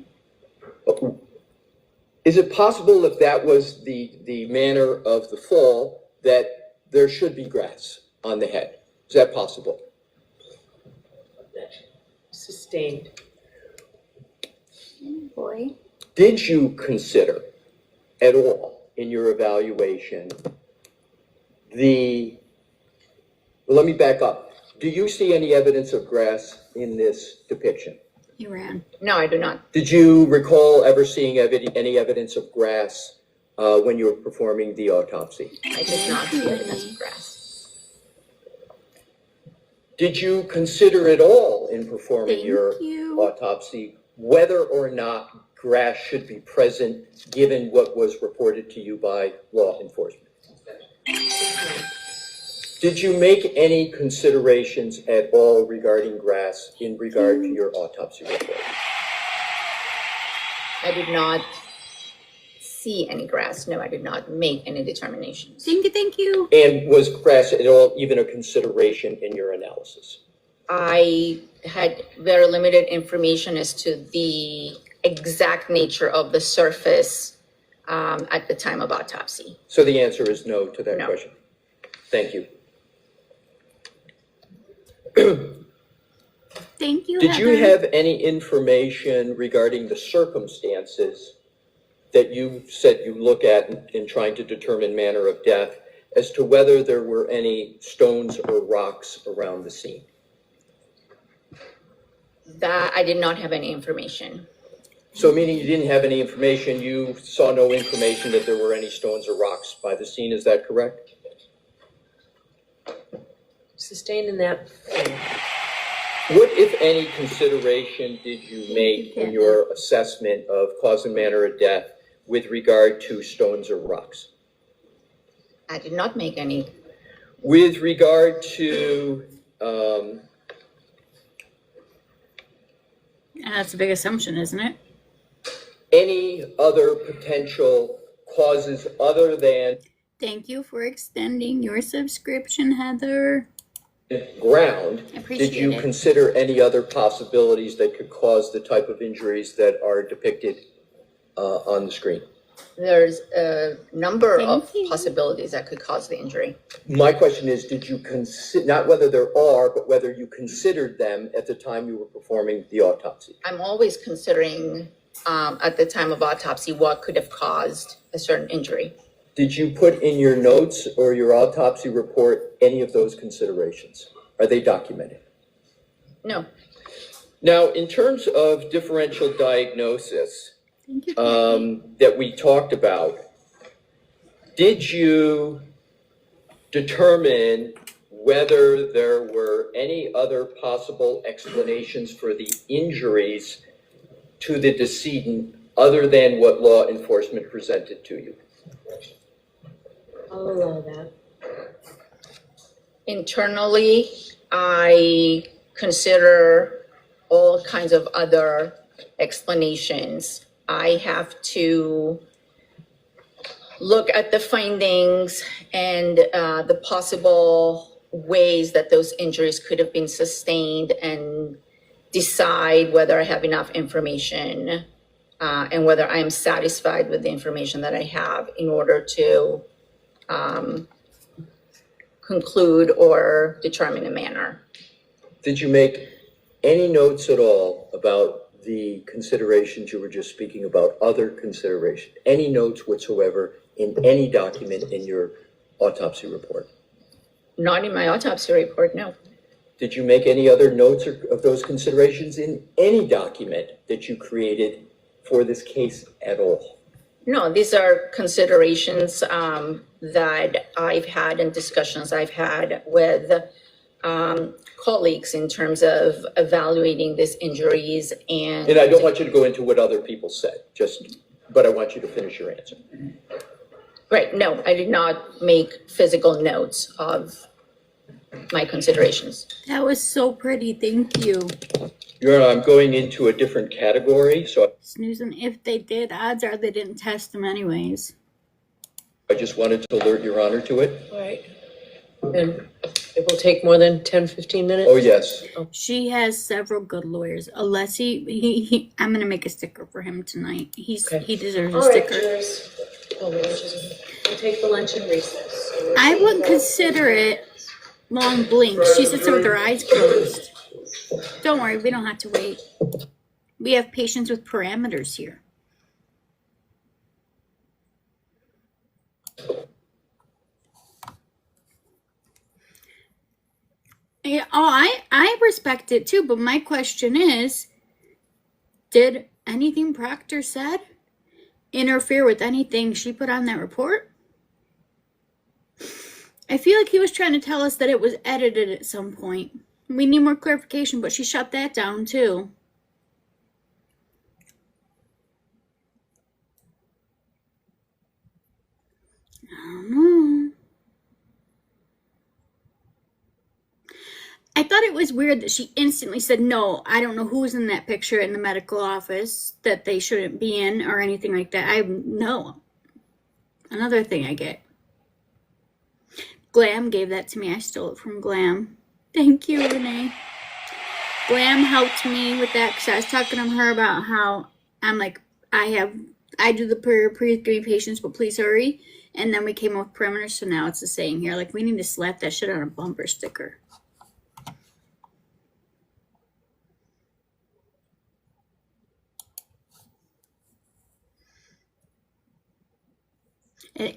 is it possible if that was the manner of the fall, that there should be grass on the head? Is that possible? Sustained. Boy. Did you consider at all in your evaluation well, let me back up. Do you see any evidence of grass in this depiction? He ran. No, I do not. Did you recall ever seeing any evidence of grass when you were performing the autopsy? I did not see evidence of grass. Did you consider at all in performing Thank your you. autopsy whether or not grass should be present given what was reported to you by law enforcement? Did you make any considerations at all regarding grass in regard to your autopsy report? I did not see any grass. No, I did not make any determinations. Thank you. And was grass at all even a consideration in your analysis? I had very limited information as to the exact nature of the surface at the time of autopsy. So the answer is no to that No. question. Thank you. Thank you, Did you Heather. have any information regarding the circumstances that you said you look at in trying to determine manner of death as to whether there were any stones or rocks around the scene? That I did not have any information. So meaning you didn't have any information, you saw no information that there were any stones or rocks by the scene, is that correct? Sustained in that form. What, if any, consideration did you make in your assessment of cause and manner of death with regard to stones or rocks? I did not make any. With regard to, That's a big assumption, isn't it? any other potential causes other than Thank you for extending your subscription, Heather. ground, I appreciate did you it. consider any other possibilities that could cause the type of injuries that are depicted on the screen? There's a number of Thank you. possibilities that could cause the injury. My question is, did you consider, not whether there are, but whether you considered them at the time you were performing the autopsy? I'm always considering, at the time of autopsy, what could have caused a certain injury. Did you put in your notes or your autopsy report any of those considerations? Are they documented? No, Now, in terms of differential diagnosis, Thank you. that we talked about, did you determine whether there were any other possible explanations for the injuries to the decedent other than what law enforcement presented to you? I'll allow that. internally, I consider all kinds of other explanations. I have to look at the findings and the possible ways that those injuries could have been sustained and decide whether I have enough information and whether I am satisfied with the information that I have in order to conclude or determine a manner. Did you make any notes at all about the considerations you were just speaking about, other considerations? Any notes whatsoever in any document in your autopsy report? Not in my autopsy report, no. Did you make any other notes of those considerations in any document that you created for this case at all? No, these are considerations that I've had and discussions I've had with colleagues in terms of evaluating these injuries and. And I don't want you to go into what other people said, but I want you to finish your answer. Right, no, I did not make physical notes of my considerations. That was so pretty. Thank you. Your Honor, I'm going into a different category, so Snoozing. If they did, odds are they didn't test them anyways. I just wanted to alert Your Honor to it. All right. And it will take more than 10, 15 minutes? Oh, yes. She has several good lawyers. I'm gonna make a sticker for him tonight. He deserves a All right, sticker. jurors. Oh, the lunch is, we'll take the lunch and recess. I wouldn't consider it long blinks. She sits there with her eyes closed. Don't worry, we don't have to wait. We have patients with parameters here. Yeah, I respect it too, but my question is, did anything Proctor said interfere with anything she put on that report? I feel like he was trying to tell us that it was edited at some point. We need more clarification, but she shut that down too. I don't know. I thought it was weird that she instantly said, no, I don't know who's in that picture in the medical office that they shouldn't be in or anything like that. No. Another thing I get. Glam gave that to me. I stole it from Glam. Thank you, Renee. Glam helped me with that because I was talking to her about how I'm like, I do the pre-screen patients, but please hurry. And then we came up with perimeters, so now it's the saying here. Like, we need to slap that shit on a bumper sticker.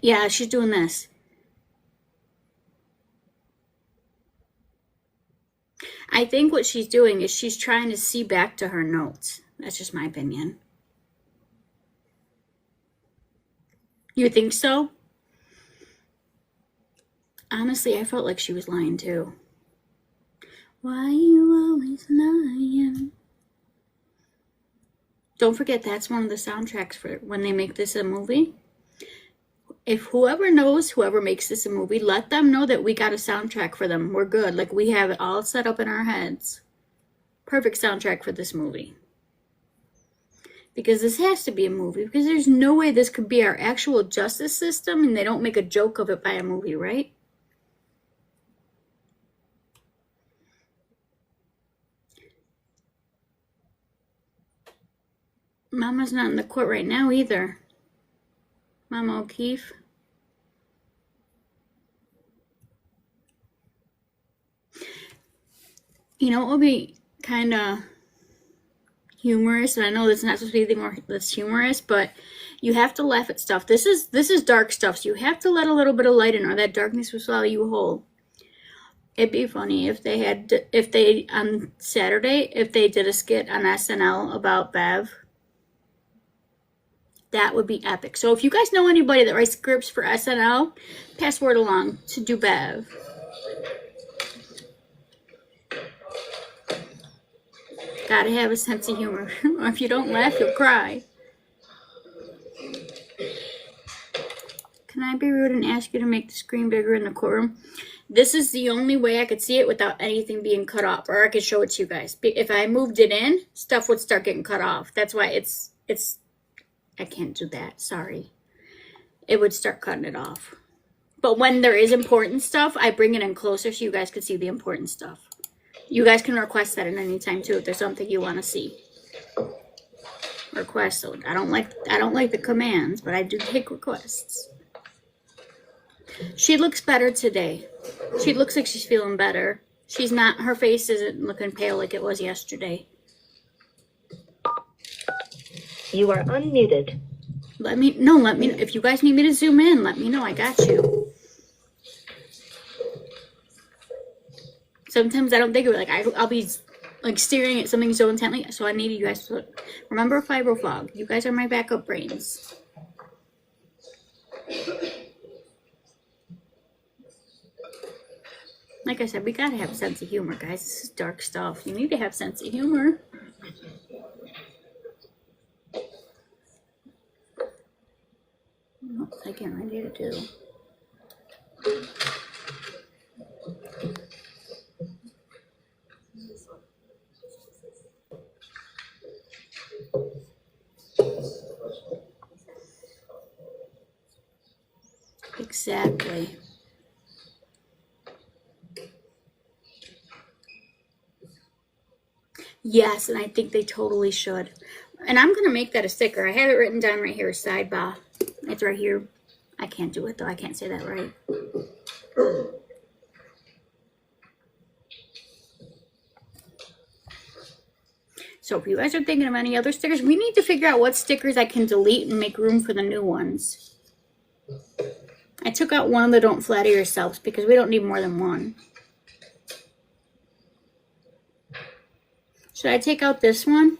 Yeah, she's doing this. I think what she's doing is she's trying to see back to her notes. That's just my opinion. You think so? Honestly, I felt like she was lying too. Why you always lying? Don't forget, that's one of the soundtracks for when they make this a movie. If whoever makes this a movie, let them know that we got a soundtrack for them. We're good. Like, we have it all set up in our heads. Perfect soundtrack for this movie. Because this has to be a movie. Because there's no way this could be our actual justice system and they don't make a joke of it by a movie, right? Mama's not in the court right now either. Mama O'Keefe. You know, it will be kind of humorous, and I know that's not supposed to be anything more that's humorous, but you have to laugh at stuff. This is dark stuff, so you have to let a little bit of light in, or that darkness will swallow you whole. It'd be funny if they on Saturday, if they did a skit on SNL about Bev. That would be epic. So if you guys know anybody that writes scripts for SNL, pass word along to do Bev. Gotta have a sense of humor. Or if you don't laugh, you'll cry. Can I be rude and ask you to make the screen bigger in the courtroom? This is the only way I could see it without anything being cut off, or I could show it to you guys. If I moved it in, stuff would start getting cut off. That's why it's I can't do that, sorry. It would start cutting it off. But when there is important stuff, I bring it in closer so you guys can see the important stuff. You guys can request that at any time too if there's something you want to see. Request. So I don't like the commands, but I do take requests. She looks better today. She looks like she's feeling better. She's not, her face isn't looking pale like it was yesterday. You are unmuted. Let me know, if you guys need me to zoom in, let me know, I got you. Sometimes I don't think of it, like I'll be like staring at something so intently, so I need you guys to look. Remember Fibrofog, you guys are my backup brains. Like I said, we gotta have a sense of humor, guys. This is dark stuff. You need to have a sense of humor. What's I getting ready to do? Exactly. Yes, and I think they totally should. And I'm going to make that a sticker. I have it written down right here, sidebar. It's right here. I can't do it, though. I can't say that right. So if you guys are thinking of any other stickers, we need to figure out what stickers I can delete and make room for the new ones. I took out one of the don't flatter yourselves because we don't need more than one. Should I take out this one?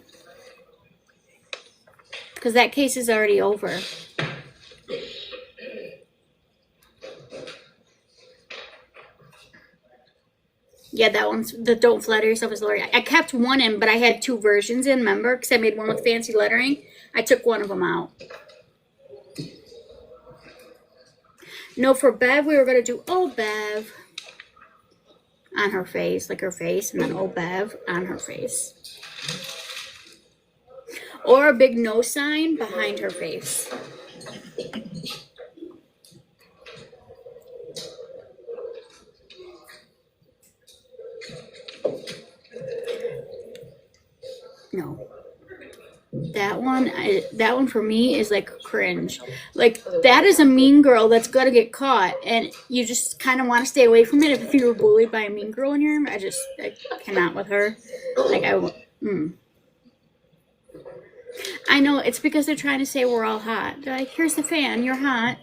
Because that case is already over. Yeah, that one's the don't flatter yourself is Lori. I kept one in, but I had two versions in, remember? Because I made one with fancy lettering. I took one of them out. No, for Bev, we were going to do Oh Bev on her face, like her face, and then Oh Bev on her face. Or a big no sign behind her face. No. That one for me is like cringe. Like that is a mean girl that's gonna get caught, and you just kind of want to stay away from it. If you were bullied by a mean girl in your room, I cannot with her. Like I know it's because they're trying to say we're all hot. They're like, here's the fan, you're hot.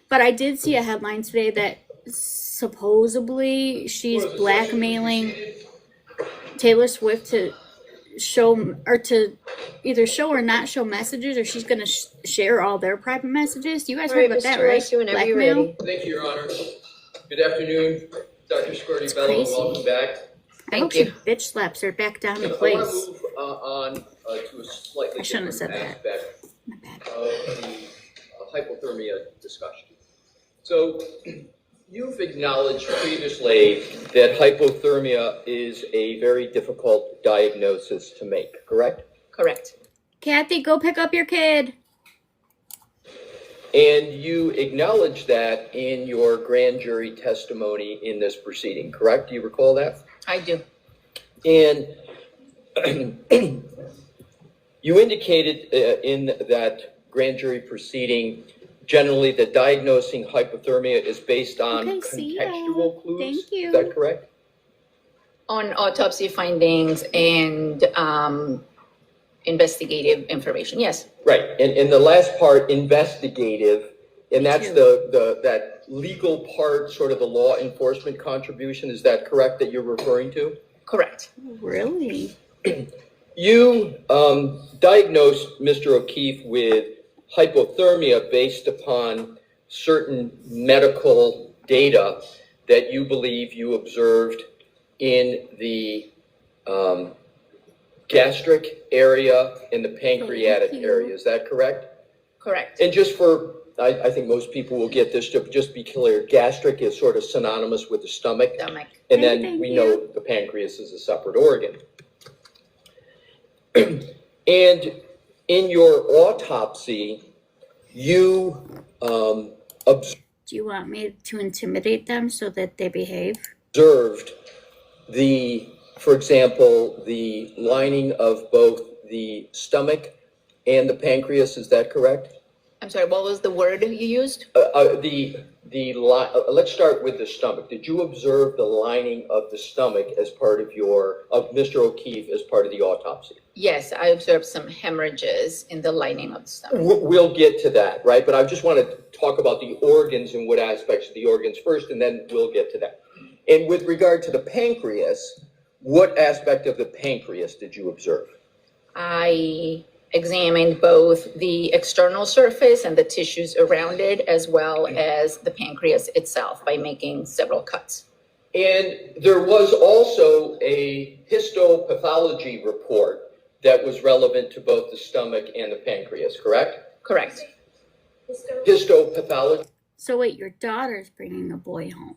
But I did see a headline today that supposedly she's blackmailing Taylor Swift to show or to either show or not show messages, or she's going to share all their private messages. You guys heard about that, right? Whenever you're ready. Thank you, Your Honor. Good afternoon, Dr. Squirty Bello, crazy. welcome back. I hope she bitch slaps her back down in I want place. to move on to a slightly I shouldn't have different said that. aspect My bad. of the hypothermia discussion. So, you've acknowledged previously that hypothermia is a very difficult diagnosis to make, correct? Correct. Kathy, go pick up your kid. And you acknowledged that in your grand jury testimony in this proceeding, correct? Do you recall that? I do. And You indicated in that grand jury proceeding, generally that diagnosing hypothermia is based on Okay, see ya. contextual clues. Thank you. Is that correct? On autopsy findings and investigative information, yes. Right, and the last part, investigative, and that's that legal part, sort of the law enforcement contribution, is that correct that you're referring to? Correct. Really? You diagnosed Mr. O'Keefe with hypothermia based upon certain medical data that you believe you observed in the gastric area and the pancreatic Thank you. area. Is that correct? Correct. And just for, I think most people will get this, to just be clear, gastric is sort of synonymous with the stomach. Stomach. And then Thank we you. know the pancreas is a separate organ. And in your autopsy, you observed Do you want me to intimidate them so that they behave? for example, the lining of both the stomach and the pancreas. Is that correct? I'm sorry, what was the word you used? Let's start with the stomach. Did you observe the lining of the stomach as part of Mr. O'Keefe as part of the autopsy? Yes, I observed some hemorrhages in the lining of the stomach. We'll get to that, right? But I just want to talk about the organs and what aspects of the organs first, and then we'll get to that. And with regard to the pancreas, what aspect of the pancreas did you observe? I examined both the external surface and the tissues around it, as well as the pancreas itself by making several cuts. And there was also a histopathology report that was relevant to both the stomach and the pancreas, correct? Correct. Histopathology. So wait, your daughter's bringing a boy home.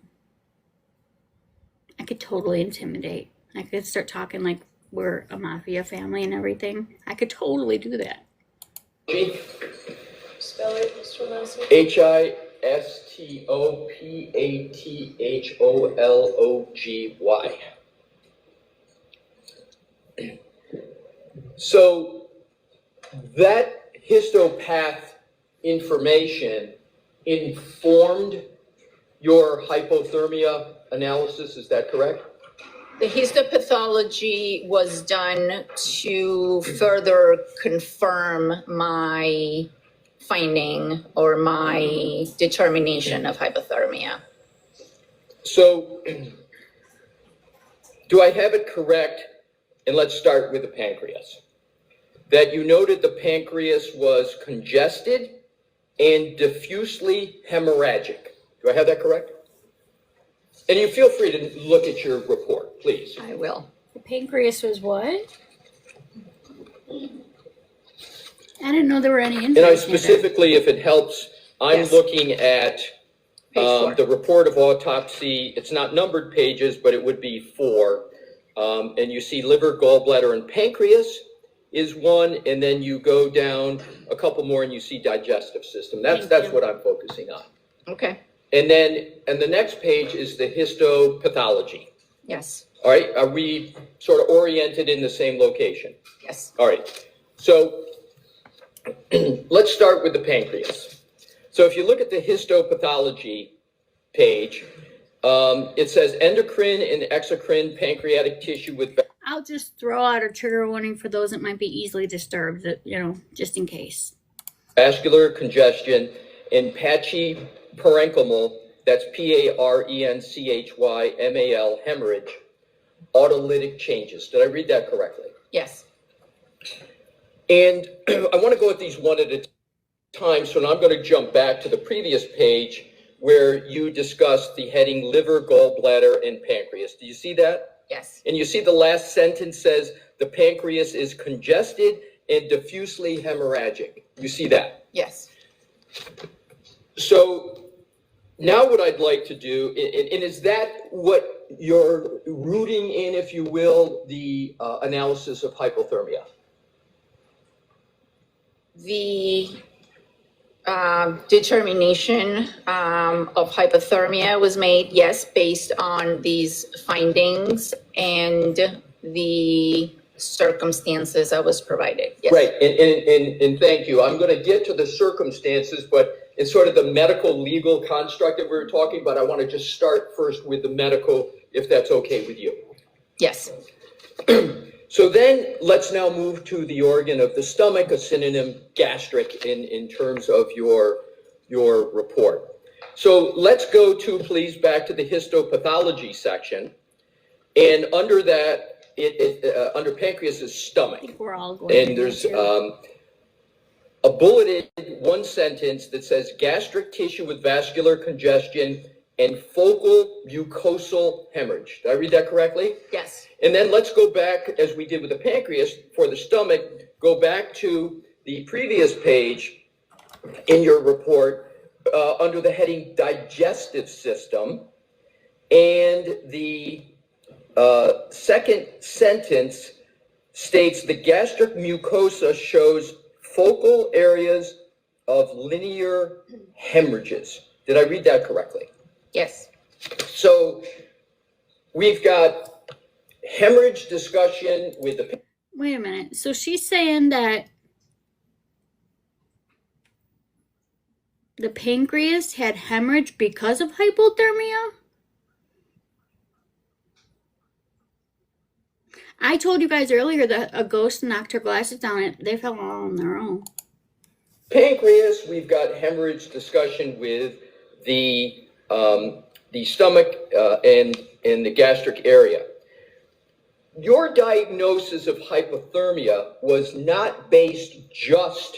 I could totally intimidate. I could start talking like we're a mafia family and everything. I could totally do that. Spell it, Mr. Lassie. Histopatholgy. So that histopath information informed your hypothermia analysis, is that correct? The histopathology was done to further confirm my finding or my determination of hypothermia. So do I have it correct? And let's start with the pancreas. That you noted the pancreas was congested and diffusely hemorrhagic. Do I have that correct? And you feel free to look at your report, please. I will. The pancreas was what? I didn't know there were any injuries. And I in it. specifically, if it helps, I'm Yes. looking at Page 4. the report of autopsy. It's not numbered pages, but it would be 4. And you see liver, gallbladder, and pancreas is one, and then you go down a couple more and you see digestive system. Thank That's you. what I'm focusing on. Okay. And then, and the next page is the histopathology. Yes. All right, are we sort of oriented in the same location? Yes. All right, so let's start with the pancreas. So if you look at the histopathology page, it says endocrine and exocrine pancreatic tissue with I'll just throw out a trigger warning for those that might be easily disturbed, just in case. vascular congestion and patchy parenchymal, that's parenchymal, hemorrhage, autolytic changes. Did I read that correctly? Yes. And I want to go at these one at a time, so now I'm going to jump back to the previous page where you discussed the heading liver, gallbladder, and pancreas. Do you see that? Yes. And you see the last sentence says the pancreas is congested and diffusely hemorrhagic. You see that? Yes. So now what I'd like to do, and is that what you're rooting in, if you will, the analysis of hypothermia? The determination of hypothermia was made, yes, based on these findings and the circumstances I was provided. Yes. Right, and thank you. I'm gonna get to the circumstances, but in sort of the medical legal construct that we were talking about, I want to just start first with the medical, if that's okay with you. Yes. So then let's now move to the organ of the stomach, a synonym gastric in terms of your report. So let's go to, please, back to the histopathology section. And under that, under pancreas is stomach. I think we're all going. And there's a bulleted one sentence that says gastric tissue with vascular congestion and focal mucosal hemorrhage. Did I read that correctly? Yes. And then let's go back, as we did with the pancreas, for the stomach, go back to the previous page in your report under the heading digestive system. And the second sentence states the gastric mucosa shows focal areas of linear hemorrhages. Did I read that correctly? Yes. So we've got hemorrhage discussion with the. Wait a minute. So she's saying that the pancreas had hemorrhage because of hypothermia? I told you guys earlier that a ghost knocked her glasses down and they fell all on their own. Pancreas, we've got hemorrhage discussion with the stomach and the gastric area. Your diagnosis of hypothermia was not based just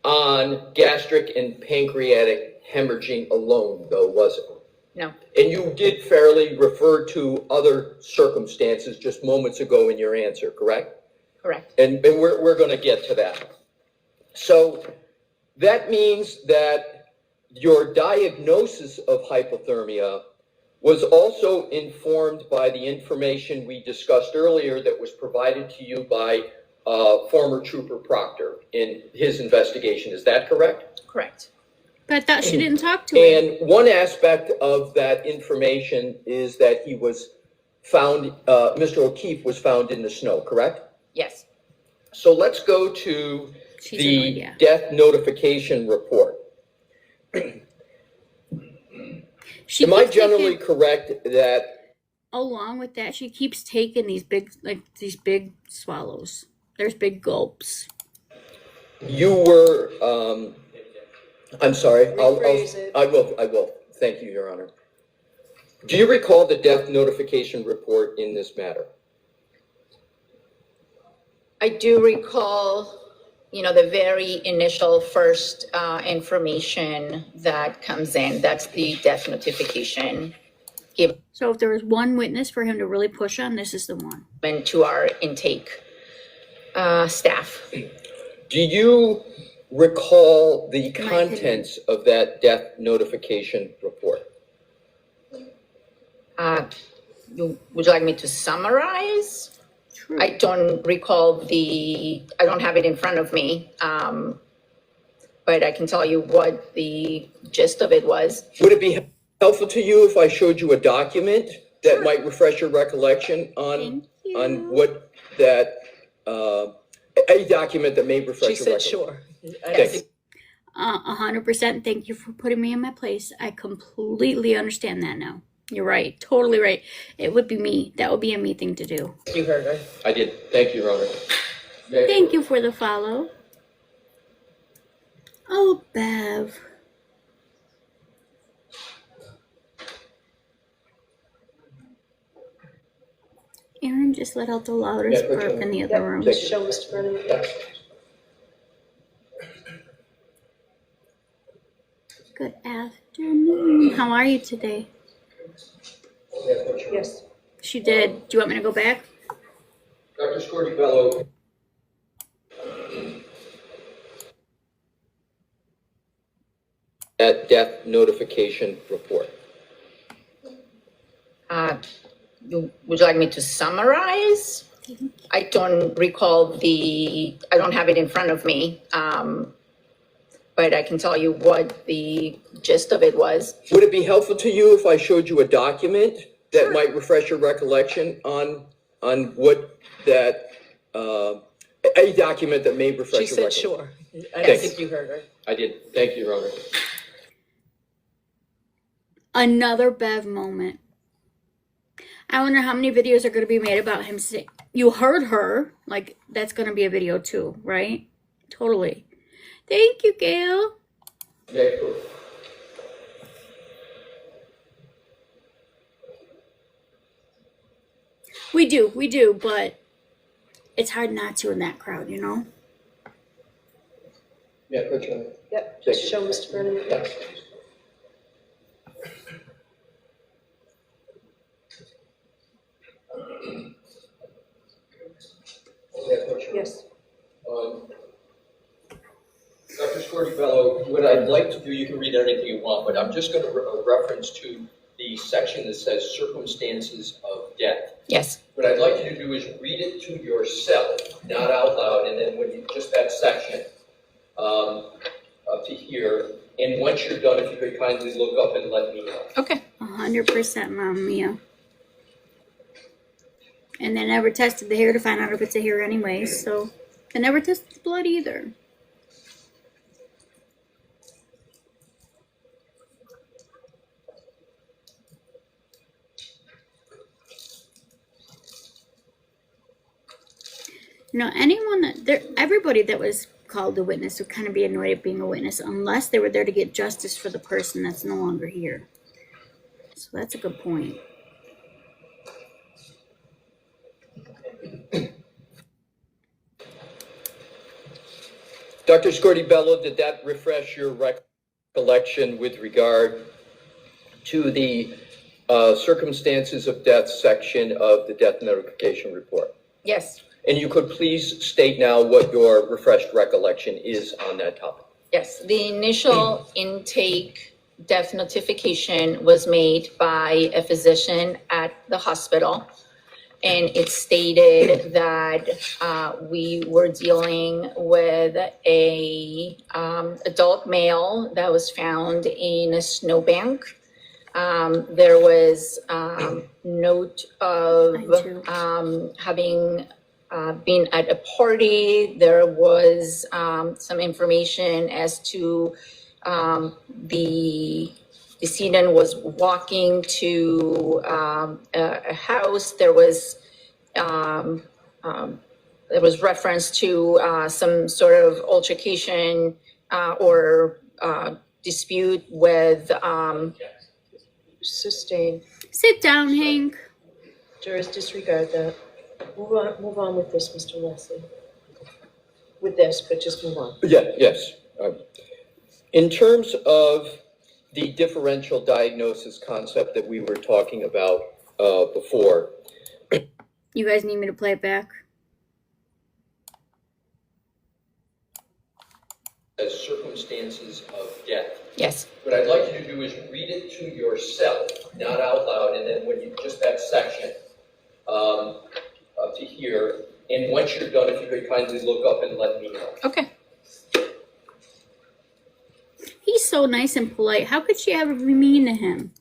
on gastric and pancreatic hemorrhaging alone, though, was it? No. And you did fairly refer to other circumstances just moments ago in your answer, correct? Correct. And we're going to get to that. So that means that your diagnosis of hypothermia was also informed by the information we discussed earlier that was provided to you by former Trooper Proctor in his investigation. Is that correct? Correct. But I thought she didn't talk to him. And one aspect of that information is that he was found, Mr. O'Keefe was found in the snow, correct? Yes. So let's go to She's the annoyed, yeah. death notification report. She Am I keeps generally taking- correct that along with that, she keeps taking these big swallows. There's big gulps. you were, I'm sorry, Rephrase it. I will. Thank you, Your Honor. Do you recall the death notification report in this matter? I do recall, the very initial first information that comes in. That's the death notification So if there was one witness for him to really push on, this is the one. given to our intake staff. Do you recall the opinion. contents of that death notification report? Would you like me to summarize? True. I don't recall I don't have it in front of me, but I can tell you what the gist of it was. Would it be helpful to you if I showed you a document that might refresh your recollection on Thank you. what that, a document that may refresh She your said recollection? sure. Thank you. 100%. Thank you for putting me in my place. I completely understand that now. You're right. Totally right. It would be me. That would be a me thing to do. You heard her. I did. Thank you, Your Honor. Thank you for the follow. Oh, Bev. Aaron just let out the loudest Yeah, burp in the other room. Show Mr. Brennan. Good afternoon. How are you today? Yes. She did. Do you want me to go back? Dr. Scordifello. That death notification report. Would you like me to summarize? I don't recall I don't have it in front of me, but I can tell you what the gist of it was. Would it be helpful to you if I showed you a document that might refresh your recollection on what that, a document that may refresh She your said recollection. sure. I Yes. think you heard her. I did. Thank you, Your Honor. Another Bev moment. I wonder how many videos are going to be made about him saying, you heard her. Like, that's going to be a video too, right? Totally. Thank you, Gail. Okay. We do, but it's hard not to in that crowd, you know? Yeah, good job. Yep, just show Mr. Brennan. Yes. Dr. Scordi-Bello, what I'd like to do, you can read anything you want, but I'm just going to reference to the section that says circumstances of death. Yes. What I'd like you to do is read it to yourself, not out loud, and then when you, just that section, up to here. And once you're done, if you could kindly look up and let me know. Okay. 100%, Mom Mia. And they never tested the hair to find out if it's a hair anyways, so they never tested the blood either. You know, anyone that everybody that was called a witness would kind of be annoyed at being a witness unless they were there to get justice for the person that's no longer here. So that's a good point. Dr. Scordi-Bello, did that refresh your recollection with regard to the circumstances of death section of the death notification report? Yes. And you could please state now what your refreshed recollection is on that topic. Yes. The initial intake death notification was made by a physician at the hospital. And it stated that we were dealing with a adult male that was found in a snowbank. There was note of having been at a party. There was some information as to the decedent was walking to a house. There was reference to some sort of altercation or dispute with. Sustained. Sit down, Hank. Jurors, disregard that. Move on with this, Mr. Leslie. With this, but just move on. Yeah, yes. In terms of the differential diagnosis concept that we were talking about before. You guys need me to play it back? As circumstances of death. Yes. What I'd like you to do is read it to yourself, not out loud, and then when you, just that section, up to here. And once you're done, if you could kindly look up and let me know. Okay. He's so nice and polite. How could she ever be mean to him?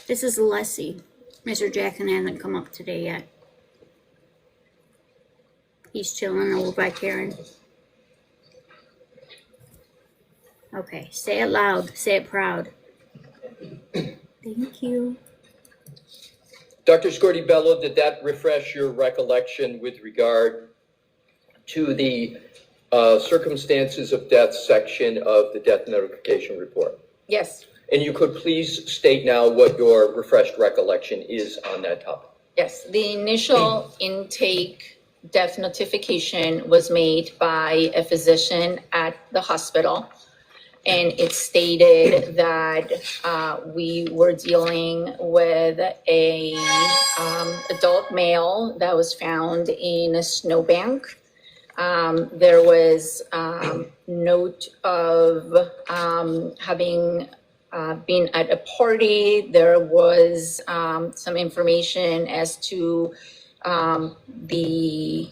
This is Leslie. Mr. Jackson hasn't come up today yet. He's chilling over by Karen. Okay, say it loud, say it proud. Thank you. Dr. Scordi-Bello, did that refresh your recollection with regard to the circumstances of death section of the death notification report? Yes. And you could please state now what your refreshed recollection is on that topic. Yes. The initial intake death notification was made by a physician at the hospital. And it stated that we were dealing with a adult male that was found in a snowbank. There was note of having been at a party. There was some information as to the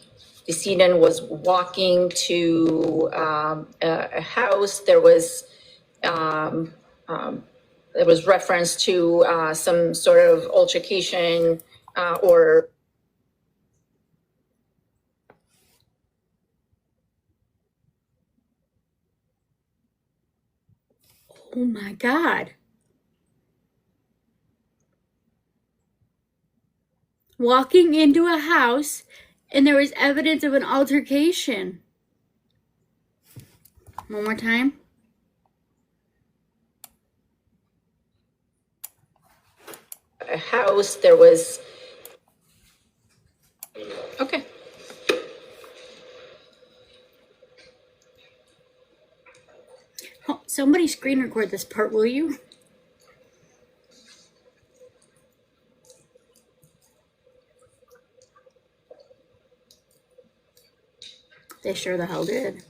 decedent was walking to a house. There was reference to some sort of altercation or Oh my God. Walking into a house and there was evidence of an altercation. One more time. a house. There was. Okay. Oh, somebody screen record this part, will you? They sure the hell did.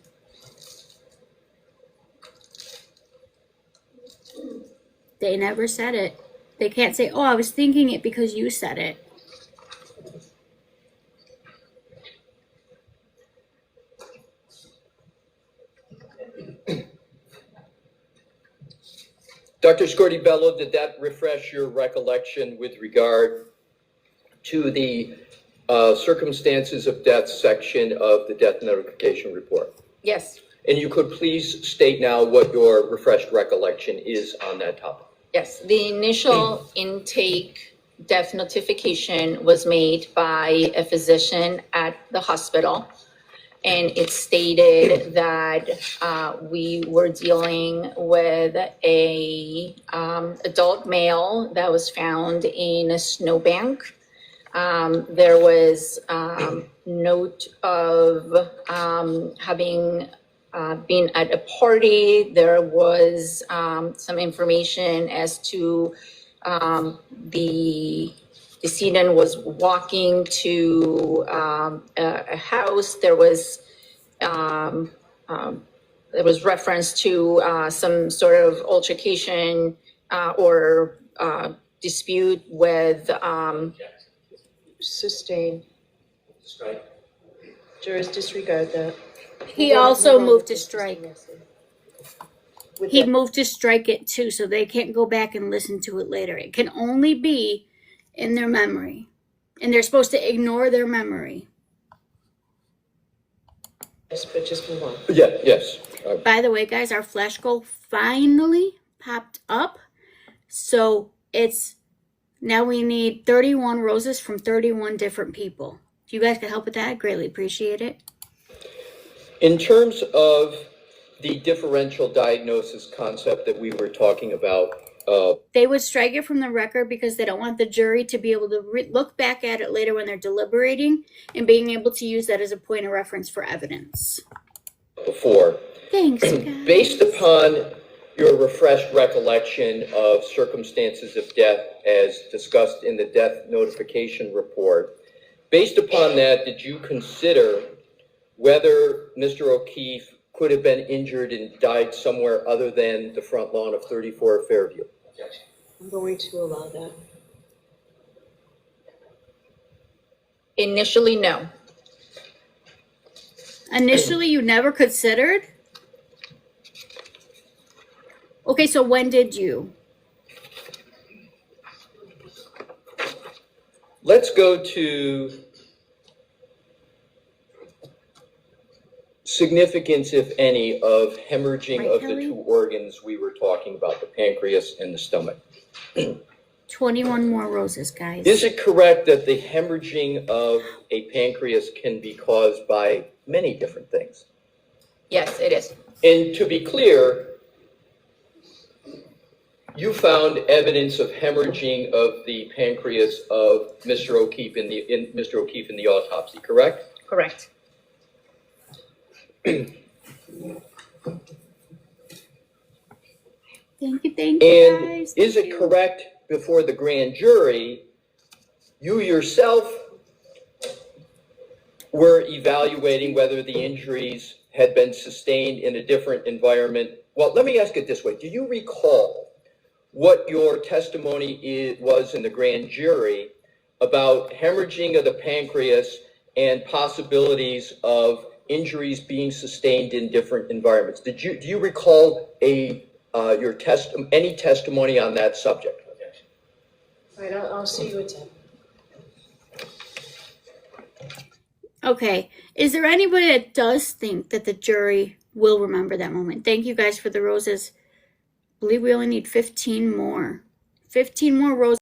They never said it. They can't say, oh, I was thinking it because you said it. Dr. Scordi-Bello, did that refresh your recollection with regard to the circumstances of death section of the death notification report? Yes. And you could please state now what your refreshed recollection is on that topic. Yes. The initial intake death notification was made by a physician at the hospital. And it stated that we were dealing with a adult male that was found in a snowbank. There was note of having been at a party. There was some information as to the decedent was walking to a house. There was reference to some sort of altercation or dispute with. Sustain. Strike. Jurors disregard that. He also moved to strike. He moved to strike it too, so they can't go back and listen to it later. It can only be in their memory. And they're supposed to ignore their memory. Yes, but just move on. Yeah, yes. By the way, guys, our flash goal finally popped up. So it's now we need 31 roses from 31 different people. If you guys could help with that, I'd greatly appreciate it. In terms of the differential diagnosis concept that we were talking about, They would strike it from the record because they don't want the jury to be able to look back at it later when they're deliberating and being able to use that as a point of reference for evidence. before, Thanks, you guys. based upon your refreshed recollection of circumstances of death as discussed in the death notification report, based upon that, did you consider whether Mr. O'Keefe could have been injured and died somewhere other than the front lawn of 34 Fairview? I'm going to allow that. Initially, no. Initially, you never considered? Okay, so when did you? Let's go to significance, if any, of hemorrhaging Right, of Kelly? the two organs we were talking about, the pancreas and the stomach. 21 more roses, guys. Is it correct that the hemorrhaging of a pancreas can be caused by many different things? Yes, it is. And to be clear, you found evidence of hemorrhaging of the pancreas of Mr. O'Keefe in the autopsy, correct? Correct. Thank you, And guys. is Thank it you. correct before the grand jury, you yourself were evaluating whether the injuries had been sustained in a different environment? Well, let me ask it this way. Do you recall what your testimony was in the grand jury about hemorrhaging of the pancreas and possibilities of injuries being sustained in different environments. Do you recall any testimony on that subject? All right, I'll see you at 10. Okay. Is there anybody that does think that the jury will remember that moment? Thank you guys for the roses. I believe we only need 15 more. 15 more roses.